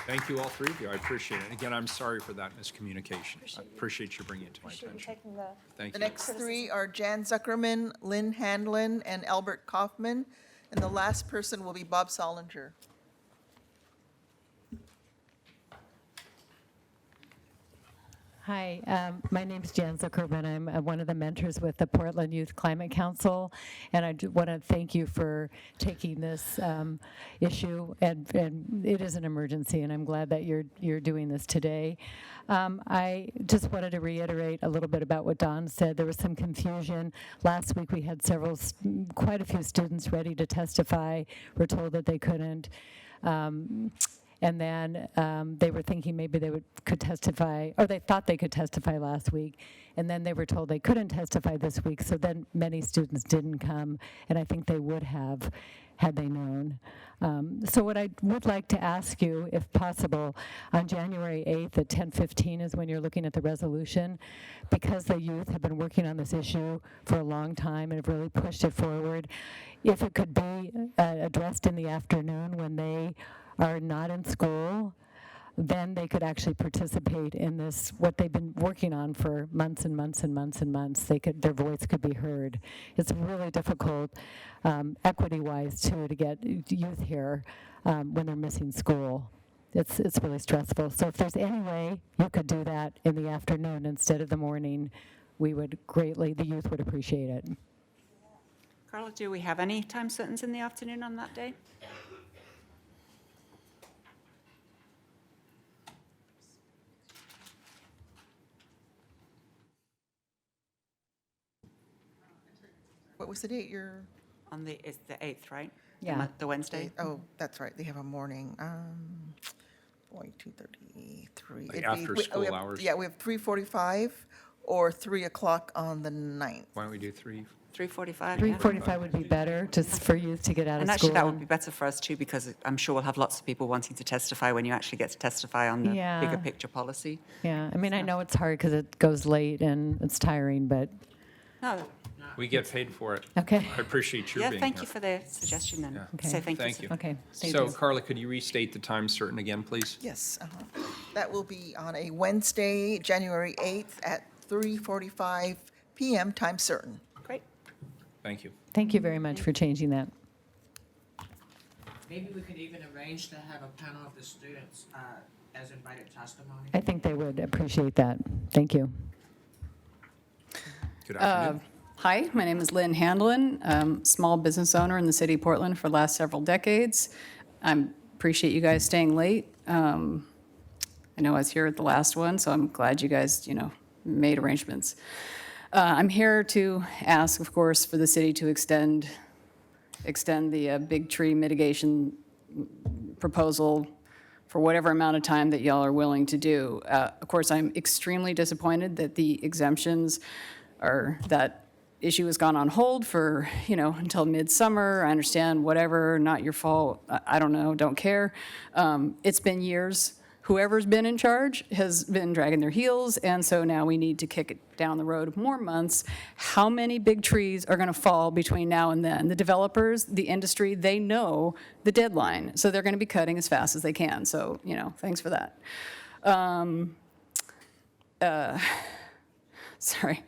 Thank you, all 3 of you. I appreciate it. Again, I'm sorry for that miscommunication. I appreciate you bringing it to my attention. Thank The you. next 3 are Jan Zuckerman, Lynn Handlin, and Albert Kaufman. And the last person will be Bob Solinger. Hi, my name is Jan Zuckerman. I'm one of the mentors with the Portland Youth Climate Council, and I want to thank you for taking this issue. And it is an emergency, and I'm glad that you're doing this today. I just wanted to reiterate a little bit about what Don said. There was some confusion. Last week we had quite a few students ready to testify. Were told that they couldn't. And then they were thinking maybe could testify, or they thought they could testify last week. And then they were told they couldn't testify this week. So then many students didn't come. And I think they would have had they known. So what I would like to ask you, if possible, on January 8th at 10:15 is when you're looking at the resolution, because the youth have been working on this issue for a long time and have really pushed it forward, if it could be addressed in the afternoon when they are not in school, then they could actually participate in this, what they've been working on for months and months and months and months. Their voice could be heard. It's really difficult, equity-wise, too, to get youth here when they're missing school. It's really stressful. So if there's any way you could do that in the afternoon instead of the morning, the youth would appreciate it. Carla, do we have any time certain in the afternoon on that day? What was the date? It's the 8th, right? Yeah. The Wednesday? Oh, that's right. They have a morning. 2:33. Like after school hours? Yeah, we have 3:45 or 3 o'clock on the 9th. Why don't we do 3? 3:45? 3:45 would be better, just for youth to get out And of actually, school. that would be better for us too, because I'm sure we'll have lots of people wanting to testify when you actually get to testify on the Yeah. bigger picture policy. Yeah, I mean, I know it's hard because it goes late and it's tiring, but No. We get paid for it. Okay. I appreciate your being here. Yeah, thank you for the suggestion then. Okay. Say thank Thank you. you. Okay, thank So, you. Carla, could you restate the time certain again, please? Yes. That will be on a Wednesday, January 8th at 3:45 PM, time certain. Great. Thank you. Thank you very much for changing that. Maybe we could even arrange to have a panel of the students as invited testimony. I think they would appreciate that. Thank you. Good afternoon. Hi, my name is Lynn Handlin, small business owner in the city of Portland for the last several decades. I appreciate you guys staying late. I know I was here at the last one, so I'm glad you guys, made arrangements. I'm here to ask, of course, for the city to extend the big tree mitigation proposal for whatever amount of time that y'all are willing to do. Of course, I'm extremely disappointed that the exemptions that issue has gone on hold for, until midsummer. I understand, whatever, not your fault. I don't know, don't care. It's been years. Whoever's been in charge has been dragging their heels, and so now we need to kick it down the road more months. How many big trees are going to fall between now and then? The developers, the industry, they know the deadline, so they're going to be cutting as fast as they can. So, thanks for that. Sorry.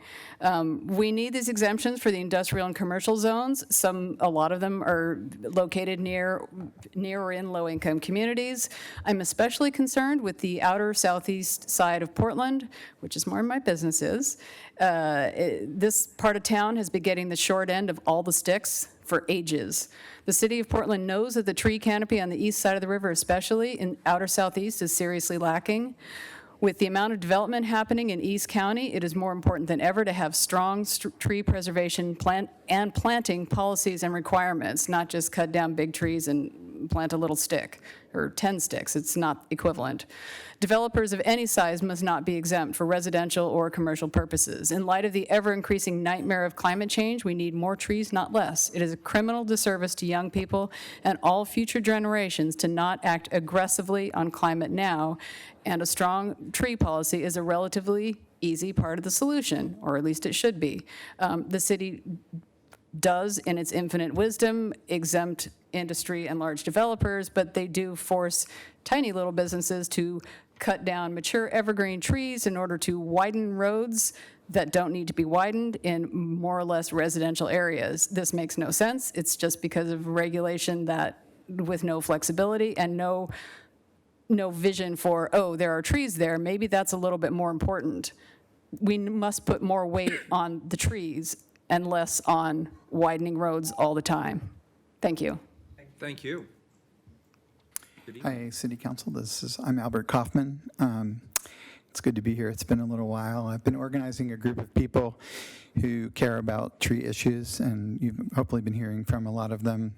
We need these exemptions for the industrial and commercial zones. A lot of them are located near or in low-income communities. I'm especially concerned with the outer southeast side of Portland, which is where my business is. This part of town has been getting the short end of all the sticks for ages. The city of Portland knows that the tree canopy on the east side of the river, especially in outer southeast, is seriously lacking. With the amount of development happening in East County, it is more important than ever to have strong tree preservation planting policies and requirements, not just cut down big trees and plant a little stick or 10 sticks. It's not equivalent. Developers of any size must not be exempt for residential or commercial purposes. In light of the ever-increasing nightmare of climate change, we need more trees, not less. It is a criminal disservice to young people and all future generations to not act aggressively on climate now, and a strong tree policy is a relatively easy part of the solution, or at least it should be. The city does, in its infinite wisdom, exempt industry and large developers, but they do force tiny little businesses to cut down mature evergreen trees in order to widen roads that don't need to be widened in more or less residential areas. This makes no sense. It's just because of regulation that with no flexibility and no vision for, there are trees there. Maybe that's a little bit more important. We must put more weight on the trees and less on widening roads all the time. Thank you. Thank you. Hi, City Council. I'm Albert Kaufman. It's good to be here. It's been a little while. I've been organizing a group of people who care about tree issues, and you've hopefully been hearing from a lot of them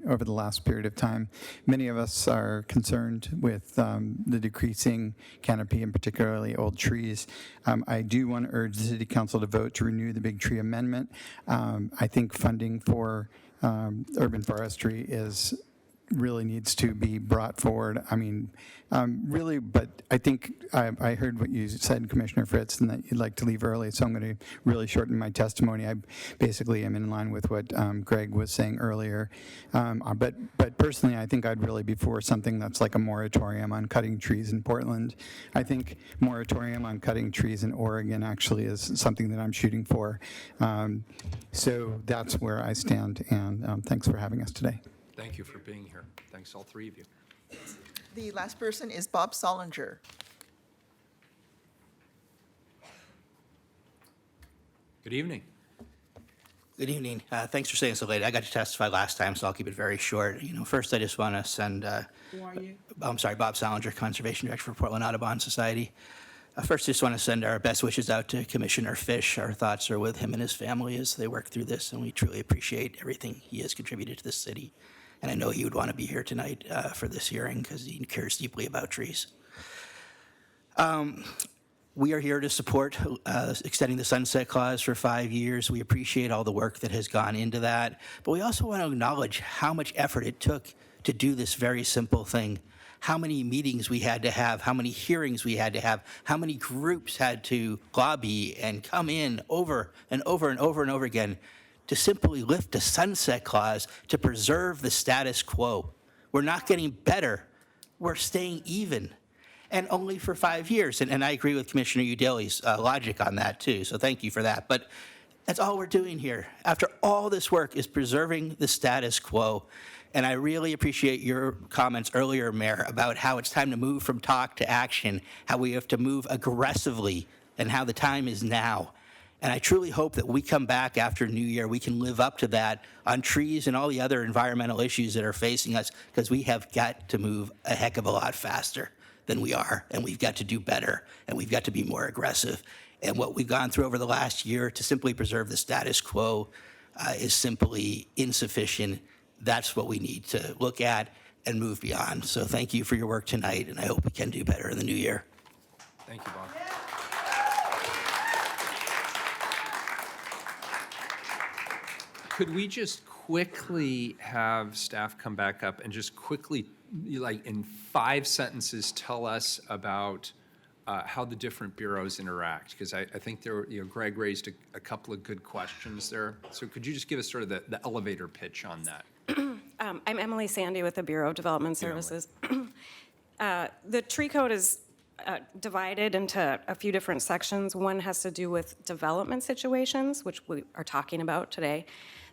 over the last period of time. Many of us are concerned with the decreasing canopy, and particularly old trees. I do want to urge the City Council to vote to renew the Big Tree Amendment. I think funding for urban forestry really needs to be brought forward. I mean, really, but I think I heard what you said, Commissioner Fritz, and that you'd like to leave early, so I'm going to really shorten my testimony. I basically am in line with what Greg was saying earlier. But personally, I think I'd really be for something that's like a moratorium on cutting trees in Portland. I think moratorium on cutting trees in Oregon actually is something that I'm shooting for. So that's where I stand, and thanks for having us today. Thank you for being here. Thanks, all three of you. The last person is Bob Solinger. Good evening. Good evening. Thanks for staying so late. I got to testify last time, so I'll keep it very short. First, I just want to send. Who are you? I'm sorry, Bob Solinger, Conservation Director for Portland Audubon Society. First, just want to send our best wishes out to Commissioner Fish. Our thoughts are with him and his family as they work through this, and we truly appreciate everything he has contributed to this city. And I know he would want to be here tonight for this hearing because he cares deeply about trees. We are here to support extending the sunset clause for 5 years. We appreciate all the work that has gone into that. But we also want to acknowledge how much effort it took to do this very simple thing. How many meetings we had to have, how many hearings we had to have, how many groups had to lobby and come in over and over and over and over again to simply lift a sunset clause to preserve the status quo. We're not getting better, we're staying even, and only for 5 years. And I agree with Commissioner Udaley's logic on that too, so thank you for that. But that's all we're doing here. After all this work is preserving the status quo. And I really appreciate your comments earlier, Mayor, about how it's time to move from talk to action, how we have to move aggressively, and how the time is now. And I truly hope that we come back after New Year, we can live up to that on trees and all the other environmental issues that are facing us, because we have got to move a heck of a lot faster than we are, and we've got to do better, and we've got to be more aggressive. And what we've gone through over the last year to simply preserve the status quo is simply insufficient. That's what we need to look at and move beyond. So thank you for your work tonight, and I hope we can do better in the new year. Thank you, Bob. Could we just quickly have staff come back up and just quickly, like in 5 sentences, tell us about how the different bureaus interact? Because I think there, Greg raised a couple of good questions there. So could you just give us sort of the elevator pitch on that? I'm Emily Sandy with the Bureau of Development Services. The tree code is divided into a few different sections. One has to do with development situations, which we are talking about today.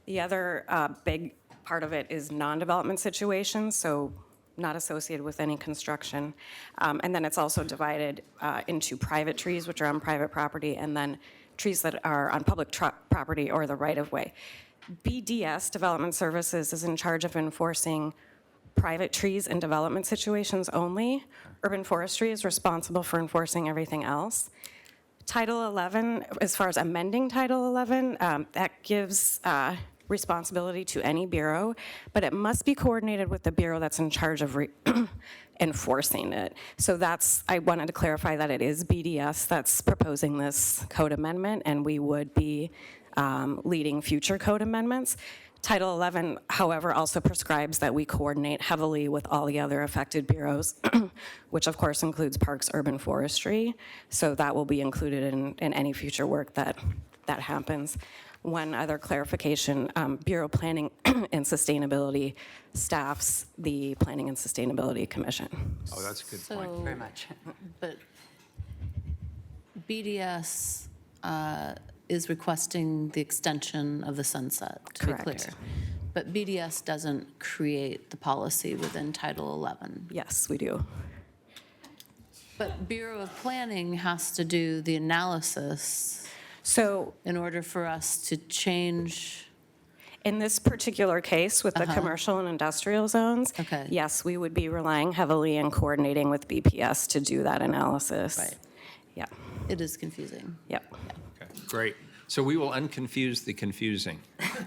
The other big part of it is non-development situations, so not associated with any construction. And then it's also divided into private trees, which are on private property, and then trees that are on public property or the right-of-way. BDS, Development Services, is in charge of enforcing private trees in development situations only. Urban Forestry is responsible for enforcing everything else. Title 11, as far as amending Title 11, that gives responsibility to any bureau, but it must be coordinated with the bureau that's in charge of enforcing it. So I wanted to clarify that it is BDS that's proposing this code amendment, and we would be leading future code amendments. Title 11, however, also prescribes that we coordinate heavily with all the other affected bureaus, which of course includes Parks, Urban Forestry. So that will be included in any future work that happens. One other clarification, Bureau Planning and Sustainability staffs the Planning and Sustainability Commission. Oh, that's a good point. So- Very much. But BDS is requesting the extension of the sunset, to be clear. Correct. But BDS doesn't create the policy within Title 11. Yes, we do. But Bureau of Planning has to do the analysis So in order for us to change. in this particular case with the commercial and industrial zones, Okay. yes, we would be relying heavily and coordinating with BPS to do that analysis. Right. Yeah, It is confusing. yep. Okay, great. So we will unconfuse the confusing,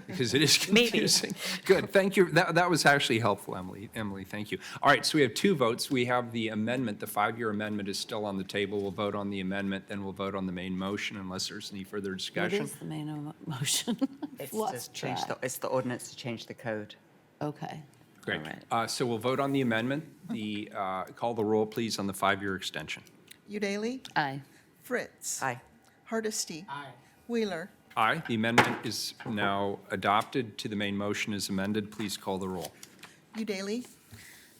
because it is Maybe. confusing. Good, thank you. That was actually helpful, Emily. Emily, thank you. All right, so we have 2 votes. We have the amendment, the 5-year amendment is still on the table. We'll vote on the amendment, then we'll vote on the main motion unless there's any further What discussion. is the main motion? It's Lost to change track. it's the ordinance to change the code. Okay. Great. All right. So we'll vote on the amendment. Call the roll, please, on the 5-year extension. Udaley? Aye. Fritz? Aye. Hardesty? Wheeler? Aye, the amendment is now adopted to the main motion as amended. Please call the roll. Udaley?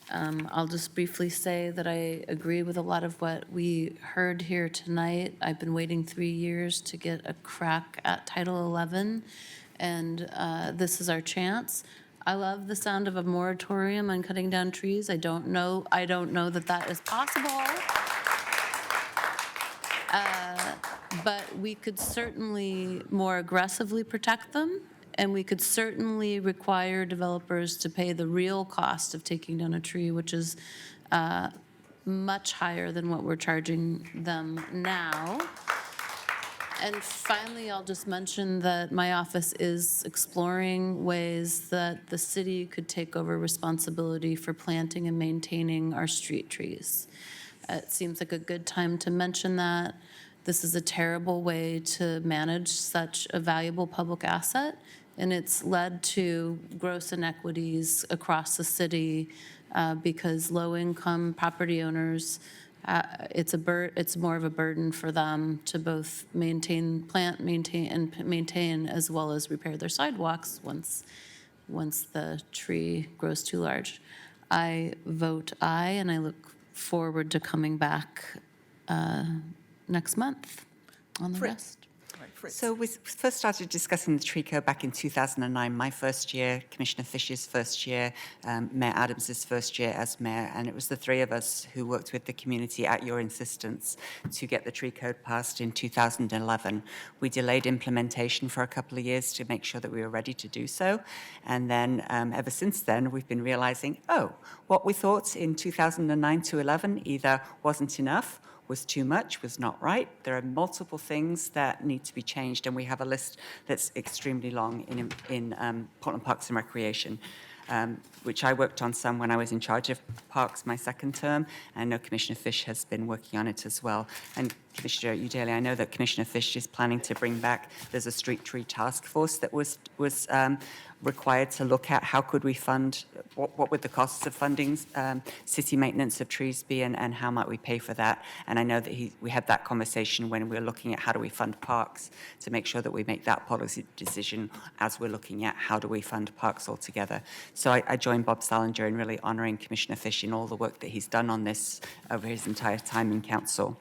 I'll just briefly say that I agree with a lot of what we heard here tonight. I've been waiting 3 years to get a crack at Title 11, and this is our chance. I love the sound of a moratorium on cutting down trees. I don't know that that is possible. But we could certainly more aggressively protect them, and we could certainly require developers to pay the real cost of taking down a tree, which is much higher than what we're charging them now. And finally, I'll just mention that my office is exploring ways that the city could take over responsibility for planting and maintaining our street trees. It seems like a good time to mention that. This is a terrible way to manage such a valuable public asset, and it's led to gross inequities across the city because low-income property owners, it's more of a burden for them to both maintain, as well as repair their sidewalks once the tree grows too large. I vote aye, and I look forward to coming back next month on the rest. Fritz. So we first started discussing the tree code back in 2009, my first year, Commissioner Fish's first year, Mayor Adams's first year as mayor, and it was the three of us who worked with the community at your insistence to get the tree code passed in 2011. We delayed implementation for a couple of years to make sure that we were ready to do so, and then ever since then we've been realizing, oh, what we thought in 2009 to 11 either wasn't enough, was too much, was not right. There are multiple things that need to be changed, and we have a list that's extremely long in Portland Parks and Recreation, which I worked on some when I was in charge of parks my second term. I know Commissioner Fish has been working on it as well. And Commissioner Udaley, I know that Commissioner Fish is planning to bring back, there's a street tree task force that was required to look at how could we fund, what would the costs of funding city maintenance of trees be, and how might we pay for that. And I know that we had that conversation when we were looking at how do we fund parks, to make sure that we make that policy decision as we're looking at how do we fund parks altogether. So I joined Bob Salinger in really honouring Commissioner Fish in all the work that he's done on this over his entire time in council.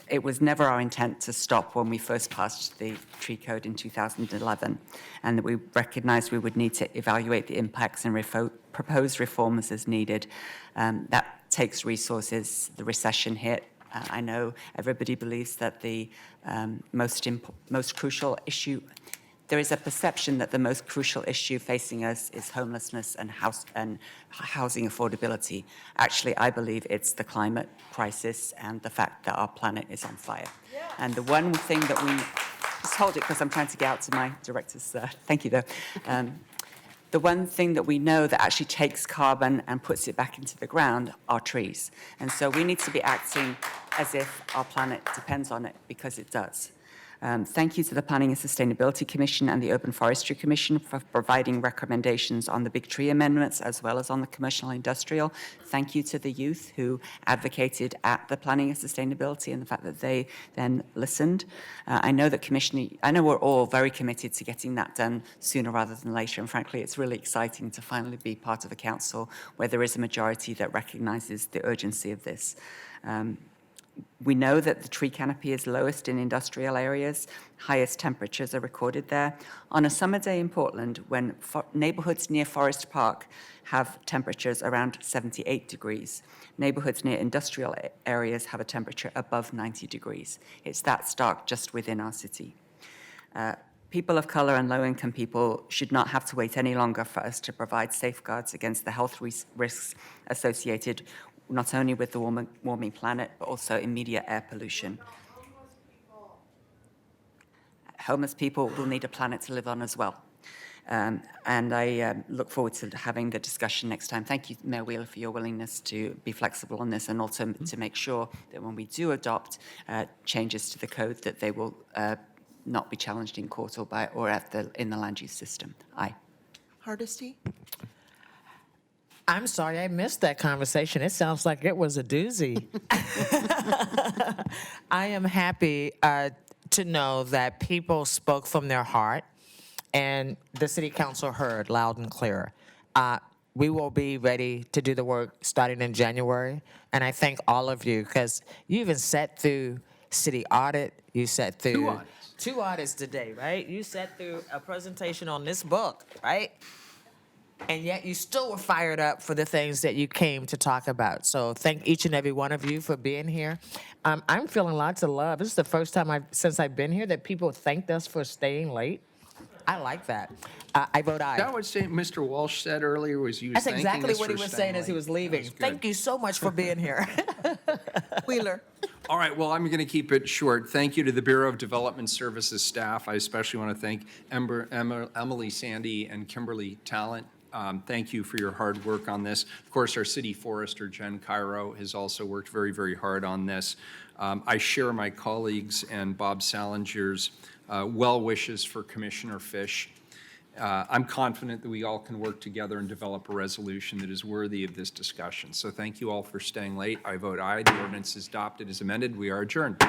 It was never our intent to stop when we first passed the tree code in 2011, and that we recognized we would need to evaluate the impacts and propose reforms as needed. That takes resources. The recession hit. I know everybody believes that the most crucial issue, there is a perception that the most crucial issue facing us is homelessness and housing affordability. Actually, I believe it's the climate crisis and the fact that our planet is on fire. Yeah. And the one thing that we, just hold it because I'm trying to get out to my directors. Thank you, though. The one thing that we know that actually takes carbon and puts it back into the ground are trees. And so we need to be acting as if our planet depends on it, because it does. Thank you to the Planning and Sustainability Commission and the Open Forestry Commission for providing recommendations on the big tree amendments as well as on the commercial and industrial. Thank you to the youth who advocated at the Planning and Sustainability and the fact that they then listened. I know we're all very committed to getting that done sooner rather than later, and frankly it's really exciting to finally be part of a council where there is a majority that recognizes the urgency of this. We know that the tree canopy is lowest in industrial areas. Highest temperatures are recorded there. On a summer day in Portland, when neighborhoods near Forest Park have temperatures around 78 degrees, neighborhoods near industrial areas have a temperature above 90 degrees. It's that stark just within our city. People of color and low-income people should not have to wait any longer for us to provide safeguards against the health risks associated not only with the warming planet, but also immediate air pollution. Homeless people will need a planet to live on as well. And I look forward to having the discussion next time. Thank you, Mayor Wheeler, for your willingness to be flexible on this and also to make sure that when we do adopt changes to the code, that they will not be challenged in court or in the land use system. Aye. Hardesty? I'm sorry, I missed that conversation. It sounds like it was a doozy. I am happy to know that people spoke from their heart and the city council heard loud and clear. We will be ready to do the work starting in January. And I thank all of you because you even sat through city audit. You sat through two audits today, right? You sat through a presentation on this book, right? And yet you still were fired up for the things that you came to talk about. So thank each and every one of you for being here. I'm feeling lots of love. This is the first time since I've been here that people thanked us for staying late. I like that. I vote aye. That what Mr. Walsh said earlier was you That's thanking exactly us what he for was staying saying as he late. was leaving. Thank you so much for being here. Wheeler? All right, well, I'm going to keep it short. Thank you to the Bureau of Development Services staff. I especially want to thank Emily Sandy and Kimberly Talent. Thank you for your hard work on this. Of course, our city forester, Jen Cairo, has also worked very, very hard on this. I share my colleagues and Bob Salinger's well wishes for Commissioner Fish. I'm confident that we all can work together and develop a resolution that is worthy of this discussion. So thank you all for staying late. I vote aye. The ordinance is adopted as amended. We are adjourned.